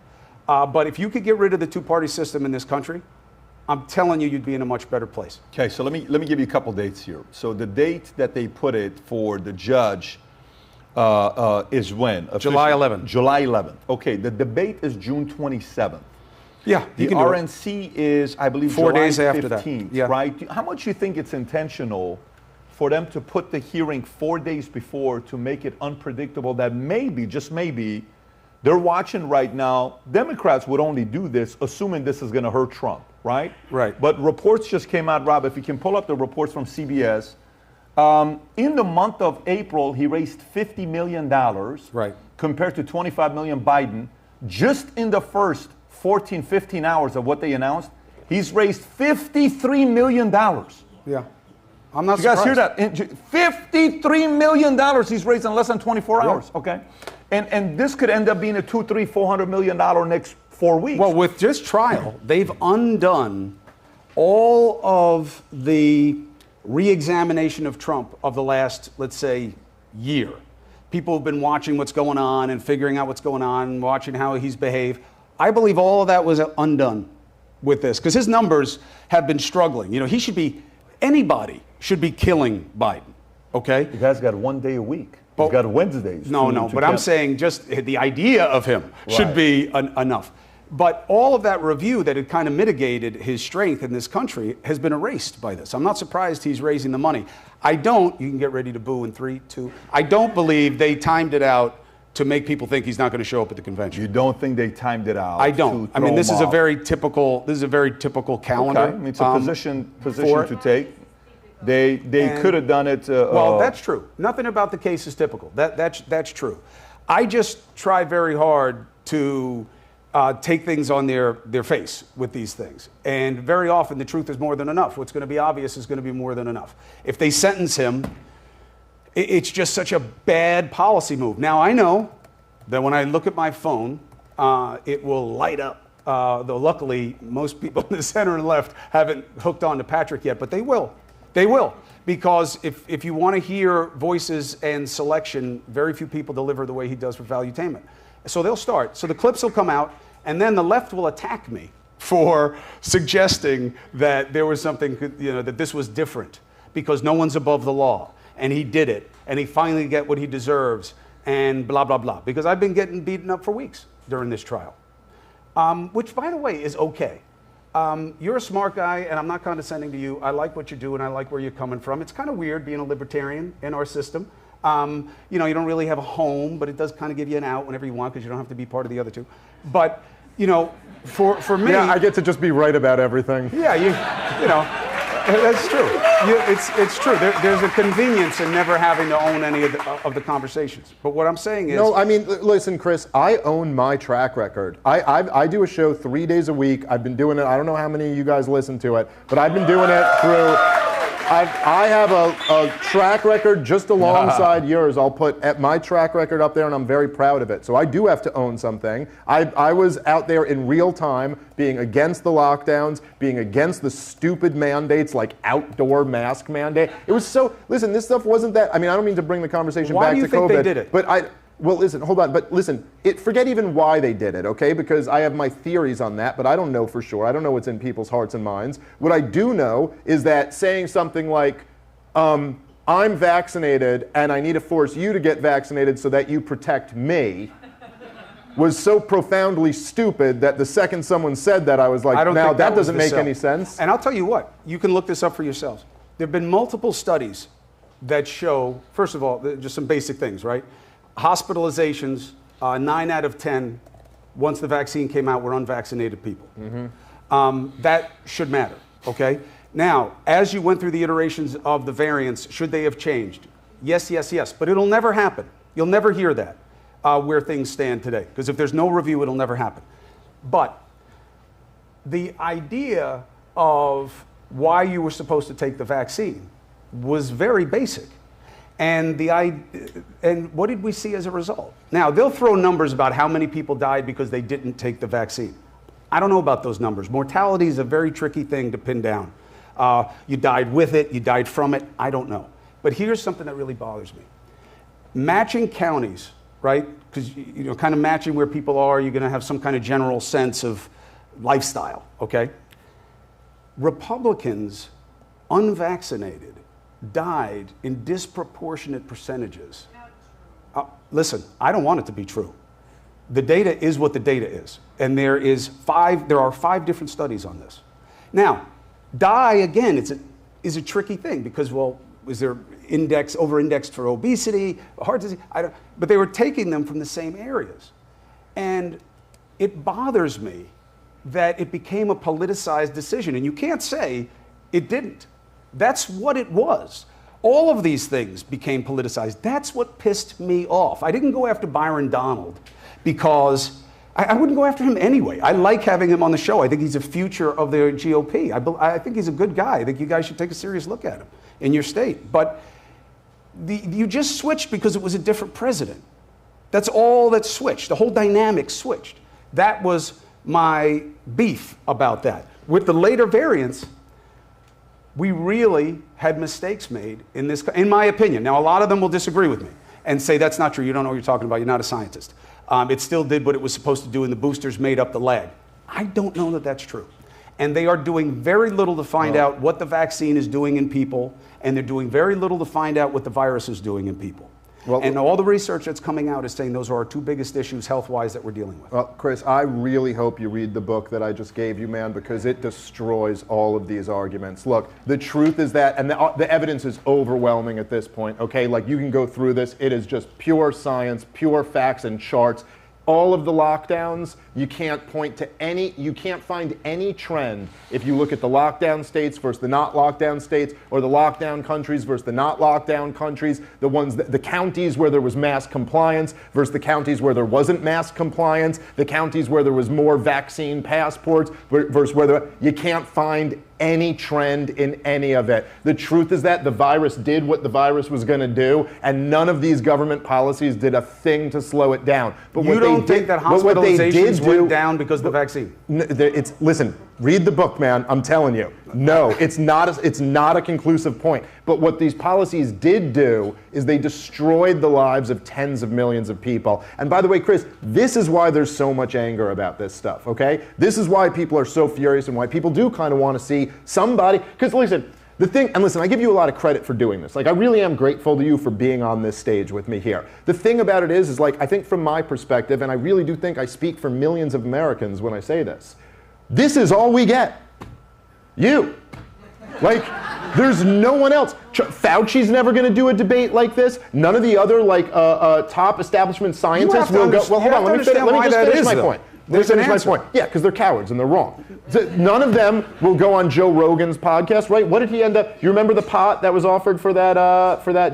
But if you could get rid of the two-party system in this country, I'm telling you, you'd be in a much better place. Okay, so let me give you a couple dates here. So the date that they put it for the judge is when? July 11th. July 11th. Okay, the debate is June 27th. Yeah, the RNC is, I believe, 4 July days after 15th, that. Yeah. Right? How much do you think it's intentional for them to put the hearing 4 days before to make it unpredictable that maybe, just maybe, they're watching right now? Democrats would only do this assuming this is going to hurt Trump, right? Right. But reports just came out, Rob, if you can pull up the reports from CBS. In the month of April, he raised $50 million, right, compared to $25 million Biden. Just in the first 14, 15 hours of what they announced, he's raised $53 million. Yeah. I'm not surprised. You guys hear that? $53 million he's raised in less than 24 hours, okay? And this could end up being a $200, $300, $400 million next 4 weeks. Well, with this trial, they've undone all of the re-examination of Trump of the last, let's say, year. People have been watching what's going on and figuring out what's going on, watching how he's behaved. I believe all of that was undone with this, because his numbers have been struggling. You know, anybody should be killing Biden, okay? The guy's got 1 day a week. He's got Wednesdays. No, but I'm saying just the idea of him should be enough. But all of that review that had kind of mitigated his strength in this country has been erased by this. I'm not surprised he's raising the money. You can get ready to boo in 3, 2. I don't believe they timed it out to make people think he's not going to show up at the convention. You don't think they timed it out? I don't. I mean, this is a very typical calendar. Okay. I mean, it's a position to take. They could have done it. Well, that's true. Nothing about the case is typical. That's true. I just try very hard to take things on their face with these things. And very often the truth is more than enough. What's going to be obvious is going to be more than enough. If they sentence him, it's just such a bad policy move. Now, I know that when I look at my phone, it will light up. Though luckily, most people in the center and left haven't hooked on to Patrick yet, but they will. They will. Because if you want to hear voices and selection, very few people deliver the way he does for valuetainment. So they'll start. So the clips will come out, and then the left will attack me for suggesting that there was something, that this was different because no one's above the law. And he did it, and he finally get what he deserves, and blah, blah, blah. Because I've been getting beaten up for weeks during this trial, which, by the way, is okay. You're a smart guy, and I'm not condescending to you. I like what you do, and I like where you're coming from. It's kind of weird being a libertarian in our system. You don't really have a home, but it does kind of give you an out whenever you want because you don't have to be part of the other two. But, for me... Yeah, I get to just be right about everything. Yeah, that's true. It's true. There's a convenience in never having to own any of the conversations. But what I'm saying is... No, I mean, listen, Chris, I own my track record. I do a show 3 days a week. I've been doing it. I don't know how many of you guys listen to it, but I've been doing it through... I have a track record just alongside yours. I'll put my track record up there, and I'm very proud of it. So I do have to own something. I was out there in real time being against the lockdowns, being against the stupid mandates like outdoor mask mandate. It was so, listen, this stuff wasn't that, I mean, I don't mean to bring the conversation back to COVID. Why do you think they did it? But well, listen, hold on. But listen, forget even why they did it, okay? Because I have my theories on that, but I don't know for sure. I don't know what's in people's hearts and minds. What I do know is that saying something like, I'm vaccinated and I need to force you to get vaccinated so that you protect me was so profoundly stupid that the second someone said that, I was like, now that doesn't make any sense. And I'll tell you what, you can look this up for yourselves. There have been multiple studies that show, first of all, just some basic things, right? Hospitalizations, 9 out of 10, once the vaccine came out, were unvaccinated people. That should matter, okay? Now, as you went through the iterations of the variants, should they have changed? Yes, yes, yes, but it'll never happen. You'll never hear that where things stand today, because if there's no review, it'll never happen. But the idea of why you were supposed to take the vaccine was very basic. And what did we see as a result? Now, they'll throw numbers about how many people died because they didn't take the vaccine. I don't know about those numbers. Mortality is a very tricky thing to pin down. You died with it, you died from it, I don't know. But here's something that really bothers me. Matching counties, right? Because, kind of matching where people are, you're going to have some kind of general sense of lifestyle, okay? Republicans, unvaccinated, died in disproportionate percentages. Listen, I don't want it to be true. The data is what the data is. And there are 5 different studies on this. Now, die, again, is a tricky thing because, well, is there over-indexed for obesity, heart disease? But they were taking them from the same areas. And it bothers me that it became a politicized decision. And you can't say it didn't. That's what it was. All of these things became politicized. That's what pissed me off. I didn't go after Byron Donald because I wouldn't go after him anyway. I like having him on the show. I think he's a future of the GOP. I think he's a good guy. I think you guys should take a serious look at him in your state. But you just switched because it was a different president. That's all that switched. The whole dynamic switched. That was my beef about that. With the later variants, we really had mistakes made in my opinion. Now, a lot of them will disagree with me and say that's not true. You don't know what you're talking about. You're not a scientist. It still did what it was supposed to do, and the boosters made up the lag. I don't know that that's true. and they are doing very little to find out what the vaccine is doing in people, and they're doing very little to find out what the virus is doing in people. Well, and all the research that's coming out is saying those are our two biggest issues health-wise that we're dealing with. Well, Chris, I really hope you read the book that I just gave you, man, because it destroys all of these arguments. Look, the truth is that, and the evidence is overwhelming at this point, okay? Like, you can go through this. It is just pure science, pure facts and charts. All of the lockdowns, you can't find any trend if you look at the lockdown states versus the not lockdown states, or the lockdown countries versus the not lockdown countries, the counties where there was mass compliance versus the counties where there wasn't mass compliance, the counties where there was more vaccine passports versus where you can't find any trend in any of it. The truth is that the virus did what the virus was going to do, and none of these government policies did a thing to slow it down. But you don't think that hospitalizations went down because of the vaccine? Listen, read the book, man. I'm telling you. No, it's not a conclusive point. But what these policies did do is they destroyed the lives of tens of millions of people. And by the way, Chris, this is why there's so much anger about this stuff, okay? This is why people are so furious and why people do kind of want to see somebody, because listen, I give you a lot of credit for doing this. Like, I really am grateful to you for being on this stage with me here. The thing about it is like, I think from my perspective, and I really do think I speak for millions of Americans when I say this, this is all we get. You. Like, there's no one else. Fauci's never going to do a debate like this. None of the other top establishment scientists will go. Well, hold on. Let me just finish my point. Yeah, because they're cowards and they're wrong. None of them will go on Joe Rogan's podcast, right? What did he end up? You remember the pot that was offered for that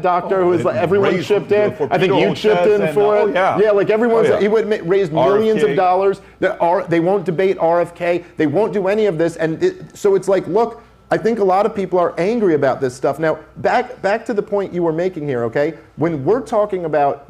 doctor who was like, everyone chipped in? I think you chipped in for it. Yeah, like everyone's he would raise millions of dollars. They won't debate RFK. They won't do any of this, and so it's like, look. I think a lot of people are angry about this stuff. Now, back to the point you were making here, okay? When we're talking about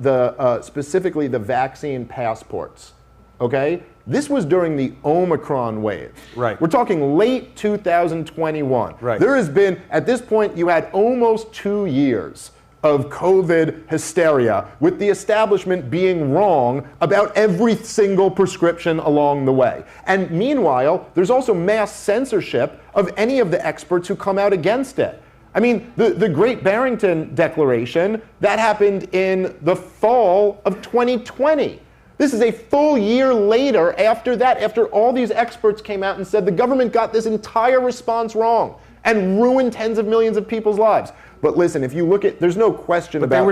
specifically the vaccine passports, okay? This was during the Omicron wave. Right. We're talking late 2021. Right. There has been, at this point, you had almost 2 years of COVID hysteria, with the establishment being wrong about every single prescription along the way. And meanwhile, there's also mass censorship of any of the experts who come out against it. I mean, the Great Barrington Declaration, that happened in the fall of 2020. This is a full year later after that, after all these experts came out and said the government got this entire response wrong and ruined tens of millions of people's lives. But listen, if you look at, there's no question about. But they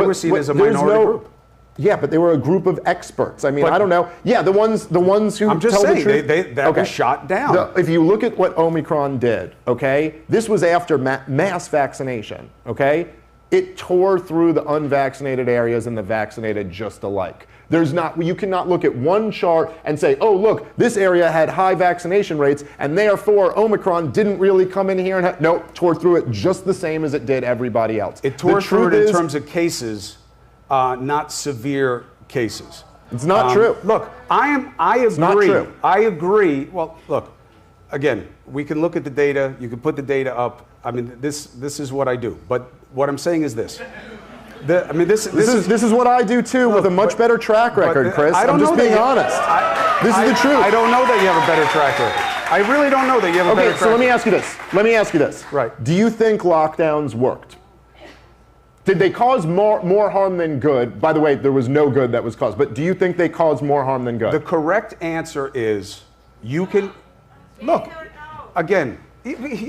were seen as a minority group. Yeah, but they were a group of experts. I mean, I don't know. Yeah, the ones who I'm just tell saying, the truth. that was shot down. If you look at what Omicron did, okay, this was after mass vaccination, okay? It tore through the unvaccinated areas and the vaccinated just alike. You cannot look at one chart and say, oh, look, this area had high vaccination rates, and therefore Omicron didn't really come in here and no, tore through it just the same as it did everybody else. It tore through it in terms of cases, not severe cases. It's not true. Look, I agree. It's not true. I agree. Well, look, again, we can look at the data. You can put the data up. I mean, this is what I do. But what I'm saying is this. This is what I do too, with a much better track record, Chris. I'm just being honest. This is the truth. I don't know that you have a better track record. I really don't know that you have a better track record. Okay, so let me ask you this. Right. Do you think lockdowns worked? Did they cause more harm than good? By the way, there was no good that was caused, but do you think they caused more harm than good? The correct answer is you can look again.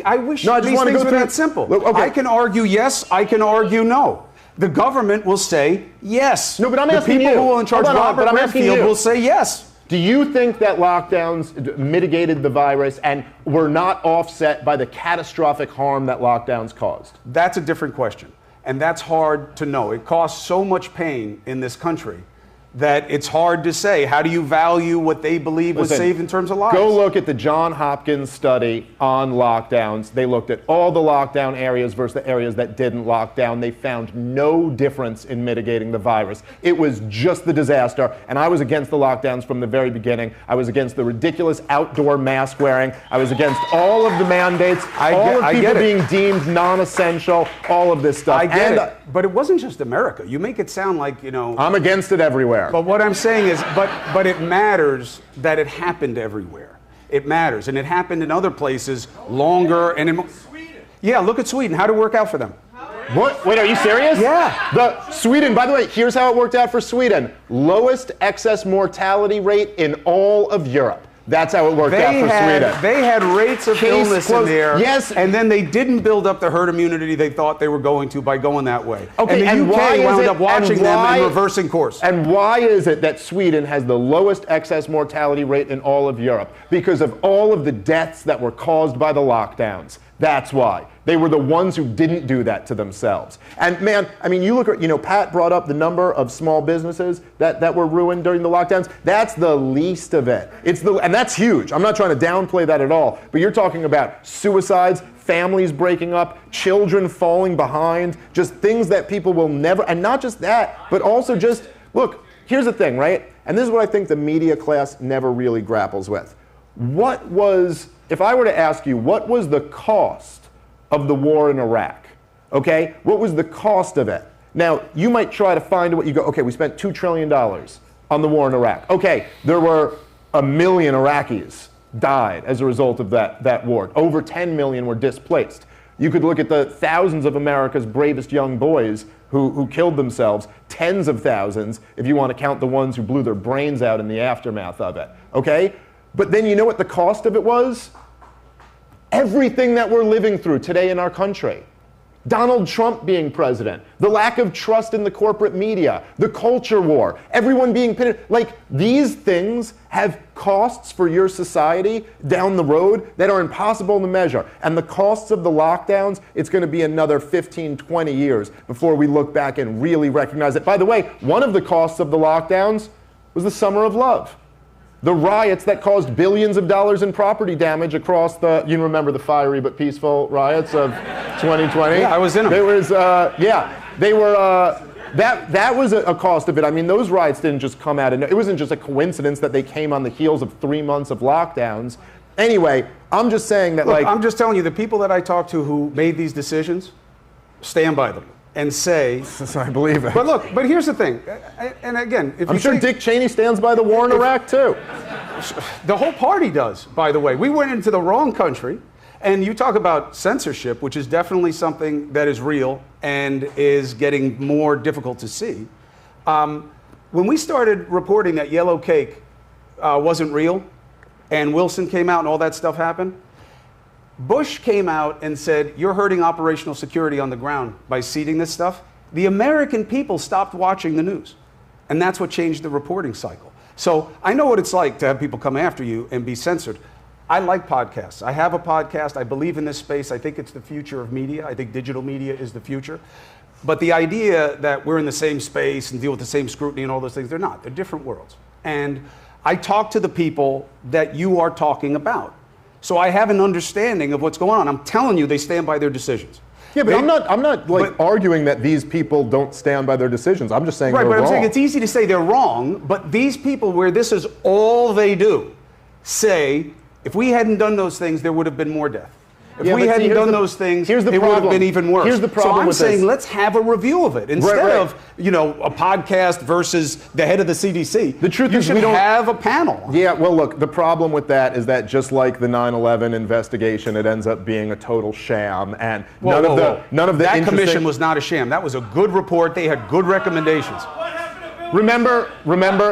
I wish these things were that simple. Look, okay. I can argue yes. I can argue no. The government will say yes. No, but I'm asking you. The people who are in charge, Robert Redfield, will say yes. Do you think that lockdowns mitigated the virus and were not offset by the catastrophic harm that lockdowns caused? That's a different question. And that's hard to know. It costs so much pain in this country that it's hard to say. How do you value what they believe was saved in terms of lives? Go look at the Johns Hopkins study on lockdowns. They looked at all the lockdown areas versus the areas that didn't lock down. They found no difference in mitigating the virus. It was just the disaster. And I was against the lockdowns from the very beginning. I was against the ridiculous outdoor mask wearing. I was against all of the mandates, all of people being deemed non-essential, all of this stuff. I get it. But it wasn't just America. You make it sound like, I'm against it everywhere. But what I'm saying is, but it matters that it happened everywhere. it matters. And it happened in other places longer. And in yeah, look at Sweden. How did it work out for them? What? Wait, are you serious? Yeah. Sweden, by the way, here's how it worked out for Sweden. Lowest excess mortality rate in all of Europe. That's how it worked out for Sweden. They had rates of illness in there. Yes. And then they didn't build up the herd immunity they thought they were going to by going that way. Okay, and the UK wound up watching them and reversing course. And why is it that Sweden has the lowest excess mortality rate in all of Europe? Because of all of the deaths that were caused by the lockdowns. That's why. They were the ones who didn't do that to themselves. And man, I mean, you look at, Pat brought up the number of small businesses that were ruined during the lockdowns. That's the least of it. And that's huge. I'm not trying to downplay that at all. But you're talking about suicides, families breaking up, children falling behind, just things that people will never, and not just that, but also just, look, here's the thing, right? And this is what I think the media class never really grapples with. If I were to ask you, what was the cost of the war in Iraq? Okay? What was the cost of it? Now, you might try to find what you go, okay, we spent $2 trillion on the war in Iraq. Okay, there were 1 million Iraqis died as a result of that war. Over 10 million were displaced. You could look at the thousands of America's bravest young boys who killed themselves, tens of thousands, if you want to count the ones who blew their brains out in the aftermath of it. Okay? But then you know what the cost of it was? Everything that we're living through today in our country. Donald Trump being president, the lack of trust in the corporate media, the culture war, everyone being pitted. Like, these things have costs for your society down the road that are impossible to measure. And the costs of the lockdowns, it's going to be another 15, 20 years before we look back and really recognize it. By the way, one of the costs of the lockdowns was the Summer of Love. The riots that caused billions of dollars in property damage across you remember the fiery but peaceful riots of 2020? Yeah, I was in them. That was a cost of it. I mean, those riots didn't just come out, and it wasn't just a coincidence that they came on the heels of 3 months of lockdowns. Anyway, I'm just saying that, Look, I'm just telling you, the people that I talk to who made these decisions stand by them and say, I believe it. But here's the thing, and again, I'm sure Dick Cheney stands by the war in Iraq too. The whole party does, by the way. We went into the wrong country, and you talk about censorship, which is definitely something that is real and is getting more difficult to see. When we started reporting that yellow cake wasn't real, and Wilson came out and all that stuff happened, Bush came out and said, you're hurting operational security on the ground by seeding this stuff. The American people stopped watching the news. And that's what changed the reporting cycle. So I know what it's like to have people come after you and be censored. I like podcasts. I have a podcast. I believe in this space. I think it's the future of media. I think digital media is the future. But the idea that we're in the same space and deal with the same scrutiny and all those things, they're not. They're different worlds. And I talk to the people that you are talking about. So I have an understanding of what's going on. I'm telling you, they stand by their decisions. Yeah, but I'm not arguing that these people don't stand by their decisions. I'm just saying they're wrong. I'm saying it's easy to say they're wrong, but these people, where this is all they do, say, if we hadn't done those things, there would have been more death. If we hadn't done those things, it would have been even worse. Here's the problem with this. So I'm saying let's have a review of it instead of, a podcast versus the head of the CDC. The truth is we don't have a panel. Yeah, well, look, the problem with that is that just like the 9/11 investigation, it ends up being a total sham, and none of the that commission was not a sham. That was a good report. They had good recommendations. Remember,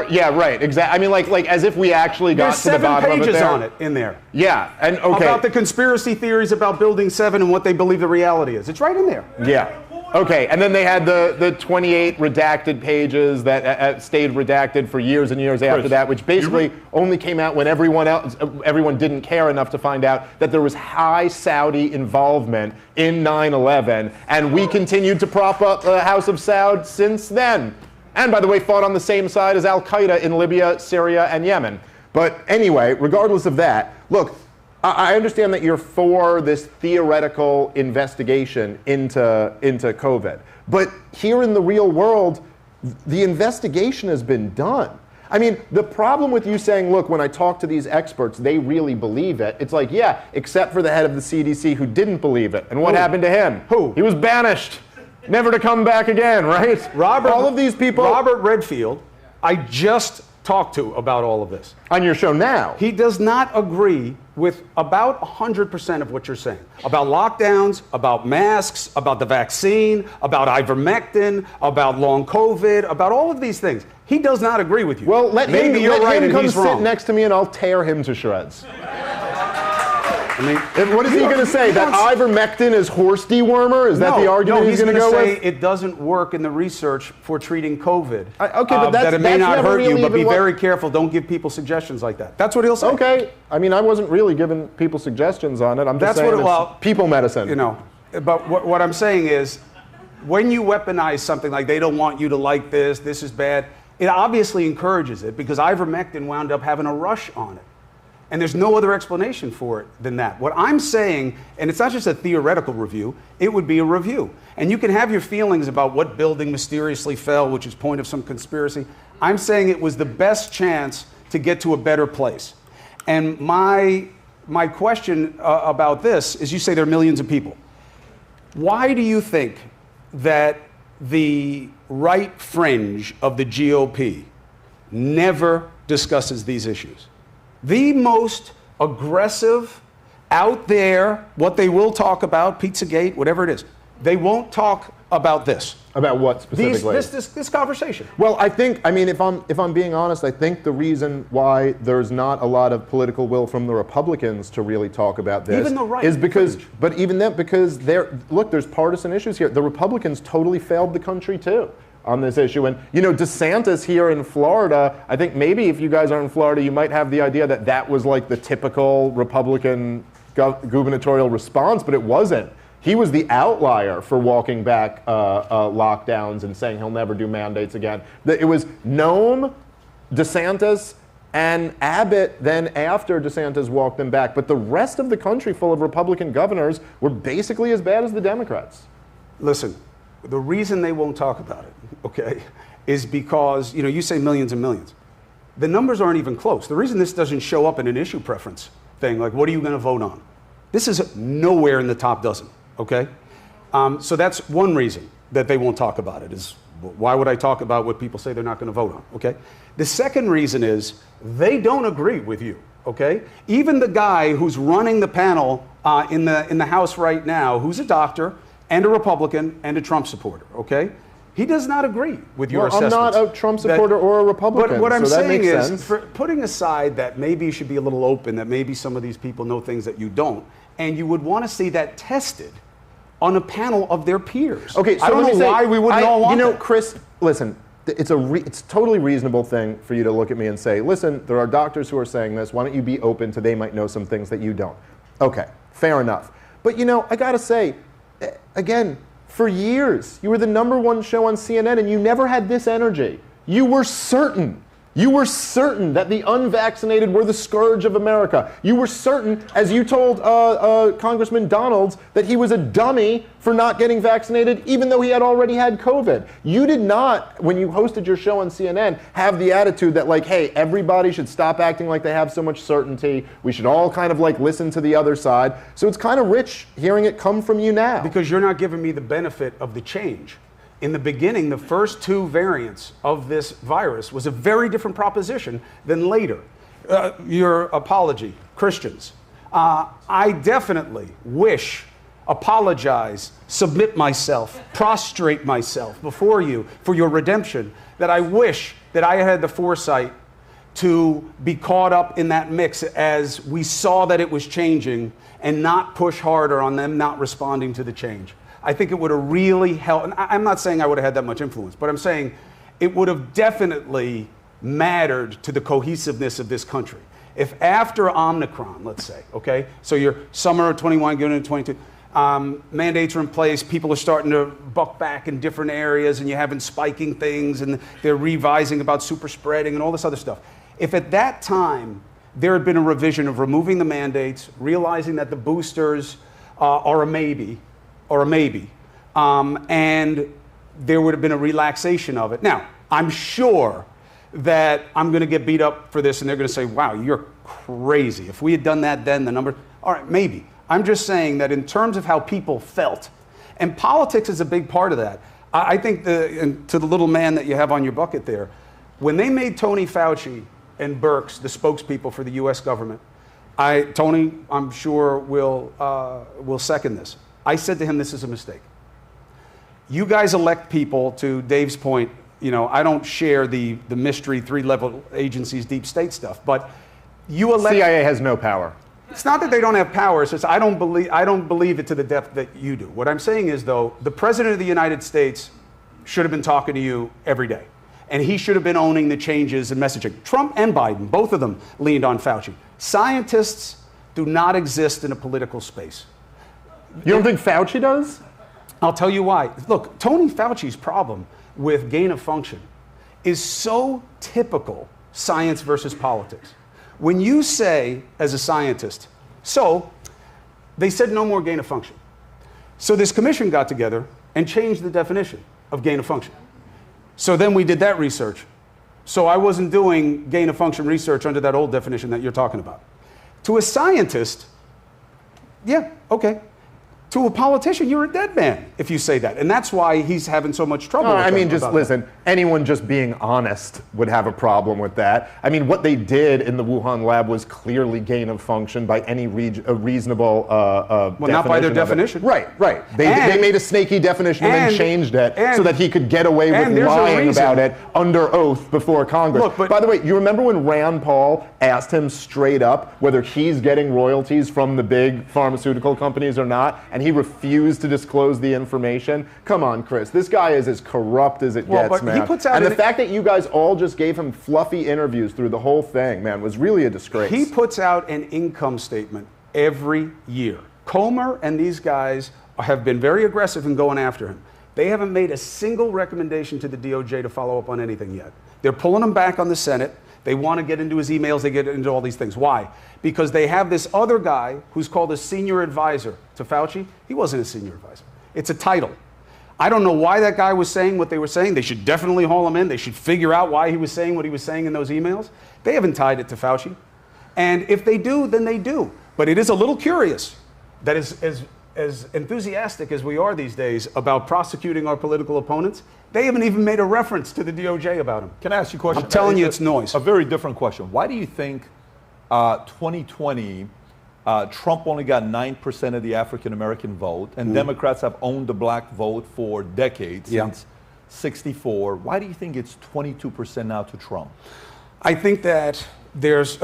yeah, right, exactly. I mean, like as if we actually got to the bottom of it. There's 7 pages on it in there. Yeah, and okay. About the conspiracy theories about Building 7 and what they believe the reality is. It's right in there. Yeah. Okay, and then they had the 28 redacted pages that stayed redacted for years and years after that, which basically only came out when everyone didn't care enough to find out that there was high Saudi involvement in 9/11, and we continued to prop up the House of Saud since then. And by the way, fought on the same side as Al-Qaeda in Libya, Syria, and Yemen. But anyway, regardless of that, look, I understand that you're for this theoretical investigation into COVID. But here in the real world, the investigation has been done. I mean, the problem with you saying, look, when I talk to these experts, they really believe it. It's like, yeah, except for the head of the CDC who didn't believe it. And what happened to him? Who? He was banished. Never to come back again, right? All of these people. Robert Redfield, I just talked to about all of this. On your show now. He does not agree with about 100% of what you're saying. About lockdowns, about masks, about the vaccine, about ivermectin, about long COVID, about all of these things. He does not agree with you. Well, let him come sit wrong. next to me and I'll tear him to shreds. I mean, what is he going to say? That ivermectin is horse dewormer? Is that the argument he's going to go with? No, he's going to say it doesn't work in the research for treating COVID. Okay, but that it may not hurt really you, but be very careful. Don't give people suggestions like that. That's what he'll say. Okay. I mean, I wasn't really giving people suggestions on it. I'm just saying it's people medicine. You know, but what I'm saying is, when you weaponize something like they don't want you to like this is bad, it obviously encourages it because ivermectin wound up having a rush on it. And there's no other explanation for it than that. What I'm saying, and it's not just a theoretical review, it would be a review. And you can have your feelings about what building mysteriously fell, which is point of some conspiracy. I'm saying it was the best chance to get to a better place. And my question about this is, you say there are millions of people. Why do you think that the right fringe of the GOP never discusses these issues? The most aggressive, out there, what they will talk about, Pizzagate, whatever it is, they won't talk about this. About what specifically? This conversation. Well, I mean, if I'm being honest, I think the reason why there's not a lot of political will from the Republicans to really talk about this even the right is because, but even then, because there's partisan issues here. The Republicans totally failed the country too on this issue. And, you know, DeSantis here in Florida, I think maybe if you guys are in Florida, you might have the idea that that was like the typical Republican gubernatorial response, but it wasn't. He was the outlier for walking back lockdowns and saying he'll never do mandates again. It was Noem, DeSantis, and Abbott then after DeSantis walked them back. But the rest of the country full of Republican governors were basically as bad as the Democrats. Listen, the reason they won't talk about it, okay, is because, you know, you say millions and millions. The numbers aren't even close. The reason this doesn't show up in an issue preference thing, like what are you going to vote on? This is nowhere in the top dozen, okay? So that's one reason that they won't talk about it, is why would I talk about what people say they're not going to vote on, okay? The second reason is they don't agree with you, okay? Even the guy who's running the panel in the House right now, who's a doctor, and a Republican and a Trump supporter, okay? He does not agree with your assessments. I'm not a Trump supporter or a Republican, but what I'm so saying is, for putting aside that maybe you should be a little open, that maybe some of these people know things that you don't, and you would want to see that tested on a panel of their peers. Okay, so I don't know why we wouldn't all want that. Chris, listen, it's a totally reasonable thing for you to look at me and say, listen, there are doctors who are saying this. Why don't you be open to they might know some things that you don't? Okay, fair enough. But, you know, I got to say, again, for years, you were the #1 show on CNN and you never had this energy. You were certain that the unvaccinated were the scourge of America. You were certain, as you told Congressman Donalds, that he was a dummy for not getting vaccinated, even though he had already had COVID. You did not, when you hosted your show on CNN, have the attitude that, like, hey, everybody should stop acting like they have so much certainty. We should all kind of like listen to the other side. So it's kind of rich hearing it come from you now. Because you're not giving me the benefit of the change. In the beginning, the first 2 variants of this virus was a very different proposition than later. Your apology, Christians. I definitely apologize, submit myself, prostrate myself before you for your redemption, that I wish that I had the foresight to be caught up in that mix as we saw that it was changing and not push harder on them not responding to the change. I think it would have really helped. And I'm not saying I would have had that much influence, but I'm saying it would have definitely mattered to the cohesiveness of this country. If after Omicron, let's say, okay, so you're summer of 21, going into 22, mandates are in place, people are starting to buck back in different areas, and you're having spiking things, and they're revising about super spreading and all this other stuff. If at that time there had been a revision of removing the mandates, realizing that the boosters are a maybe, and there would have been a relaxation of it. Now, I'm sure that I'm going to get beat up for this, and they're going to say, wow, you're crazy. If we had done that then, the number, all right, maybe. I'm just saying that in terms of how people felt, and politics is a big part of that. I think, and to the little man that you have on your bucket there, When they made Tony Fauci and Birx the spokespeople for the U.S. government, Tony, I'm sure, will second this. I said to him, this is a mistake. You guys elect people, to Dave's point, I don't share the mystery 3-level agencies, deep state stuff, but you elect... CIA has no power. It's not that they don't have power, it's just I don't believe it to the depth that you do. What I'm saying is, though, the President of the United States should have been talking to you every day. And he should have been owning the changes in messaging. Trump and Biden, both of them leaned on Fauci. Scientists do not exist in a political space. You don't think Fauci does? I'll tell you why. Look, Tony Fauci's problem with gain of function is so typical science versus politics. When you say, as a scientist, so they said no more gain of function. So this commission got together and changed the definition of gain of function. So then we did that research. So I wasn't doing gain of function research under that old definition that you're talking about. To a scientist, yeah, okay. To a politician, you're a dead man if you say that. And that's why he's having so much trouble with I mean, just listen, that. anyone just being honest would have a problem with that. I mean, what they did in the Wuhan lab was clearly gain of function by any reasonable well, not by their definition. Right. They made a snaky definition and then changed it so that he could get away with lying about it under oath before Congress. Look, but, by the way, you remember when Rand Paul asked him straight up whether he's getting royalties from the big pharmaceutical companies or not, and he refused to disclose the information? Come on, Chris. This guy is as corrupt as it gets, man. He puts out and the fact that you guys all just gave him fluffy interviews through the whole thing, man, was really a disgrace. He puts out an income statement every year. Comer and these guys have been very aggressive in going after him. They haven't made a single recommendation to the DOJ to follow up on anything yet. They're pulling him back on the Senate. They want to get into his emails. They get into all these things. Why? Because they have this other guy who's called a senior advisor to Fauci. He wasn't a senior advisor. It's a title. I don't know why that guy was saying what they were saying. They should definitely haul him in. They should figure out why he was saying what he was saying in those emails. They haven't tied it to Fauci. And if they do, then they do. But it is a little curious that as enthusiastic as we are these days about prosecuting our political opponents, they haven't even made a reference to the DOJ about him. Can I ask you a question? I'm telling you, it's noise. A very different question. Why do you think 2020, Trump only got 9% of the African-American vote, and Democrats have owned the black vote for decades, since 64. Why do you think it's 22% now to Trump? I think that there's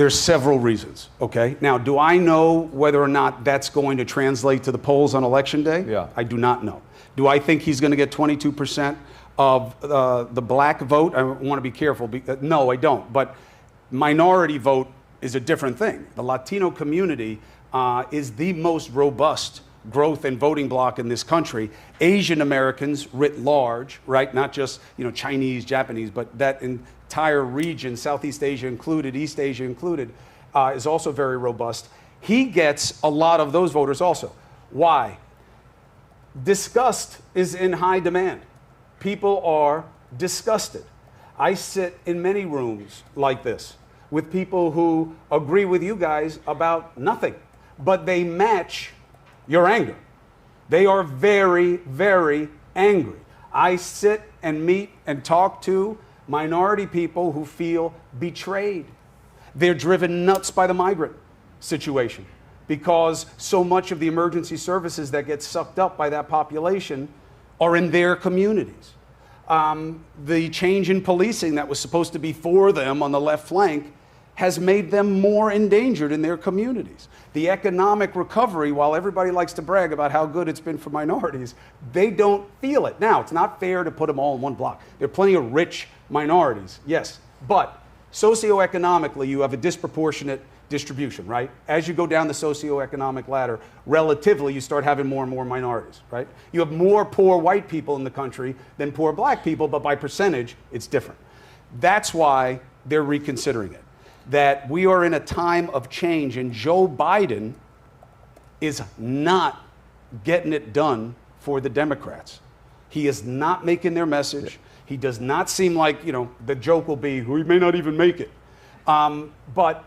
several reasons, okay? Now, do I know whether or not that's going to translate to the polls on Election Day? Yeah. I do not know. Do I think he's going to get 22% of the black vote? I want to be careful. No, I don't. But minority vote is a different thing. The Latino community is the most robust growth and voting bloc in this country. Asian Americans writ large, right? Not just Chinese, Japanese, but that entire region, Southeast Asia included, East Asia included, is also very robust. He gets a lot of those voters also. Why? Disgust is in high demand. People are disgusted. I sit in many rooms like this with people who agree with you guys about nothing, but they match your anger. They are very, very angry. I sit and meet and talk to minority people who feel betrayed. They're driven nuts by the migrant situation because so much of the emergency services that get sucked up by that population are in their communities. The change in policing that was supposed to be for them on the left flank has made them more endangered in their communities. The economic recovery, while everybody likes to brag about how good it's been for minorities, they don't feel it. Now, it's not fair to put them all in one block. There are plenty of rich minorities, yes, but socioeconomically, you have a disproportionate distribution, right? As you go down the socioeconomic ladder, relatively, you start having more and more minorities, right? You have more poor white people in the country than poor black people, but by percentage, it's different. That's why they're reconsidering it. That we are in a time of change, and Joe Biden is not getting it done for the Democrats. He is not making their message. He does not seem like, the joke will be, we may not even make it. But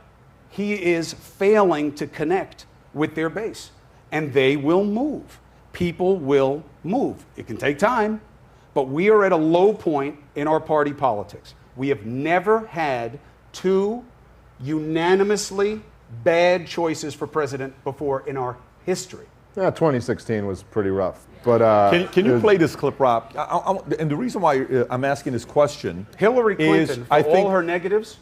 he is failing to connect with their base, and they will move. People will move. It can take time, But we are at a low point in our party politics. We have never had two unanimously bad choices for president before in our history. Yeah, 2016 was pretty rough. But can you play this clip, Rob? And the reason why I'm asking this question, Hillary Clinton, is, for all her negatives,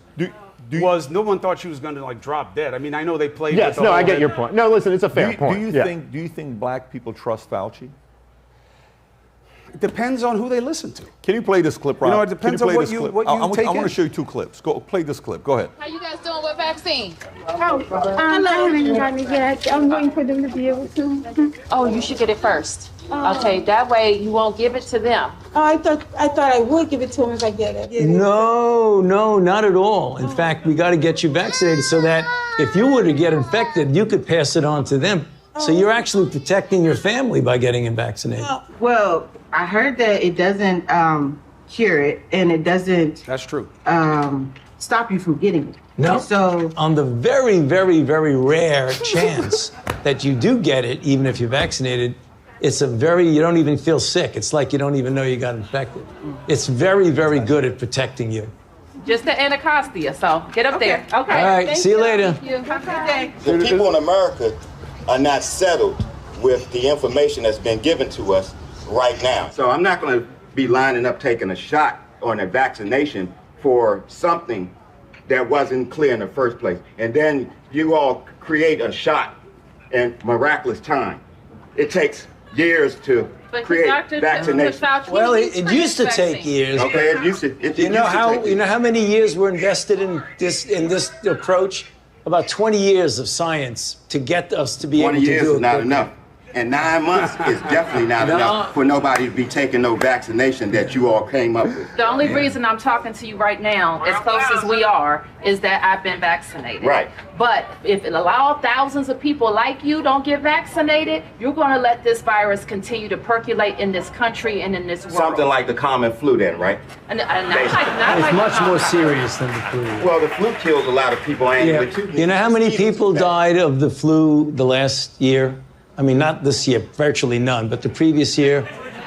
no one thought she was going to like drop dead. I mean, I know they played. Yes, with the I get your point. No, listen, it's a fair point. Do you think black people trust Fauci? It depends on who they listen to. Can you play this clip, Rob? You know, it depends on what you take I want in. to show you two clips. Go play this clip. Go ahead. How you guys doing with vaccine? I haven't gotten it yet. I'm waiting for them to be able to. Oh, you should get it first. Okay, that way you won't give it to them. Oh, I thought I would give it to them if I get it. No, not at all. In fact, we got to get you vaccinated so that if you were to get infected, you could pass it on to them. So you're actually protecting your family by getting it vaccinated. Well, I heard that it doesn't cure it, and it doesn't. That's true. Stop you from getting it. No. So on the very, very, very rare chance that you do get it, even if you're vaccinated, you don't even feel sick. It's like you don't even know you got infected. It's very, very good at protecting you. Just the Anacostia, so get up there. Okay. All right, see you later. Thank you. Have a good day. The people in America are not settled with the information that's been given to us right now. So I'm not going to be lining up taking a shot or a vaccination for something that wasn't clear in the first place. And then you all create a shot in miraculous time. It takes years to create vaccination. Well, it used to take years. Okay, it used to. You know how many years were invested in this approach? About 20 years of science to get us to be able to do it. 20 years is not enough. And 9 months is definitely not enough for nobody to be taking no vaccination that you all came up with. The only reason I'm talking to you right now, as close as we are, is that I've been vaccinated. Right. But if it allows thousands of people like you don't get vaccinated, you're going to let this virus continue to percolate in this country and in this world. Something like the common flu then, right? It's much more serious than the flu. Well, the flu kills a lot of people annually too. You know how many people died of the flu the last year? I mean, not this year, virtually none, but the previous year,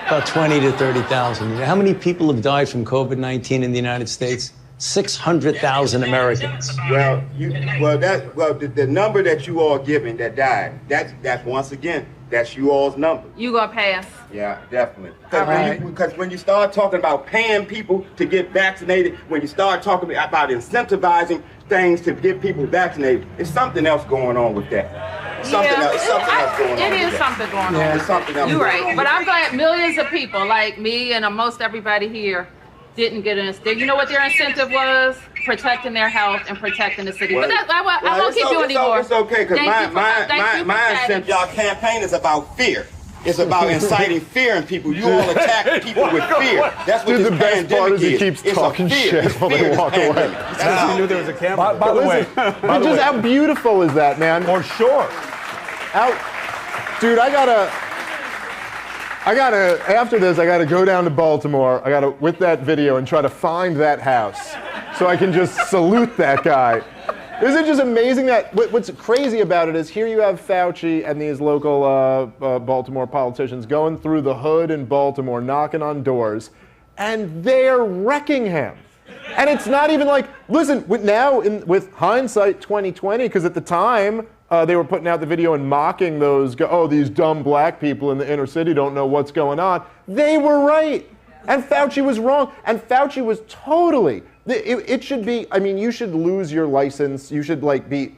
about 20 to 30,000. You know how many people have died from COVID-19 in the United States? 600,000 Americans. Well, the number that you all giving that died, that's once again, that's you all's number. You gonna pass? Yeah, definitely. Because when you start talking about paying people to get vaccinated, when you start talking about incentivizing things to get people vaccinated, there's something else going on with that. Something else going on. It is something going on. There's something else. You're right. But I'm glad millions of people like me and most everybody here didn't get an. You know what their incentive was? Protecting their health and protecting the city. But I won't keep you anymore. It's okay, because my incentive, y'all campaign is about fear. It's about inciting fear in people. You all attack people with fear. That's what this the best part is he keeps talking shit while they walk away. I knew there was a camera. By the way, how beautiful is that, man? For sure. Dude, I gotta, after this, I gotta go down to Baltimore. I gotta, with that video, and try to find that house so I can just salute that guy. Isn't it just amazing that what's crazy about it is here you have Fauci and these local Baltimore politicians going through the hood in Baltimore, knocking on doors, and they're wrecking him. And it's not even like, listen, with hindsight 2020, because at the time they were putting out the video and mocking those, these dumb black people in the inner city don't know what's going on. They were right. And Fauci was wrong. And Fauci was totally... It should be, I mean, you should lose your license. You should be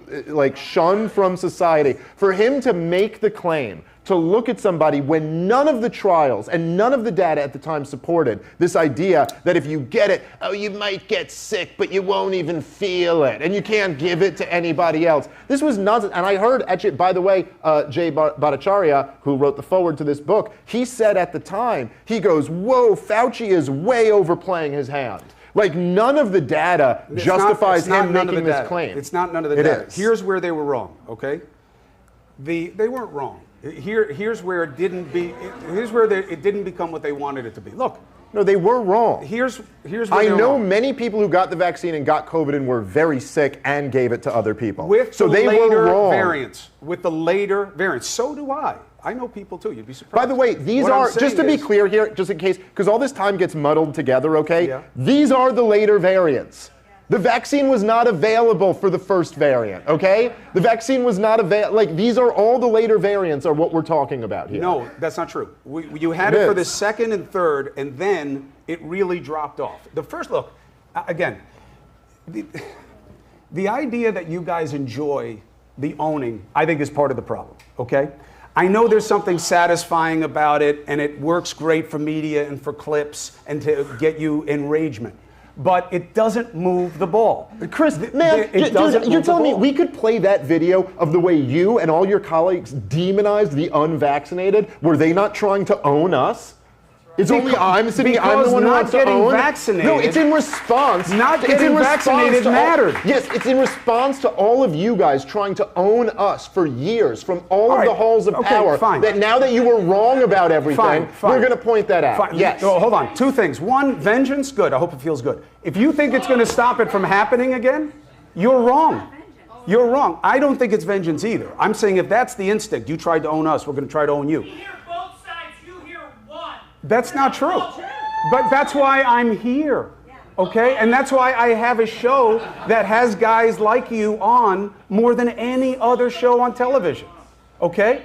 shunned from society. For him to make the claim, to look at somebody when none of the trials and none of the data at the time supported this idea that if you get it, you might get sick, but you won't even feel it, and you can't give it to anybody else. This was nonsense. And I heard, actually, by the way, Jay Bhattacharya, who wrote the foreword to this book, he said at the time, he goes, whoa, Fauci is way overplaying his hand. Like, none of the data justifies him making this claim. It's not none of the data. Here's where they were wrong, okay? They weren't wrong. Here's where it didn't become what they wanted it to be. Look. No, they were wrong. Here's where I know many people who got the vaccine and got COVID and were very sick and gave it to other people. With the later variants. So do I. I know people too. You'd be surprised. By the way, these are, just to be clear here, just in case, because all this time gets muddled together, okay? Yeah. These are the later variants. The vaccine was not available for the first variant, okay? The vaccine was not available. Like, these are all the later variants are what we're talking about here. No, that's not true. You had it for the second and third, and then it really dropped off. The first, look, again, the idea that you guys enjoy the owning, I think, is part of the problem, okay? I know there's something satisfying about it, and it works great for media and for clips and to get you enragement. But it doesn't move the ball. Chris, man, dude, you're telling me we could play that video of the way you and all your colleagues demonized the unvaccinated? Were they not trying to own us? It's only I'm sitting here, I'm the one who wants to own. Vaccinated, no, it's in response. Not getting vaccinated mattered. Yes, it's in response to all of you guys trying to own us for years from all of the halls of power. Fine. That now that you were wrong about everything, we're going to point that out. Fine. Yes. No, hold on. Two things. One, vengeance. Good. I hope it feels good. If you think it's going to stop it from happening again, you're wrong. You're wrong. I don't think it's vengeance either. I'm saying if that's the instinct, you tried to own us, we're going to try to own you. That's not true. But that's why I'm here, okay? And that's why I have a show that has guys like you on more than any other show on television, okay?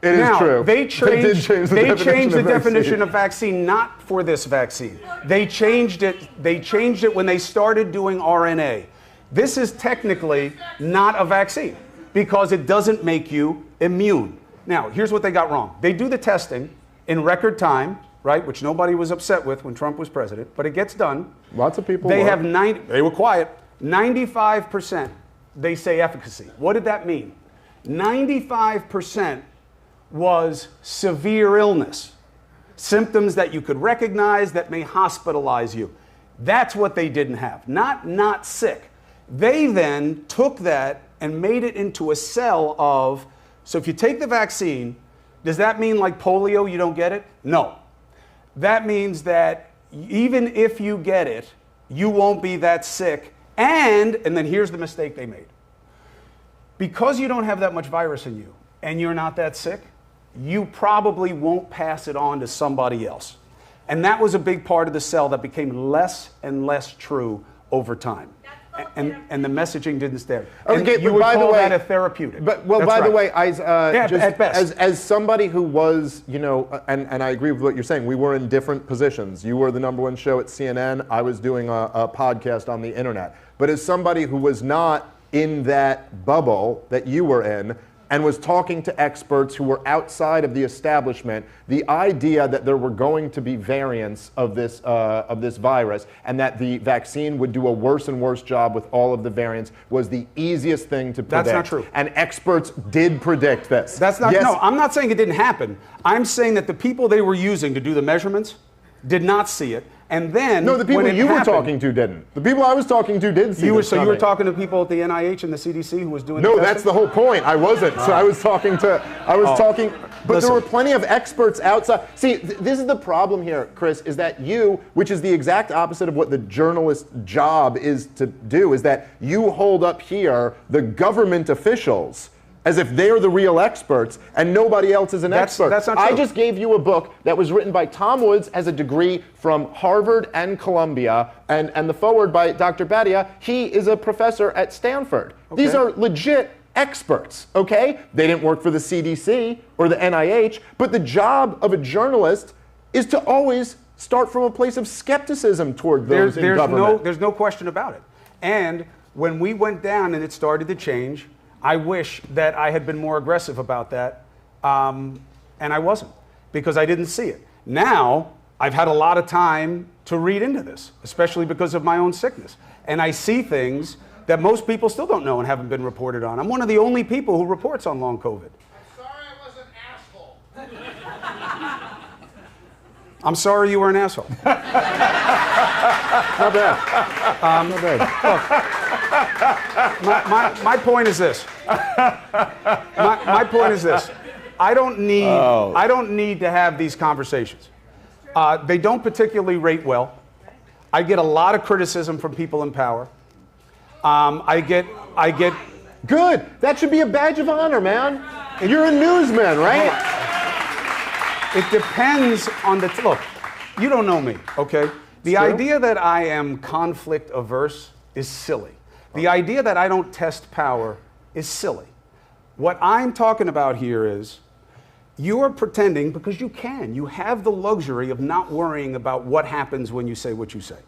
It is true. They changed the definition of vaccine not for this vaccine. They changed it when they started doing RNA. This is technically not a vaccine because it doesn't make you immune. Now, here's what they got wrong. They do the testing in record time, right, which nobody was upset with when Trump was president, but it gets done. Lots of people They were quiet. 95% they say efficacy. What did that mean? 95% was severe illness, symptoms that you could recognize that may hospitalize you. That's what they didn't have, not sick. They then took that and made it into a cell of, so if you take the vaccine, does that mean like polio, you don't get it? No. That means that even if you get it, you won't be that sick. And then here's the mistake they made. Because you don't have that much virus in you and you're not that sick, you probably won't pass it on to somebody else. And that was a big part of the cell that became less and less true over time. And the messaging didn't stand. Okay, you would call that a therapeutic. But by the way, at best. As somebody who was, you know, and I agree with what you're saying, we were in different positions. You were the #1 show at CNN. I was doing a podcast on the internet. But as somebody who was not in that bubble that you were in, and was talking to experts who were outside of the establishment, the idea that there were going to be variants of this virus and that the vaccine would do a worse and worse job with all of the variants was the easiest thing to predict. That's not true. And experts did predict this. That's not, no, I'm not saying it didn't happen. I'm saying that the people they were using to do the measurements did not see it. And then, no, the people you were talking to didn't. The people I was talking to did see it. So you were talking to people at the NIH and the CDC who was doing No, that's the whole point. I wasn't. So I was talking, but listen, there were plenty of experts outside. See, this is the problem here, Chris, is that you, which is the exact opposite of what the journalist's job is to do, is that you hold up here the government officials as if they're the real experts and nobody else is an expert. That's not true. I just gave you a book that was written by Tom Woods, has a degree from Harvard and Columbia, and the foreword by Dr. Badia. He is a professor at Stanford. Okay. These are legit experts, okay? They didn't work for the CDC or the NIH, but the job of a journalist is to always start from a place of skepticism toward those in government. There's no question about it. And when we went down and it started to change, I wish that I had been more aggressive about that, and I wasn't, because I didn't see it. Now, I've had a lot of time to read into this, especially because of my own sickness. And I see things that most people still don't know and haven't been reported on. I'm one of the only people who reports on long COVID. I'm sorry you were an asshole. Not bad. Not bad. My point is this. My point is this. I don't need to have these conversations. They don't particularly rate well. I get a lot of criticism from people in power. I get Good. That should be a badge of honor, man. You're a newsman, right? It depends on the look. You don't know me, okay? The idea that I am conflict averse is silly. The idea that I don't test power is silly. What I'm talking about here is you are pretending, because you can. You have the luxury of not worrying about what happens when you say what you say.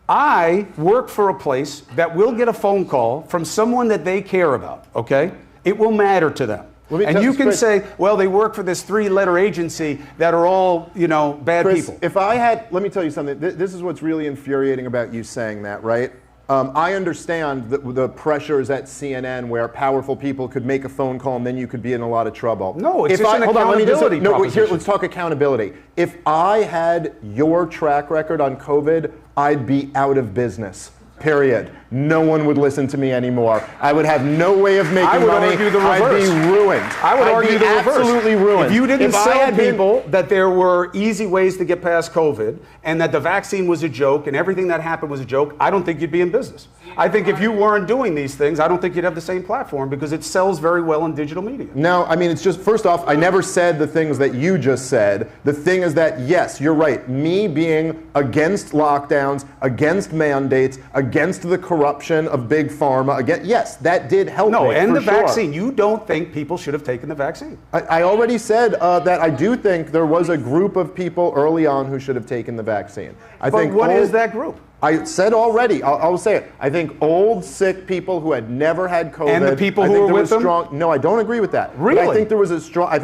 I work for a place that will get a phone call from someone that they care about, okay? It will matter to them. And you can say, well, they work for this 3-letter agency that are all, you know, bad Chris, people. If I had, let me tell you something. This is what's really infuriating about you saying that, right? I understand the pressures at CNN where powerful people could make a phone call and then you could be in a lot of trouble. No, it's just an accountability proposition. Here, let's talk accountability. If I had your track record on COVID, I'd be out of business. Period. No one would listen to me anymore. I would have no way of making money. I would argue the reverse. I'd be ruined. I would argue the reverse. Absolutely ruined. If you didn't tell people that there were easy ways to get past COVID and that the vaccine was a joke and everything that happened was a joke, I don't think you'd be in business. I think if you weren't doing these things, I don't think you'd have the same platform because it sells very well in digital media. No, I mean, it's just, first off, I never said the things that you just said. The thing is that, yes, you're right. Me being against lockdowns, against mandates, against the corruption of big pharma, again, yes, that did help me. No, and the sure. vaccine. You don't think people should have taken the vaccine. I already said that I do think there was a group of people early on who should have taken the vaccine. But what is that group? I said already, I'll say it. I think old, sick people who had never had COVID. And the people who were with them? No, I don't agree with that. Really? But I think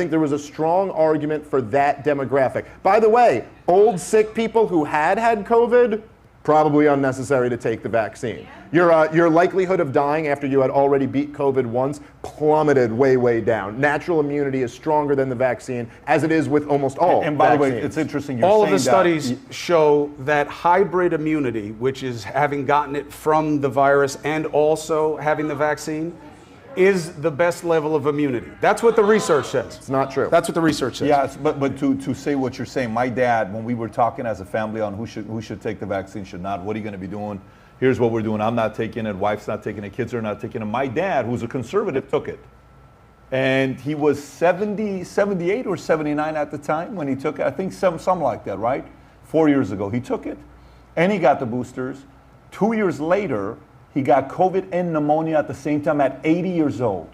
there was a strong argument for that demographic. By the way, old, sick people who had COVID, probably unnecessary to take the vaccine. Your likelihood of dying after you had already beat COVID once plummeted way down. Natural immunity is stronger than the vaccine, as it is with almost all And by vaccines. the way, it's interesting you're all saying of the studies show that hybrid immunity, which is having gotten it from the virus and also having the vaccine, is the best level of immunity. That's what the research says. It's not true. That's what the research says. Yes, but to say what you're saying, my dad, when we were talking as a family on who should take the vaccine, should not, what are you going to be doing? Here's what we're doing. I'm not taking it. Wife's not taking it. Kids are not taking it. My dad, who's a conservative, took it. And he was 78 or 79 at the time when he took it. I think something like that, right? 4 years ago. He took it and he got the boosters. 2 years later, he got COVID and pneumonia at the same time at 80 years old.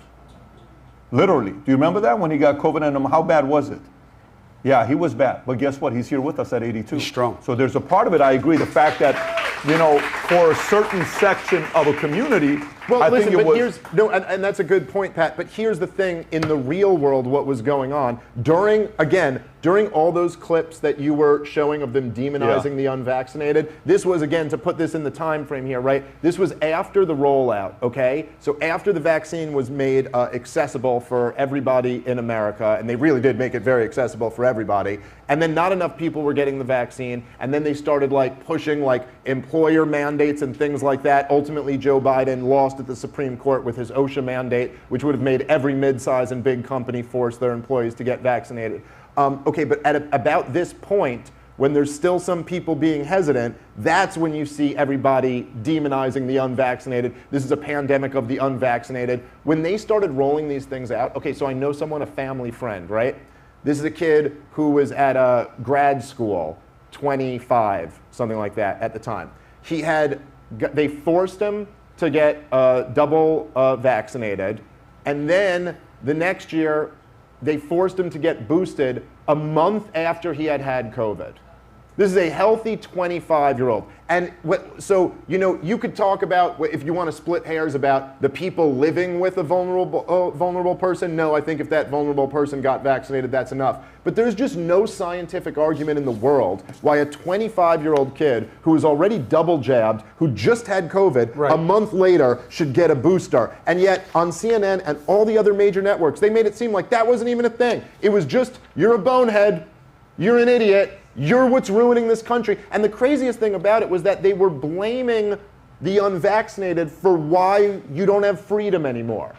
Literally. Do you remember that when he got COVID and pneumonia? How bad was it? Yeah, he was bad. But guess what? He's here with us at 82. He's strong. So there's a part of it, I agree. The fact that, you know, for a certain section of a community, well, I listen, think it was... here's, no, and that's a good point, Pat, but here's the thing, in the real world, what was going on, during all those clips that you were showing of them demonizing the unvaccinated, this was, again, to put this in the time frame here, right, this was after the rollout, okay? So after the vaccine was made accessible for everybody in America, and they really did make it very accessible for everybody, and then not enough people were getting the vaccine, and then they started like pushing like employer mandates and things like that. Ultimately, Joe Biden lost at the Supreme Court with his OSHA mandate, which would have made every mid-size and big company force their employees to get vaccinated. Okay, but at about this point, when there's still some people being hesitant, that's when you see everybody demonizing the unvaccinated. This is a pandemic of the unvaccinated. When they started rolling these things out, okay, so I know someone, a family friend, right? This is a kid who was at a grad school, 25, something like that at the time. They forced him to get double vaccinated, and then the next year they forced him to get boosted a month after he had COVID. This is a healthy 25-year-old. And so, you know, you could talk about, if you want to split hairs, about the people living with a vulnerable person. No, I think if that vulnerable person got vaccinated, that's enough. But there's just no scientific argument in the world why a 25-year-old kid who is already double jabbed, who just had COVID, a month later should get a booster. And yet on CNN and all the other major networks, they made it seem like that wasn't even a thing. It was just, you're a bonehead, you're an idiot, you're what's ruining this country. And the craziest thing about it was that they were blaming the unvaccinated for why you don't have freedom anymore.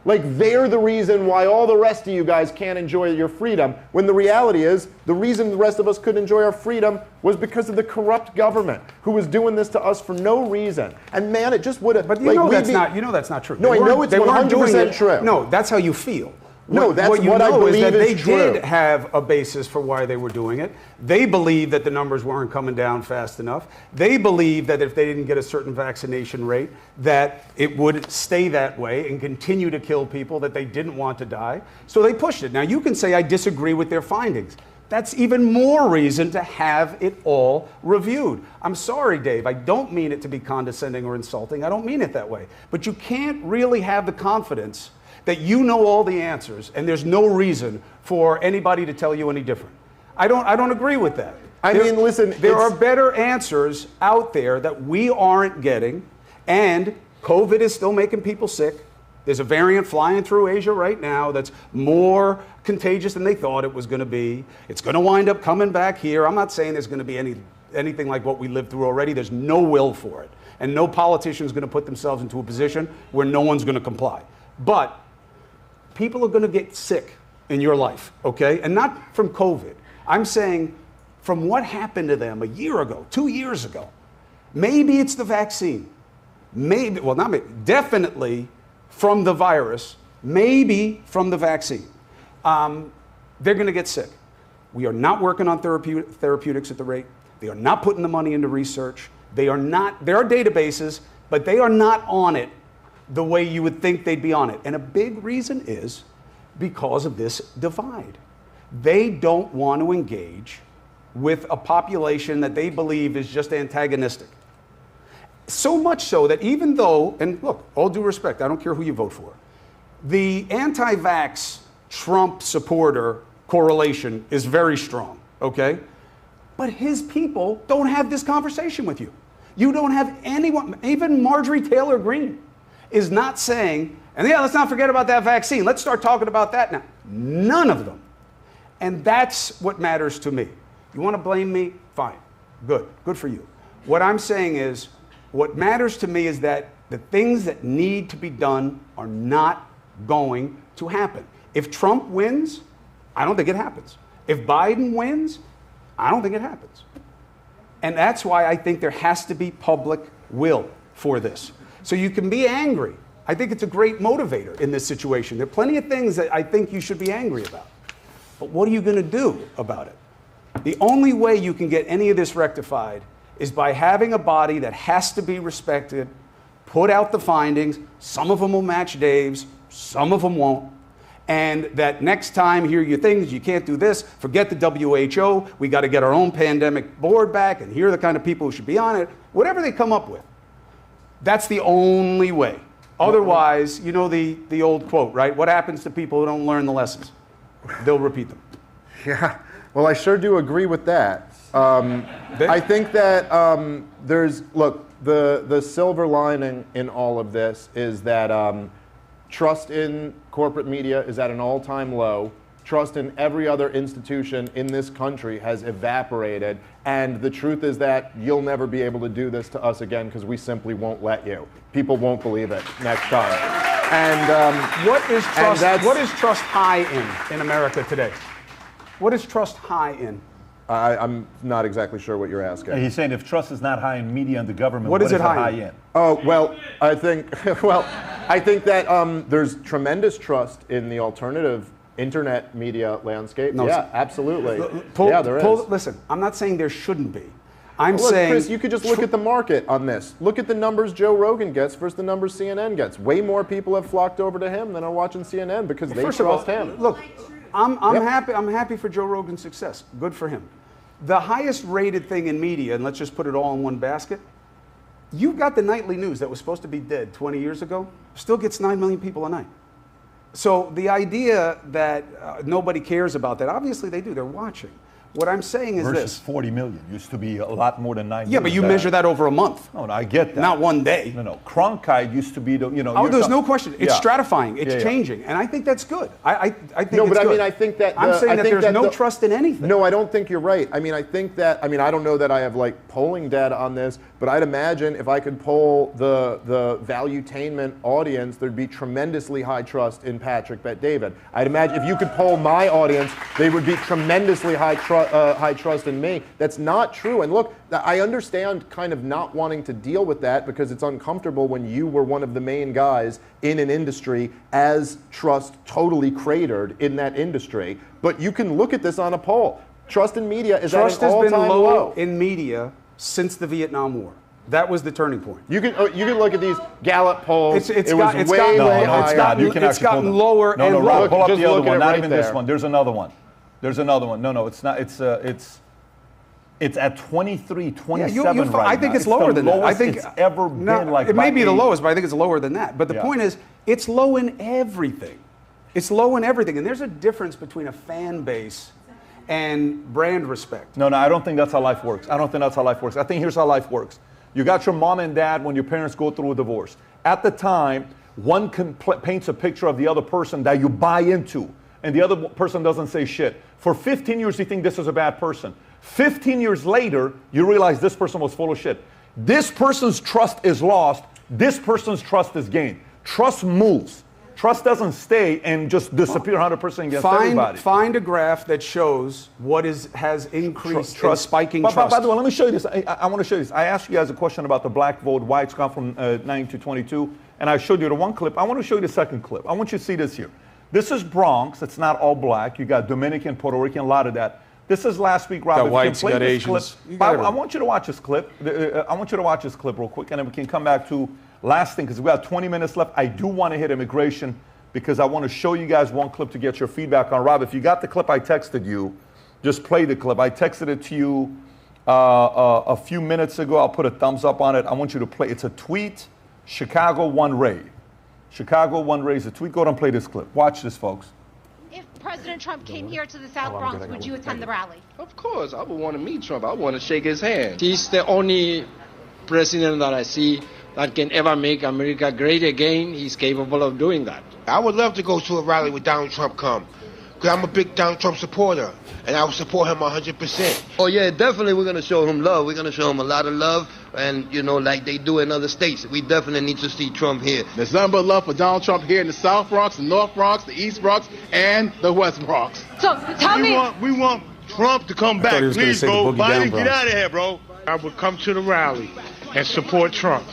Like they're the reason why all the rest of you guys can't enjoy your freedom, when the reality is the reason the rest of us couldn't enjoy our freedom was because of the corrupt government who was doing this to us for no reason. And man, it just would have. But you know that's not true. No, I know it's 100% true. No, that's how you feel. No, that's what you what I know is believe that they is true. did have a basis for why they were doing it. They believed that the numbers weren't coming down fast enough. They believed that if they didn't get a certain vaccination rate, that it would stay that way and continue to kill people that they didn't want to die. So they pushed it. Now you can say I disagree with their findings. That's even more reason to have it all reviewed. I'm sorry, Dave. I don't mean it to be condescending or insulting. I don't mean it that way. But you can't really have the confidence that you know all the answers and there's no reason for anybody to tell you any different. I don't agree with that. I mean, listen, there are better answers out there that we aren't getting, and COVID is still making people sick. There's a variant flying through Asia right now that's more contagious than they thought it was going to be. It's going to wind up coming back here. I'm not saying there's going to be anything like what we lived through already. There's no will for it, and no politician is going to put themselves into a position where no one's going to comply. But people are going to get sick in your life, okay? And not from COVID. I'm saying from what happened to them a year ago, 2 years ago. Maybe it's the vaccine. Maybe, well, not maybe, definitely from the virus, maybe from the vaccine. They're going to get sick. We are not working on therapeutics at the rate. They are not putting the money into research. They are not, there are databases, but they are not on it the way you would think they'd be on it. And a big reason is because of this divide. They don't want to engage with a population that they believe is just antagonistic. So much so that even though, and look, all due respect, I don't care who you vote for, the anti-vax Trump supporter correlation is very strong, okay? But his people don't have this conversation with you. You don't have anyone, even Marjorie Taylor Greene is not saying, and yeah, let's not forget about that vaccine. Let's start talking about that now. None of them. And that's what matters to me. You want to blame me? Fine. Good. Good for you. What I'm saying is, what matters to me is that the things that need to be done are not going to happen. If Trump wins, I don't think it happens. If Biden wins, I don't think it happens. And that's why I think there has to be public will for this. So you can be angry. I think it's a great motivator in this situation. There are plenty of things that I think you should be angry about. But what are you going to do about it? The only way you can get any of this rectified is by having a body that has to be respected, put out the findings. Some of them will match Dave's, some of them won't. And that next time, here are your things, you can't do this, forget the WHO, we got to get our own pandemic board back, and here are the kind of people who should be on it. Whatever they come up with. That's the only way. Otherwise, you know the old quote, right? What happens to people who don't learn the lessons? They'll repeat them. Yeah, well, I sure do agree with that. I think that there's, look, the silver lining in all of this is that trust in corporate media is at an all-time low. Trust in every other institution in this country has evaporated. And the truth is that you'll never be able to do this to us again because we simply won't let you. People won't believe it next time. And what is trust high in America today? What is trust high in? I'm not exactly sure what you're asking. He's saying if trust is not high in media and the government, what is it high in? Oh, well, I think that there's tremendous trust in the alternative internet media landscape. No, yeah, absolutely. There is. Listen, I'm not saying there shouldn't be. I'm saying, Chris, you could just look at the market on this. Look at the numbers Joe Rogan gets versus the numbers CNN gets. Way more people have flocked over to him than are watching CNN because they trust him. Look, I'm happy. I'm happy for Joe Rogan's success. Good for him. The highest rated thing in media, and let's just put it all in one basket. You've got the nightly news that was supposed to be dead 20 years ago, still gets 9 million people a night. So the idea that nobody cares about that, obviously they do, they're watching. What I'm saying is versus this. 40 million. Used to be a lot more than 9 million. Yeah, but you measure that over a month. No, I get that. Not one day. No. Cronkite used to be the, Oh, there's no question. It's stratifying. It's changing. And I think that's good. I think it's good. I mean, I think that... I'm saying that there's no trust in anything. No, I don't think you're right. I mean, I think that... I mean, I don't know that I have, like, polling data on this, but I'd imagine if I could poll the valuetainment audience, there'd be tremendously high trust in Patrick Bet-David. I'd imagine if you could poll my audience, they would be tremendously high trust in me. That's not true. And look, I understand kind of not wanting to deal with that because it's uncomfortable when you were one of the main guys in an industry as trust totally cratered in that industry. But you can look at this on a poll. Trust in media is at an all-time low. Trust has been low in media since the Vietnam War. That was the turning point. You can look at these Gallup polls. It's gotten lower and lower. Pull up the other one. Not even this one. There's another one. No, it's not. It's at 23, 27 right I think now. it's lower than that. I think it's ever been like. It may be the lowest, but I think it's lower than that. But the point is, it's low in everything. It's low in everything, and there's a difference between a fan base and brand respect. No, I don't think that's how life works. I think here's how life works. You got your mom and dad when your parents go through a divorce. At the time, one paints a picture of the other person that you buy into, and the other person doesn't say shit. For 15 years, you think this is a bad person. 15 years later, you realize this person was full of shit. This person's trust is lost. This person's trust is gained. Trust moves. Trust doesn't stay and just disappear 100% against everybody. Find a graph that shows what has increased trust, spiking trust. By the way, let me show you this. I want to show you this. I asked you guys a question about the black vote, why it's gone from 9 to 22, and I showed you the one clip. I want to show you the second clip. I want you to see this here. This is Bronx. It's not all black. You got Dominican, Puerto Rican, a lot of that. This is last week, Rob. Got whites, got Asians. I want you to watch this clip. I want you to watch this clip real quick, and then we can come back to last thing, because we got 20 minutes left. I do want to hit immigration, because I want to show you guys one clip to get your feedback on. Rob, if you got the clip I texted you, just play the clip. I texted it to you a few minutes ago. I'll put a thumbs up on it. I want you to play. It's a tweet. Chicago One Ray. Chicago One Ray is a tweet. Go ahead and play this clip. Watch this, folks. If President Trump came here to the South Bronx, would you attend the rally? Of course. I would want to meet Trump. I want to shake his hand. He's the only president that I see that can ever make America great again. He's capable of doing that. I would love to go to a rally with Donald Trump come, because I'm a big Donald Trump supporter, and I would support him 100%. Oh, yeah, definitely we're going to show him love. We're going to show him a lot of love, and, you know, like they do in other states. We definitely need to see Trump here. There's nothing but love for Donald Trump here in the South Bronx, the North Bronx, the East Bronx, and the West Bronx. So tell me... We want Trump to come back. Please, bro. Biden, get out of here, bro. I would come to the rally and support Trump,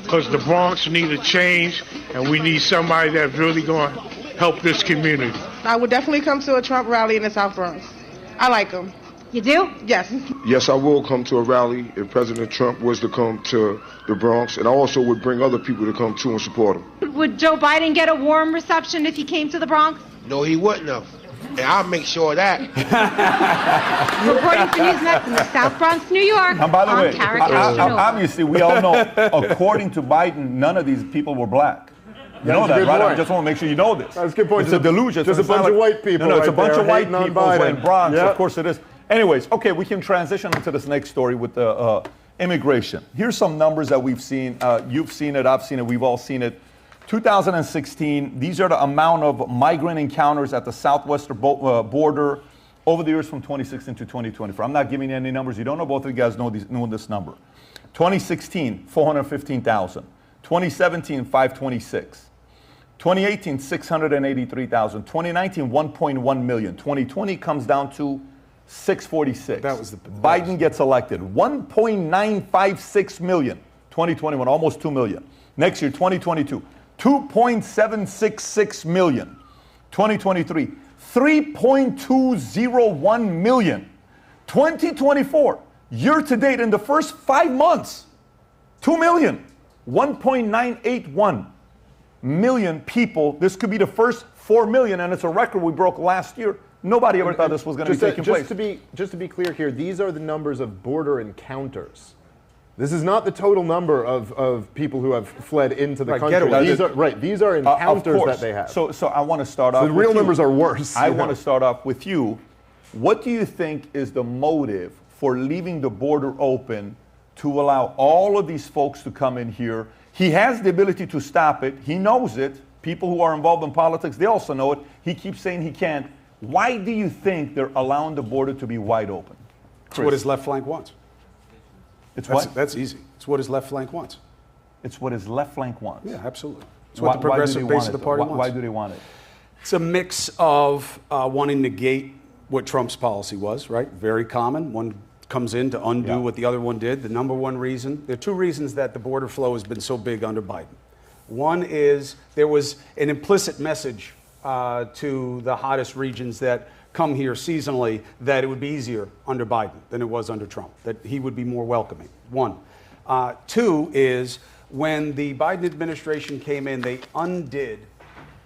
because the Bronx need a change, and we need somebody that's really going to help this community. I would definitely come to a Trump rally in the South Bronx. I like him. You do? Yes. Yes, I will come to a rally if President Trump was to come to the Bronx, and I also would bring other people to come too and support him. Would Joe Biden get a warm reception if he came to the Bronx? No, he wouldn't have. And I'll make sure of that. Reporting for Newsnet from the South Bronx, New York. And by the way, obviously, we all know, according to Biden, none of these people were black. You know that, right? I just want to make sure you know this. That's a good point. It's a delusion. Just a bunch of white people. No, it's a bunch of white people in Bronx. Yep. Of course it is. Anyways, okay, we can transition into this next story with the immigration. Here's some numbers that we've seen. You've seen it. I've seen it. We've all seen it. 2016, these are the amount of migrant encounters at the southwestern border over the years from 2016 to 2024. I'm not giving you any numbers. You don't know. Both of you guys know this number. 2016, 415,000. 2017, 526. 2018, 683,000. 2019, 1.1 million. 2020 comes down to 646. That was Biden gets elected. 1.956 million. 2021, almost 2 million. Next year, 2022, 2.766 million. 2023, 3.201 million. 2024, year to date, in the first 5 months, 2 million. 1.981 million people. This could be the first 4 million, and it's a record we broke last year. Nobody ever thought this was going to be taking place. Just to be clear here, these are the numbers of border encounters. This is not the total number of people who have fled into the country. These are encounters that they have. So I want to start off. The real numbers are worse. I want to start off with you. What do you think is the motive for leaving the border open to allow all of these folks to come in here? He has the ability to stop it. He knows it. People who are involved in politics, they also know it. He keeps saying he can't. Why do you think they're allowing the border to be wide open? It's what his left flank wants. It's what? That's easy. It's what his left flank wants. It's what his left flank wants. Yeah, absolutely. It's what the progressive base of the party wants. Why do they want it? It's a mix of wanting to negate what Trump's policy was, right? Very common. One comes in to undo what the other one did. The number one reason, there are two reasons that the border flow has been so big under Biden. One is there was an implicit message to the hottest regions that come here seasonally that it would be easier under Biden than it was under Trump, that he would be more welcoming. One. Two is when the Biden administration came in, they undid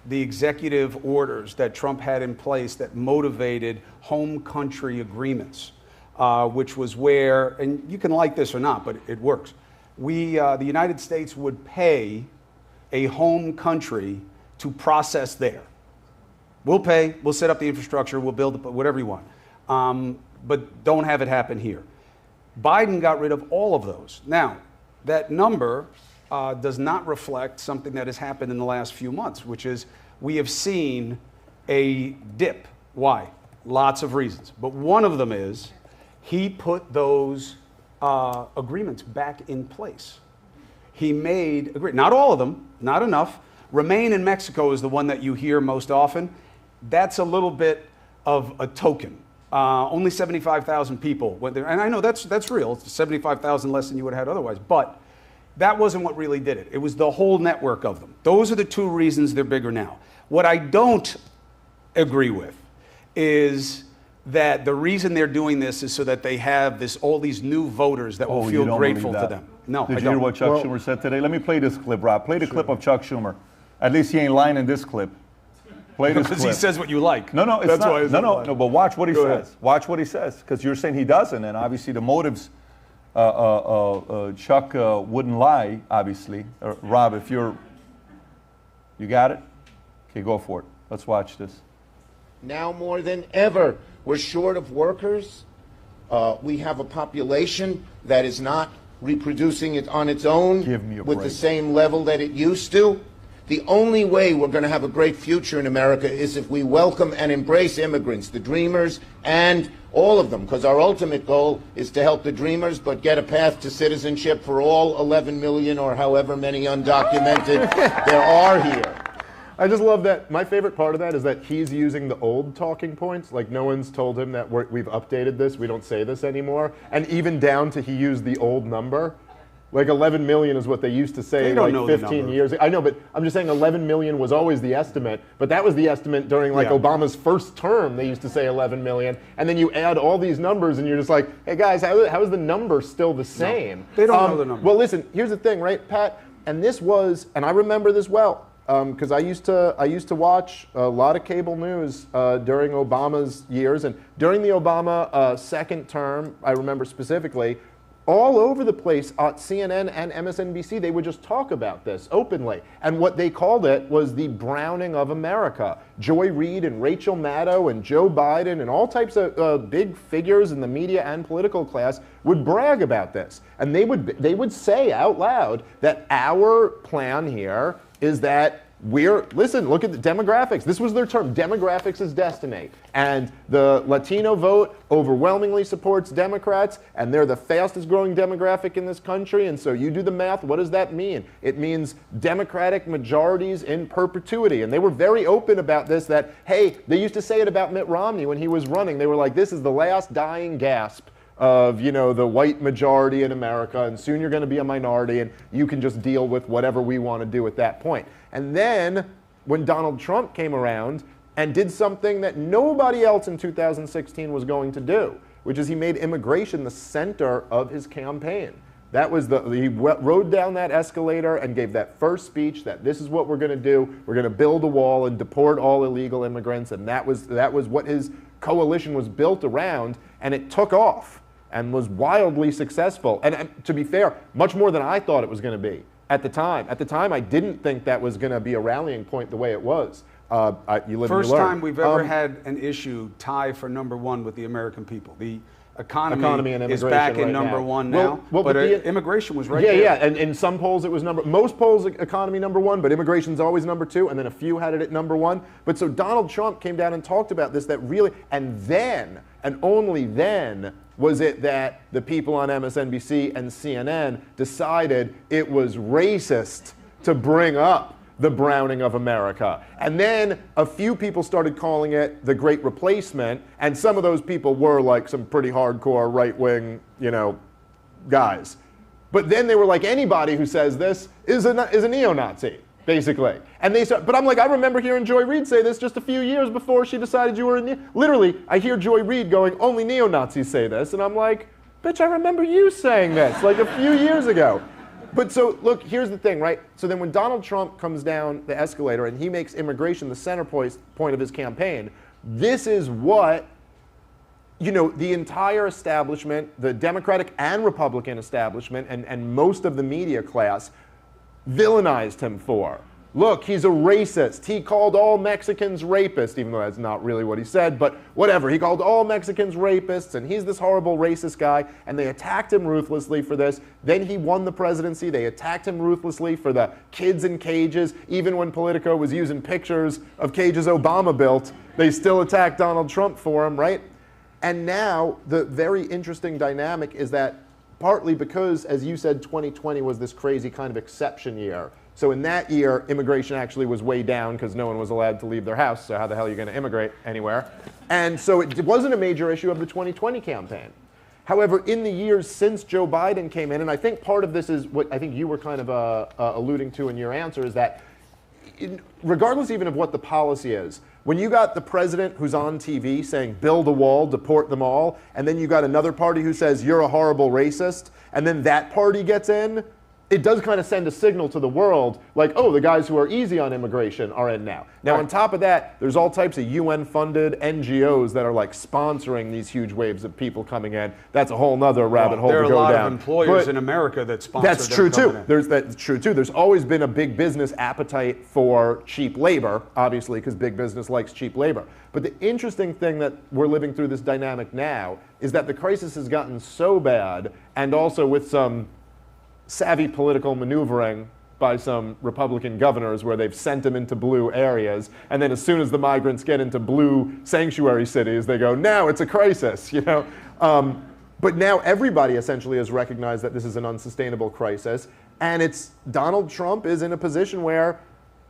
the executive orders that Trump had in place that motivated home country agreements, which was where, and you can like this or not, but it works. The United States would pay a home country to process there. We'll pay, we'll set up the infrastructure, we'll build whatever you want, but don't have it happen here. Biden got rid of all of those. Now, that number does not reflect something that has happened in the last few months, which is we have seen a dip. Why? Lots of reasons. But one of them is he put those agreements back in place. He made, not all of them, not enough. Remain in Mexico is the one that you hear most often. That's a little bit of a token. Only 75,000 people went there. And I know that's real. It's 75,000 less than you would have had otherwise. But that wasn't what really did it. It was the whole network of them. Those are the two reasons they're bigger now. What I don't agree with is that the reason they're doing this is so that they have all these new voters that will feel grateful to them. No, Did you hear what Chuck Schumer said today? Let me play this clip, Rob. Play the clip of Chuck Schumer. At least he ain't lying in this clip. Play this clip. Because he says what you like. No, it's That's not. why No, but watch what he says. Watch what he says, because you're saying he doesn't, and obviously the motives, Chuck wouldn't lie, obviously. Rob, if you got it? Okay, go for it. Let's watch this. Now more than ever, we're short of workers. We have a population that is not reproducing it on its own with the same level that it used to. The only way we're going to have a great future in America is if we welcome and embrace immigrants, the dreamers, and all of them, because our ultimate goal is to help the dreamers, but get a path to citizenship for all 11 million or however many undocumented there are here. I just love that. My favorite part of that is that he's using the old talking points. Like, no one's told him that we've updated this, we don't say this anymore. And even down to he used the old number. Like 11 million is what they used to say like 15 years ago. I know, but I'm just saying 11 million was always the estimate. But that was the estimate during like Obama's first term. They used to say 11 million. And then you add all these numbers and you're just like, hey guys, how is the number still the same? No, they don't know the number. Well, listen, here's the thing, right, Pat? And this was, and I remember this well, because I used to watch a lot of cable news during Obama's years. And during the Obama second term, I remember specifically, all over the place at CNN and MSNBC, they would just talk about this openly. And what they called it was the browning of America. Joy Reid and Rachel Maddow and Joe Biden and all types of big figures in the media and political class would brag about this. And they would say out loud that our plan here is that listen, look at the demographics. This was their term, demographics is destiny. And the Latino vote overwhelmingly supports Democrats, and they're the fastest growing demographic in this country. And so you do the math, what does that mean? It means Democratic majorities in perpetuity. And they were very open about this, that, hey, they used to say it about Mitt Romney when he was running. They were like, this is the last dying gasp of, the white majority in America, and soon you're going to be a minority, and you can just deal with whatever we want to do at that point. And then when Donald Trump came around and did something that nobody else in 2016 was going to do, which is he made immigration the center of his campaign. That was he rode down that escalator and gave that first speech that this is what we're going to do. We're going to build a wall and deport all illegal immigrants. And that was what his coalition was built around. And it took off and was wildly successful. And to be fair, much more than I thought it was going to be at the time. At the time, I didn't think that was going to be a rallying point the way it was. You live First and you learn. time we've ever had an issue tie for #1 with the American people. The economy and is immigration back in right #1 now. now, but immigration was right yeah, there. Yeah, and in some polls it was most polls economy #1, but immigration's always #2, and then a few had it at #1. But so Donald Trump came down and talked about this, that really, and then, and only then, was it that the people on MSNBC and CNN decided it was racist to bring up the browning of America. And then a few people started calling it the Great Replacement, and some of those people were like some pretty hardcore right-wing, guys. But then they were like, anybody who says this is a neo-Nazi, basically. And they start, but I'm like, I remember hearing Joy Reid say this just a few years before she decided you were a literally, I hear Joy Reid going, only neo-Nazis say this, and I'm like, bitch, I remember you saying this like a few years ago. But so, look, here's the thing, right? So then when Donald Trump comes down the escalator and he makes immigration the center point of his campaign, this is what, the entire establishment, the Democratic and Republican establishment, and most of the media class villainized him for. Look, he's a racist. He called all Mexicans rapists, even though that's not really what he said, but whatever. He called all Mexicans rapists, and he's this horrible racist guy, and they attacked him ruthlessly for this. Then he won the presidency. They attacked him ruthlessly for the kids in cages. Even when Politico was using pictures of cages Obama built, they still attacked Donald Trump for him, right? And now the very interesting dynamic is that partly because, as you said, 2020 was this crazy kind of exception year. So in that year, immigration actually was way down because no one was allowed to leave their house. So how the hell are you going to immigrate anywhere? And so it wasn't a major issue of the 2020 campaign. However, in the years since Joe Biden came in, and I think part of this is what I think you were kind of alluding to in your answer, is that regardless even of what the policy is, when you got the president who's on TV saying build a wall, deport them all, and then you got another party who says you're a horrible racist, and then that party gets in, it does kind of send a signal to the world, like, oh, the guys who are easy on immigration are in now. Now, on top of that, there's all types of UN-funded NGOs that are like sponsoring these huge waves of people coming in. That's a whole nother rabbit hole to go down. There are a lot of employers in America that sponsor them. That's true too. That's true too. There's always been a big business appetite for cheap labor, obviously, because big business likes cheap labor. But the interesting thing that we're living through this dynamic now is that the crisis has gotten so bad, and also with some savvy political maneuvering by some Republican governors where they've sent them into blue areas, and then as soon as the migrants get into blue sanctuary cities, they go, now it's a crisis, But now everybody essentially has recognized that this is an unsustainable crisis, and it's Donald Trump is in a position where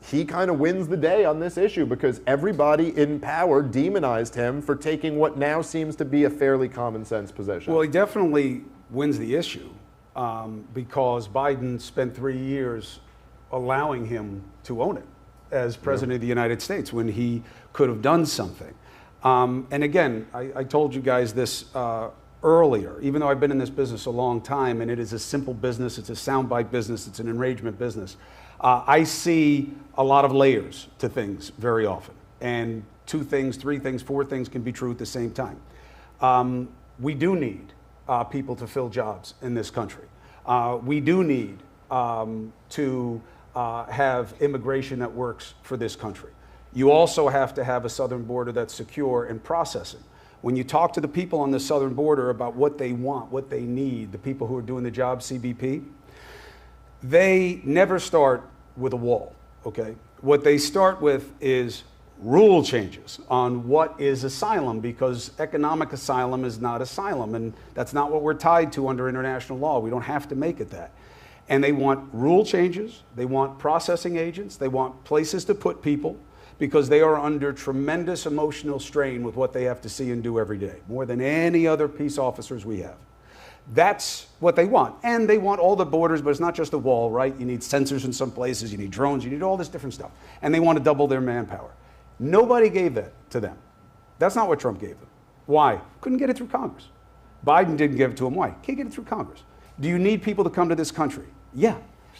he kind of wins the day on this issue because everybody in power demonized him for taking what now seems to be a fairly common sense position. Well, he definitely wins the issue. Because Biden spent 3 years allowing him to own it as president of the United States when he could have done something. And again, I told you guys this earlier, even though I've been in this business a long time, and it is a simple business, it's a soundbite business, it's an enragement business. I see a lot of layers to things very often. And 2 things, 3 things, 4 things can be true at the same time. We do need people to fill jobs in this country. We do need to have immigration that works for this country. You also have to have a southern border that's secure and processing. When you talk to the people on the southern border about what they want, what they need, the people who are doing the job, CBP, they never start with a wall, okay? What they start with is rule changes on what is asylum, because economic asylum is not asylum, and that's not what we're tied to under international law. We don't have to make it that. And they want rule changes, they want processing agents, they want places to put people, because they are under tremendous emotional strain with what they have to see and do every day, more than any other peace officers we have. That's what they want. And they want all the borders, but it's not just a wall, right? You need sensors in some places, you need drones, you need all this different stuff. And they want to double their manpower. Nobody gave that to them. That's not what Trump gave them. Why? Couldn't get it through Congress. Biden didn't give it to him. Why? Can't get it through Congress. Do you need people to come to this country? Yeah.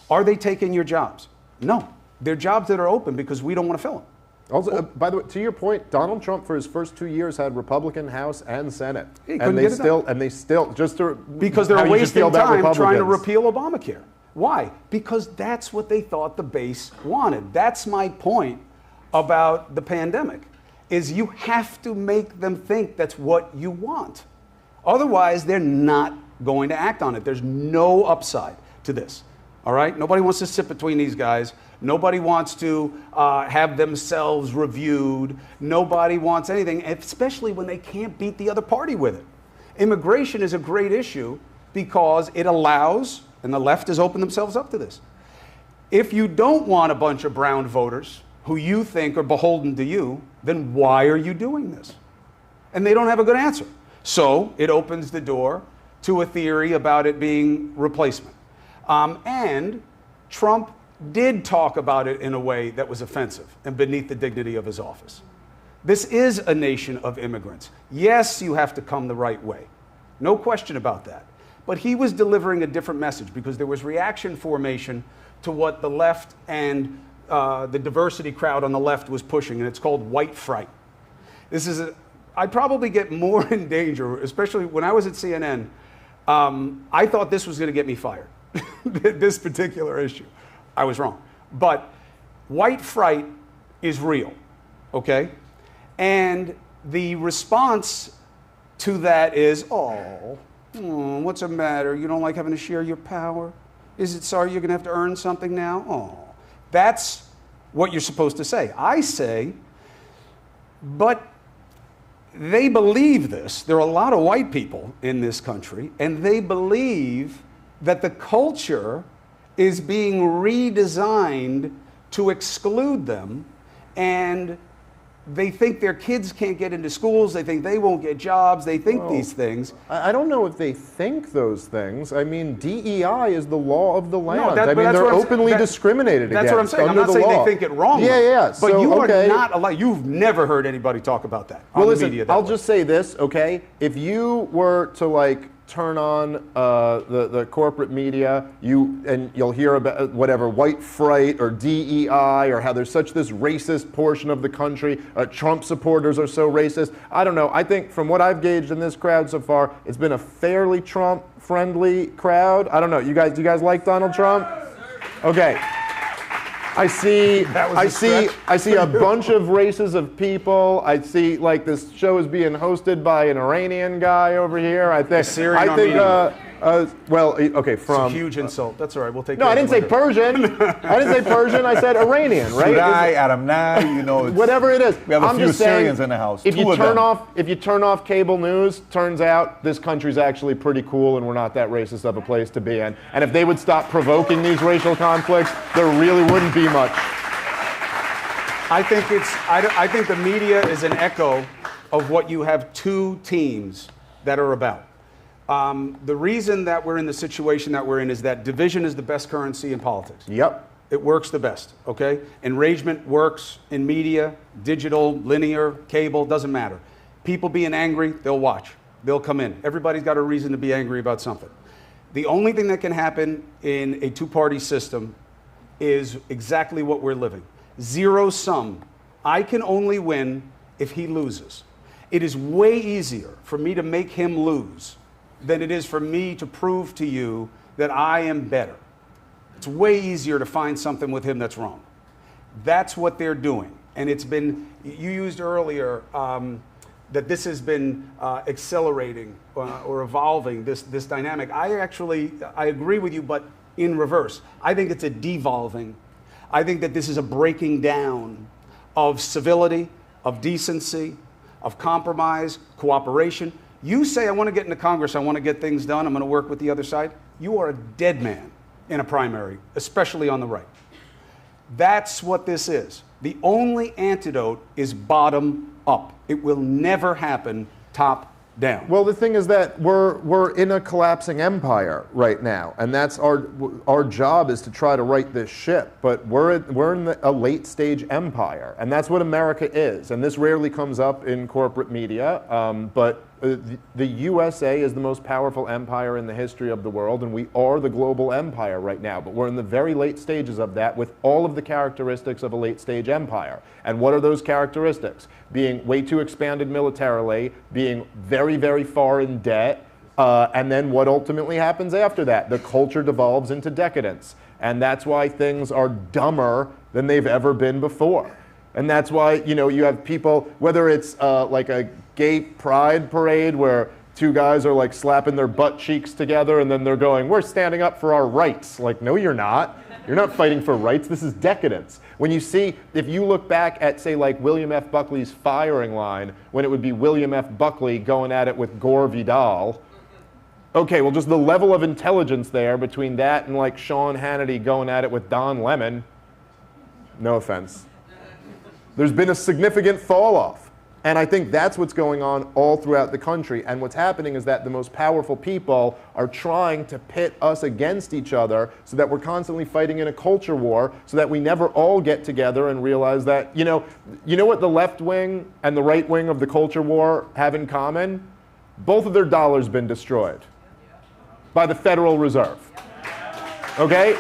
Are they taking your jobs? No. They're jobs that are open because we don't want to fill them. Also, by the way, to your point, Donald Trump for his first 2 years had Republican House and Senate, and they still just to because they're wasting time trying to repeal Obamacare. Why? Because that's what they thought the base wanted. That's my point about the pandemic, is you have to make them think that's what you want. Otherwise, they're not going to act on it. There's no upside to this. All right? Nobody wants to sit between these guys. Nobody wants to have themselves reviewed. Nobody wants anything, especially when they can't beat the other party with it. Immigration is a great issue because it allows, and the left has opened themselves up to this. If you don't want a bunch of brown voters who you think are beholden to you, then why are you doing this? And they don't have a good answer. So it opens the door to a theory about it being replacement. And Trump did talk about it in a way that was offensive and beneath the dignity of his office. This is a nation of immigrants. Yes, you have to come the right way. No question about that. But he was delivering a different message because there was reaction formation to what the left and the diversity crowd on the left was pushing, and it's called white fright. I probably get more in danger, especially when I was at CNN. I thought this was going to get me fired, this particular issue. I was wrong. But white fright is real, okay? And the response to that is, what's the matter? You don't like having to share your power? Is it sorry you're going to have to earn something now? Oh, that's what you're supposed to say. I say, but they believe this. There are a lot of white people in this country, and they believe that the culture is being redesigned to exclude them, and they think their kids can't get into schools, they think they won't get jobs, they think these things. I don't know if they think those things. I mean, DEI is the law of the land. No, I mean, they're openly discriminated against. That's what I'm saying. I'm not saying they think it wrong. Yeah. But so, you are not allowed. You've never heard anybody talk about that on the media that I'll way. just say this, okay? If you were to turn on the corporate media, you'll hear about whatever white fright or DEI or how there's such this racist portion of the country. Trump supporters are so racist. I don't know. I think from what I've gauged in this crowd so far, it's been a fairly Trump-friendly crowd. I don't know. Do you guys like Donald Trump? Okay. I see a bunch of races of people. I see this show is being hosted by an Iranian guy over here. I think okay, from it's a huge insult. That's all right. We'll take. No, I didn't say Persian. I didn't say Persian. I said Iranian, right? Sudai, Aramnai, whatever it is. We have a few Syrians in the house. If you turn off cable news, turns out this country's actually pretty cool, and we're not that racist of a place to be in. And if they would stop provoking these racial conflicts, there really wouldn't be much. I think the media is an echo of what you have two teams that are about. The reason that we're in the situation that we're in is that division is the best currency in politics. Yep. It works the best, okay? Enragement works in media, digital, linear, cable, doesn't matter. People being angry, they'll watch. They'll come in. Everybody's got a reason to be angry about something. The only thing that can happen in a two-party system is exactly what we're living. Zero sum. I can only win if he loses. It is way easier for me to make him lose than it is for me to prove to you that I am better. It's way easier to find something with him that's wrong. That's what they're doing. And it's been, you used earlier that this has been accelerating or evolving, this dynamic. I agree with you, but in reverse. I think it's a devolving. I think that this is a breaking down of civility, of decency, of compromise, cooperation. You say, I want to get into Congress, I want to get things done, I'm going to work with the other side. You are a dead man in a primary, especially on the right. That's what this is. The only antidote is bottom up. It will never happen top down. Well, the thing is that we're in a collapsing empire right now, and that's our job is to try to right this ship. But we're in a late stage empire, and that's what America is. And this rarely comes up in corporate media, but the USA is the most powerful empire in the history of the world, and we are the global empire right now. But we're in the very late stages of that with all of the characteristics of a late stage empire. And what are those characteristics? Being way too expanded militarily, being very, very far in debt, and then what ultimately happens after that? The culture devolves into decadence. And that's why things are dumber than they've ever been before. And that's why, you know, you have people, whether it's like a gay pride parade where two guys are like slapping their butt cheeks together and then they're going, we're standing up for our rights. Like, no, you're not. You're not fighting for rights. This is decadence. When you see, if you look back at, say, like William F. Buckley's firing line, when it would be William F. Buckley going at it with Gore Vidal, okay, well, just the level of intelligence there between that and like Sean Hannity going at it with Don Lemon, no offense. There's been a significant fall off. And I think that's what's going on all throughout the country. And what's happening is that the most powerful people are trying to pit us against each other so that we're constantly fighting in a culture war so that we never all get together and realize that, you know what the left wing and the right wing of the culture war have in common? Both of their dollars been destroyed by the Federal Reserve. Okay?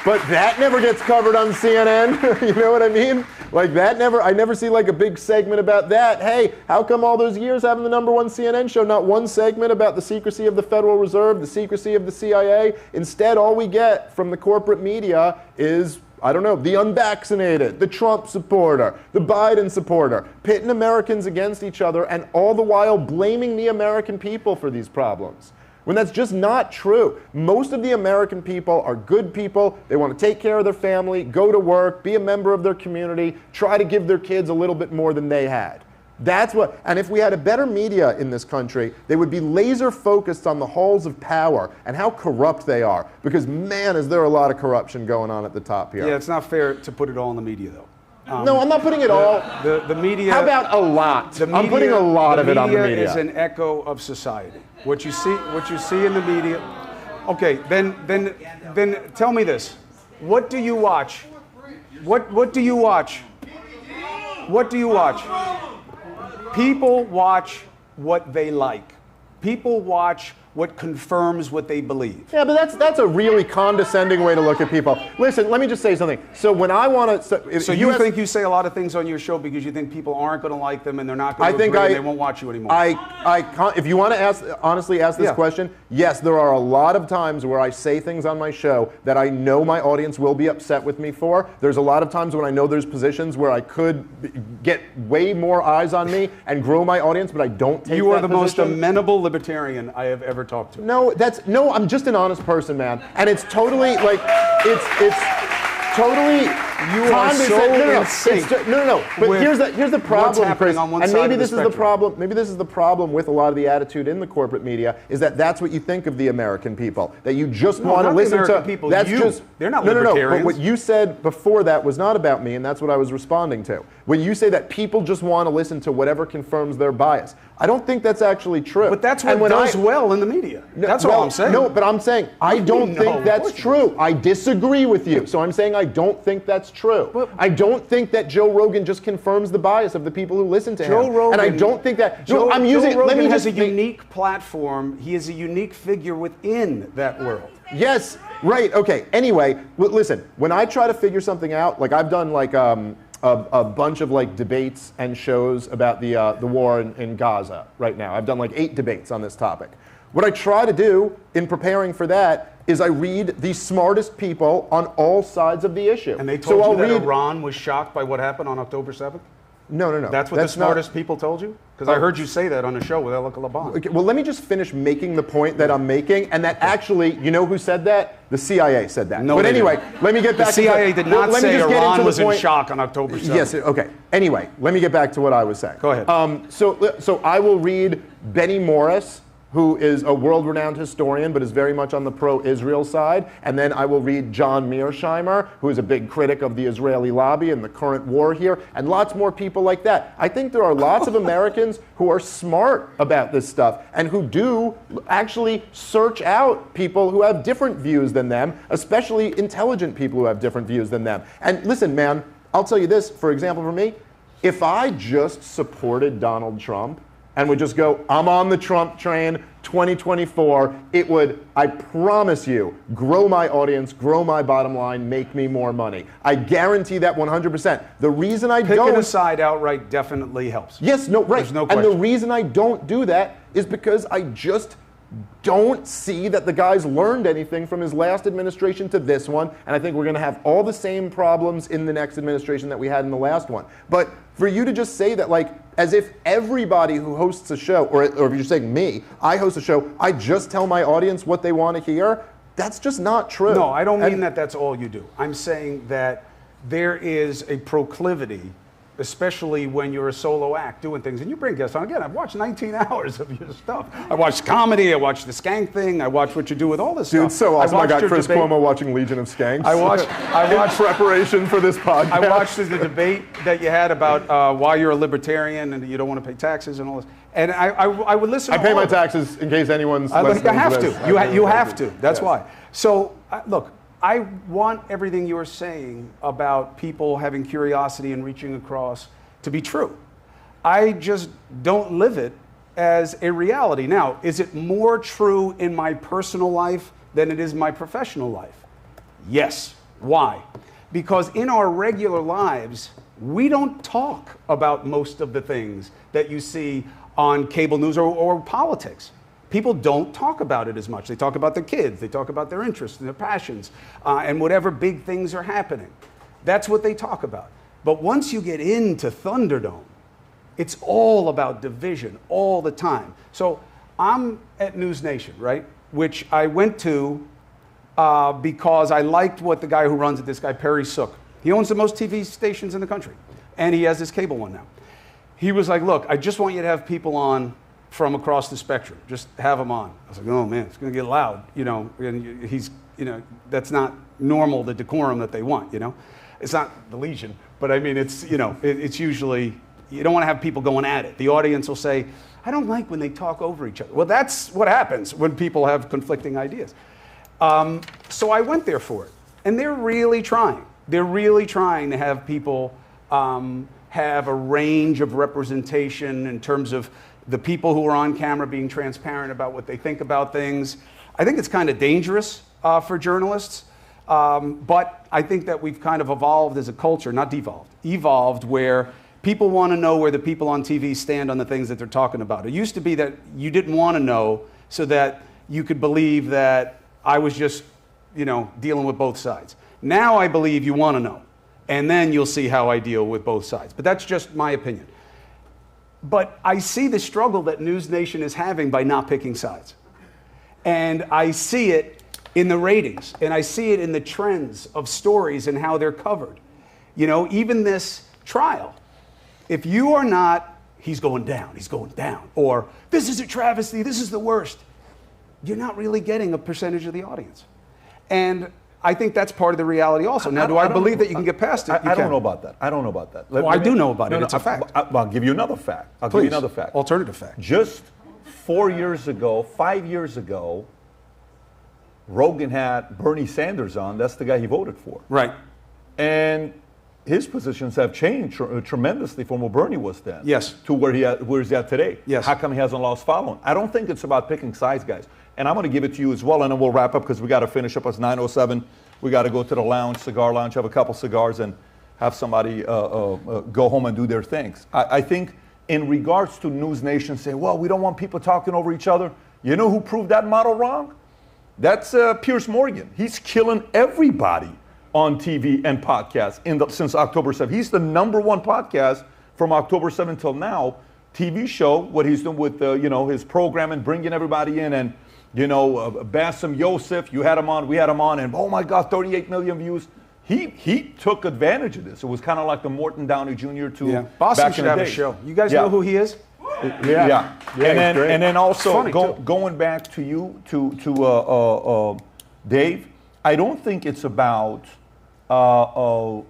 But that never gets covered on CNN. You know what I mean? Like that I never see like a big segment about that. Hey, how come all those years having the #1 CNN show, not one segment about the secrecy of the Federal Reserve, the secrecy of the CIA? Instead, all we get from the corporate media is, I don't know, the unvaccinated, the Trump supporter, the Biden supporter, pitting Americans against each other and all the while blaming the American people for these problems. When that's just not true. Most of the American people are good people. They want to take care of their family, go to work, be a member of their community, try to give their kids a little bit more than they had. That's what, and if we had a better media in this country, they would be laser focused on the halls of power and how corrupt they are. Because man, is there a lot of corruption going on at the top here. Yeah, it's not fair to put it all in the media though. No, I'm not putting it all. The media. How about a lot? I'm putting a lot of it on the media. The media is an echo of society. What you see in the media. Okay, then tell me this. What do you watch? What do you watch? What do you watch? People watch what they like. People watch what confirms what they believe. Yeah, but that's a really condescending way to look at people. Listen, let me just say something. So when I want to... So you think you say a lot of things on your show because you think people aren't going to like them and they're not going to agree and they won't watch you anymore? If you want to honestly ask this question, yes, there are a lot of times where I say things on my show that I know my audience will be upset with me for. There's a lot of times when I know there's positions where I could get way more eyes on me and grow my audience, but I don't take that position. You are the most amenable libertarian I have ever talked to. No, I'm just an honest person, man. And it's totally like, it's totally You are so insane. No. But here's the problem, Chris. And maybe this is the problem. Maybe this is the problem with a lot of the attitude in the corporate media is that that's what you think of the American people. That you just want to listen to people. That's just they're not libertarians. But what you said before that was not about me, and that's what I was responding to. When you say that people just want to listen to whatever confirms their bias, I don't think that's actually true. But that's what does well in the media. That's all I'm saying. No, but I'm saying I don't think that's true. I disagree with you. So I'm saying I don't think that's true. I don't think that Joe Rogan just confirms the bias of the people who listen to him. Joe Rogan, and I don't think that Joe Rogan has a unique platform. He is a unique figure within that world. Yes, right. Okay. Anyway, listen. When I try to figure something out, like I've done like a bunch of like debates and shows about the war in Gaza right now. I've done like 8 debates on this topic. What I try to do in preparing for that is I read the smartest people on all sides of the issue. And they told you that Iran was shocked by what happened on October 7th? No. That's what the smartest people told you? Because I heard you say that on a show with Ella Laban. Okay, well, let me just finish making the point that I'm making, and that actually, you know who said that? The CIA said that. No, but anyway, let me get back to the CIA did not say Iran was in shock on October 7th. Yes, okay. Anyway, let me get back to what I was saying. Go ahead. So I will read Benny Morris, who is a world-renowned historian but is very much on the pro-Israel side. And then I will read John Mearsheimer, who is a big critic of the Israeli lobby and the current war here, and lots more people like that. I think there are lots of Americans who are smart about this stuff and who do actually search out people who have different views than them, especially intelligent people who have different views than them. And listen, man, I'll tell you this, for example, for me, if I just supported Donald Trump, and would just go, I'm on the Trump train, 2024, it would, I promise you, grow my audience, grow my bottom line, make me more money. I guarantee that 100%. The reason I don't... Picking a side outright definitely helps. Yes, no, right. There's no question. And the reason I don't do that is because I just don't see that the guy's learned anything from his last administration to this one, and I think we're going to have all the same problems in the next administration that we had in the last one. But for you to just say that, like, as if everybody who hosts a show, or if you're saying me, I host a show, I just tell my audience what they want to hear, that's just not true. No, I don't mean that that's all you do. I'm saying that there is a proclivity, especially when you're a solo act doing things, and you bring guests on. Again, I've watched 19 hours of your stuff. I watched comedy, I watched the skank thing, I watched what you do with all this stuff. Dude, so awesome. I got Chris Cuomo watching Legion of Skanks. I watched in preparation for this podcast. I watched the debate that you had about why you're a libertarian and you don't want to pay taxes and all this. And I would listen to I pay my taxes in case anyone's listening You have to to. this. You have to. That's why. So, look, I want everything you're saying about people having curiosity and reaching across to be true. I just don't live it as a reality. Now, is it more true in my personal life than it is my professional life? Yes. Why? Because in our regular lives, we don't talk about most of the things that you see on cable news or politics. People don't talk about it as much. They talk about their kids, they talk about their interests and their passions, and whatever big things are happening. That's what they talk about. But once you get into Thunderdome, it's all about division all the time. So I'm at News Nation, right? Which I went to because I liked what the guy who runs it, this guy Perry Sook. He owns the most TV stations in the country, and he has this cable one now. He was like, look, I just want you to have people on from across the spectrum. Just have them on. I was like, oh man, it's going to get loud, you know. And he's, you know, that's not normal, the decorum that they want, you know. It's not the Legion, but I mean, it's, you know, it's usually, you don't want to have people going at it. The audience will say, I don't like when they talk over each other. Well, that's what happens when people have conflicting ideas. So I went there for it. And they're really trying. They're really trying to have people have a range of representation in terms of the people who are on camera being transparent about what they think about things. I think it's kind of dangerous for journalists. But I think that we've kind of evolved as a culture, not devolved, evolved where people want to know where the people on TV stand on the things that they're talking about. It used to be that you didn't want to know so that you could believe that I was just, you know, dealing with both sides. Now I believe you want to know, and then you'll see how I deal with both sides. But that's just my opinion. But I see the struggle that News Nation is having by not picking sides. And I see it in the ratings, and I see it in the trends of stories and how they're covered. You know, even this trial, if you are not, he's going down, or this is a travesty, this is the worst, you're not really getting a percentage of the audience. And I think that's part of the reality also. Now, do I believe that you can get past it? I don't know about that. I don't know about that. I do know about it. It's a fact. I'll give you another fact. I'll give you another fact. Alternative fact. Just 5 years ago, Rogan had Bernie Sanders on. That's the guy he voted for. Right. And his positions have changed tremendously from where Bernie was then. Yes. To where he's at today. Yes. How come he hasn't lost following? I don't think it's about picking sides, guys. And I'm going to give it to you as well, and then we'll wrap up because we got to finish up. It's 9:07. We got to go to the lounge, cigar lounge, have a couple cigars, and have somebody go home and do their things. I think in regards to News Nation saying, well, we don't want people talking over each other. You know who proved that model wrong? That's Piers Morgan. He's killing everybody on TV and podcasts since October 7th. He's the #1 podcast from October 7th till now. TV show, what he's doing with his programming, bringing everybody in, and Bassem Youssef, you had him on, we had him on, and oh my God, 38 million views. He took advantage of this. It was kind of like the Morton Downey Jr. to Boston should have a show. You guys know who he is? Yeah. And then also going back to you, to Dave, I don't think it's about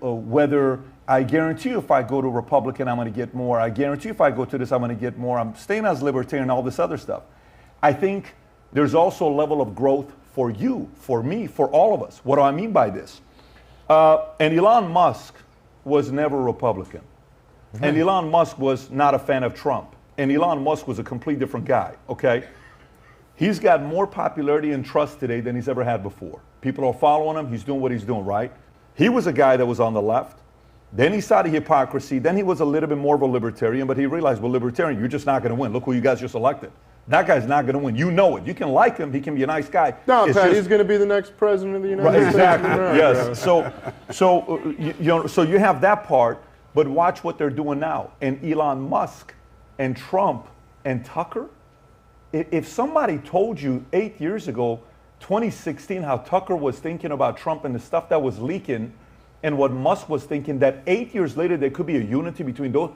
whether I guarantee you if I go to Republican, I'm going to get more. I guarantee if I go to this, I'm going to get more. I'm staying as libertarian, all this other stuff. I think there's also a level of growth for you, for me, for all of us. What do I mean by this? And Elon Musk was never a Republican. Mm-hmm. And Elon Musk was not a fan of Trump. And Elon Musk was a completely different guy, okay? He's got more popularity and trust today than he's ever had before. People are following him. He's doing what he's doing, right? He was a guy that was on the left. Then he saw the hypocrisy. Then he was a little bit more of a libertarian, but he realized, well, libertarian, you're just not going to win. Look who you guys just elected. That guy's not going to win. You know it. You can like him. He can be a nice guy. No, Pat, he's going to be the next president of the United States. Exactly. Yes. So you have that part, but watch what they're doing now. And Elon Musk and Trump and Tucker. If somebody told you 8 years ago, 2016, how Tucker was thinking about Trump and the stuff that was leaking, and what Musk was thinking, that 8 years later there could be a unity between those,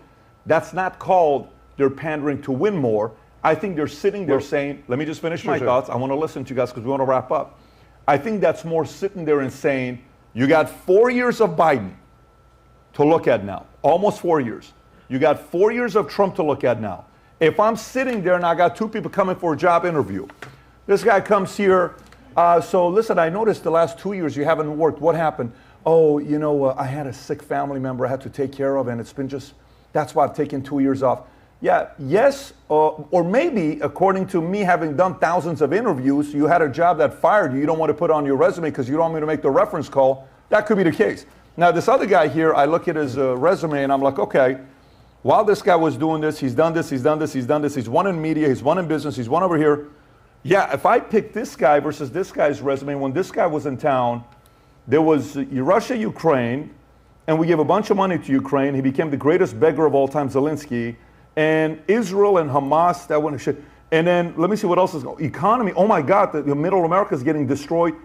that's not called they're pandering to win more. I think they're sitting there saying, let me just finish my thoughts. I want to listen to you guys because we want to wrap up. I think that's more sitting there and saying, you got 4 years of Biden to look at now, almost 4 years. You got 4 years of Trump to look at now. If I'm sitting there and I got two people coming for a job interview, this guy comes here, so listen, I noticed the last 2 years you haven't worked. What happened? Oh, you know, I had a sick family member I had to take care of, and it's been just, that's why I've taken 2 years off. Yeah, yes, or maybe, according to me having done thousands of interviews, you had a job that fired you. You don't want to put on your resume because you don't want me to make the reference call. That could be the case. Now, this other guy here, I look at his resume and I'm like, okay, while this guy was doing this, he's done this, he's done this, he's done this, he's won in media, he's won in business, he's won over here. Yeah, if I pick this guy versus this guy's resume, when this guy was in town, there was Russia, Ukraine, and we gave a bunch of money to Ukraine. He became the greatest beggar of all time, Zelensky. And Israel and Hamas, that went to shit. And then, let me see what else is going on. Economy, oh my God, the middle America is getting destroyed.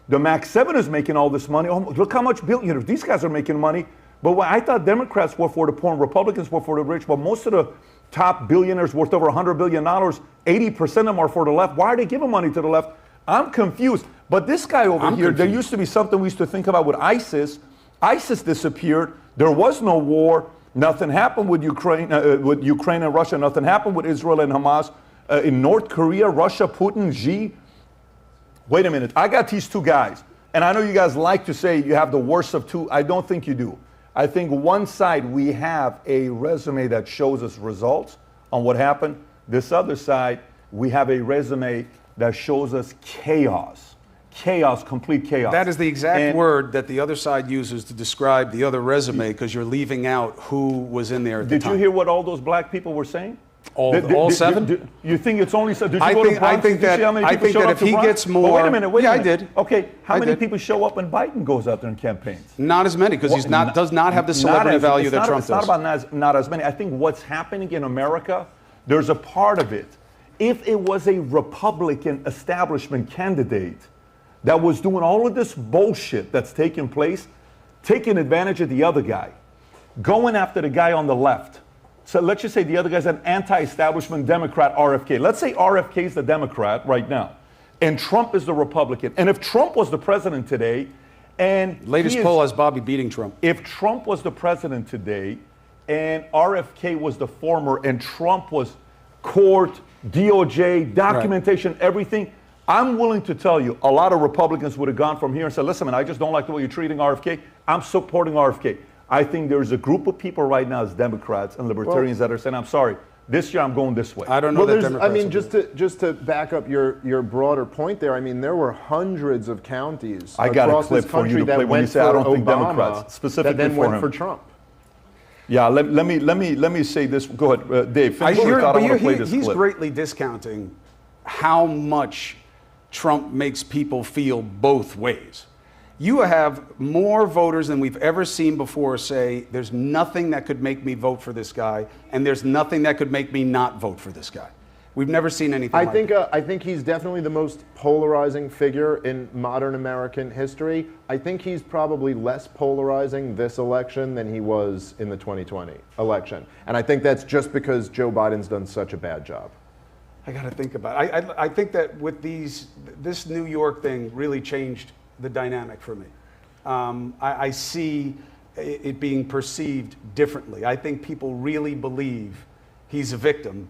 The Max 7 is making all this money. Oh, look how much billionaires, these guys are making money. But I thought Democrats were for the poor and Republicans were for the rich, but most of the top billionaires worth over $100 billion, 80% of them are for the left. Why are they giving money to the left? I'm confused. But this guy over here, there used to be something we used to think about with ISIS. ISIS disappeared. There was no war. Nothing happened with Ukraine and Russia. Nothing happened with Israel and Hamas. In North Korea, Russia, Putin, Xi. Wait a minute. I got these two guys. And I know you guys like to say you have the worst of two. I don't think you do. I think one side, we have a resume that shows us results on what happened. This other side, we have a resume that shows us chaos. Chaos, complete chaos. That is the exact word that the other side uses to describe the other resume, because you're leaving out who was in there at the time. Did you hear what all those black people were saying? All seven? You think it's only seven? Did you go to Bronx? I think that if he gets more... Wait a minute, wait a minute. I did. Okay, how many people show up when Biden goes out there in campaigns? Not as many, because he does not have the celebrity value that Trump does. It's not about not as many. I think what's happening in America, there's a part of it. If it was a Republican establishment candidate that was doing all of this bullshit that's taking place, taking advantage of the other guy, going after the guy on the left. So let's just say the other guy's an anti-establishment Democrat, RFK. Let's say RFK is the Democrat right now, and Trump is the Republican. And if Trump was the president today, and latest poll has Bobby beating Trump. If Trump was the president today, and RFK was the former, and Trump was court, DOJ, documentation, everything, I'm willing to tell you, a lot of Republicans would have gone from here and said, listen, man, I just don't like the way you're treating RFK. I'm supporting RFK. I think there's a group of people right now as Democrats and libertarians that are saying, I'm sorry, this year I'm going this way. I don't know that Democrats... I mean, just to back up your broader point there, I mean, there were hundreds of counties across this country that went for Obama, that then went for Trump. Yeah, let me say this. Go ahead, Dave. Finish your thought. I want to play this clip. He's greatly discounting how much Trump makes people feel both ways. You have more voters than we've ever seen before say, there's nothing that could make me vote for this guy, and there's nothing that could make me not vote for this guy. We've never seen anything like that. I think he's definitely the most polarizing figure in modern American history. I think he's probably less polarizing this election than he was in the 2020 election. And I think that's just because Joe Biden's done such a bad job. I got to think about it. I think that with this New York thing really changed the dynamic for me. I see it being perceived differently. I think people really believe he's a victim,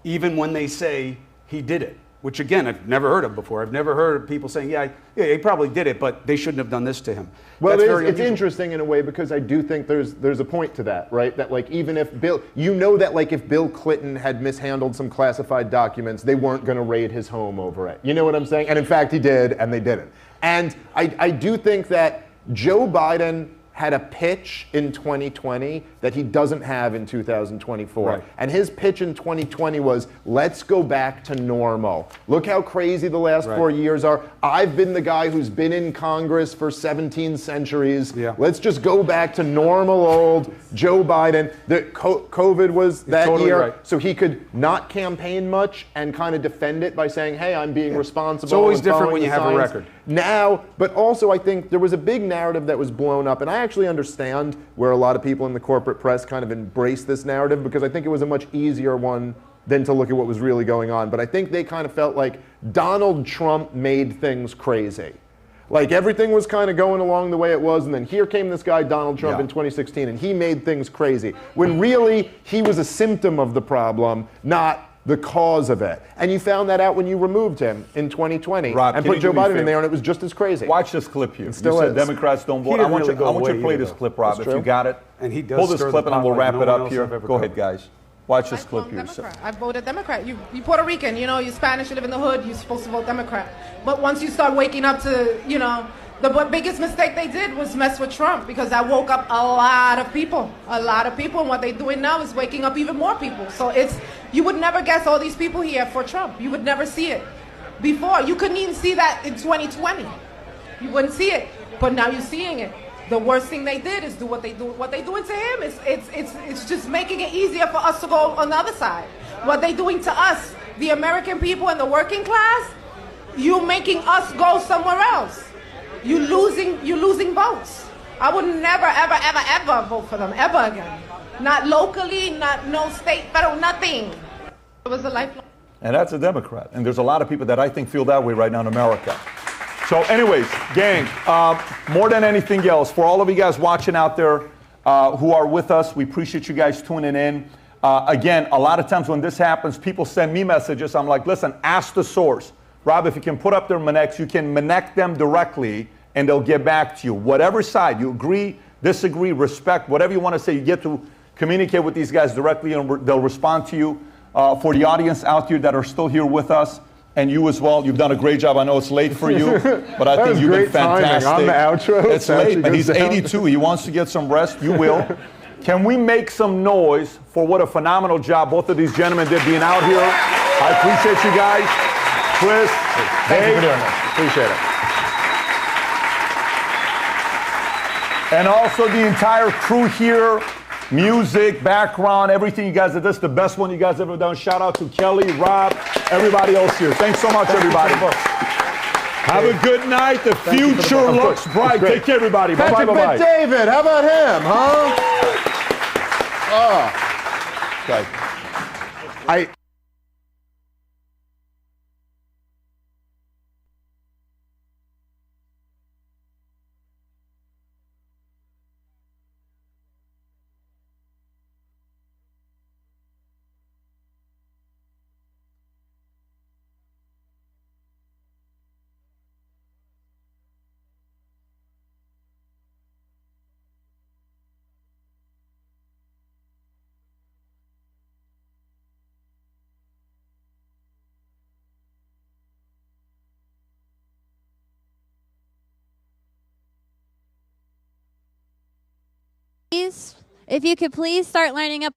even when they say he did it, which again, I've never heard of before. I've never heard of people saying, yeah, he probably did it, but they shouldn't have done this to him. Well, it's interesting in a way, because I do think there's a point to that, right? That like, even if Bill, you know that like if Bill Clinton had mishandled some classified documents, they weren't going to raid his home over it. You know what I'm saying? And in fact, he did, and they didn't. And I do think that Joe Biden had a pitch in 2020 that he doesn't have in 2024. Right. And his pitch in 2020 was, let's go back to normal. Look how crazy the last 4 years are. I've been the guy who's been in Congress for 17 centuries. Yeah. Let's just go back to normal old Joe Biden. COVID was that totally year, right. so he could not campaign much and kind of defend it by saying, hey, I'm being responsible. It's always and different following when you the have a signs. record. Now, but also I think there was a big narrative that was blown up, and I actually understand where a lot of people in the corporate press kind of embrace this narrative, because I think it was a much easier one than to look at what was really going on. But I think they kind of felt like Donald Trump made things crazy. Like everything was kind of going along the way it was, and then here came this guy, Donald Trump, in 2016, and he made things crazy. When really, he was a symptom of the problem, not the cause of it. And you found that out when you removed him in 2020 Rob, and can put you Joe do me a Biden in favor? there, and it was just as crazy. Watch this clip here. It still you said is. Democrats don't vote. I want you to play this clip, Rob, if you got it. And he does Pull this stir clip the and then we'll pot wrap like it no one up else here. I've ever Go ahead, covered. guys. Watch this clip here. Democrat. I voted Democrat. You Puerto Rican, you know, you're Spanish, you live in the hood, you're supposed to vote Democrat. But once you start waking up to, you know, the biggest mistake they did was mess with Trump, because that woke up a lot of people. And what they're doing now is waking up even more people. So you would never guess all these people here for Trump. You would never see it. Before, you couldn't even see that in 2020. You wouldn't see it. But now you're seeing it. The worst thing they did is do what they do. What they doing to him is it's just making it easier for us to go on the other side. What they doing to us, the American people and the working class, you making us go somewhere else. You losing votes. I would never, ever, ever, ever vote for them ever again. Not locally, no state, federal, nothing. It was a lifelong. And that's a Democrat. And there's a lot of people that I think feel that way right now in America. So anyways, gang, more than anything else, for all of you guys watching out there who are with us, we appreciate you guys tuning in. Again, a lot of times when this happens, people send me messages. I'm like, listen, ask the source. Rob, if you can put up their Minnects, you can Minnect them directly and they'll get back to you. Whatever side, you agree, disagree, respect, whatever you want to say, you get to communicate with these guys directly and they'll respond to you. For the audience out here that are still here with us, and you as well, you've done a great job. I know it's late for you, but I think you've been fantastic. On the outro. It's late, but he's 82. He wants to get some rest. You will. Can we make some noise for what a phenomenal job both of these gentlemen did being out here? I appreciate you guys. Chris, Thank you for doing this. Appreciate it. And also the entire crew here, music, background, everything you guys did. This is the best one you guys ever done. Shout out to Kelly, Rob, everybody else here. Thanks so much, everybody. Have a good night. The future looks bright. Take care, everybody. Bye-bye. Patrick David, how about him, huh? Oh. Okay. If you could please start lining up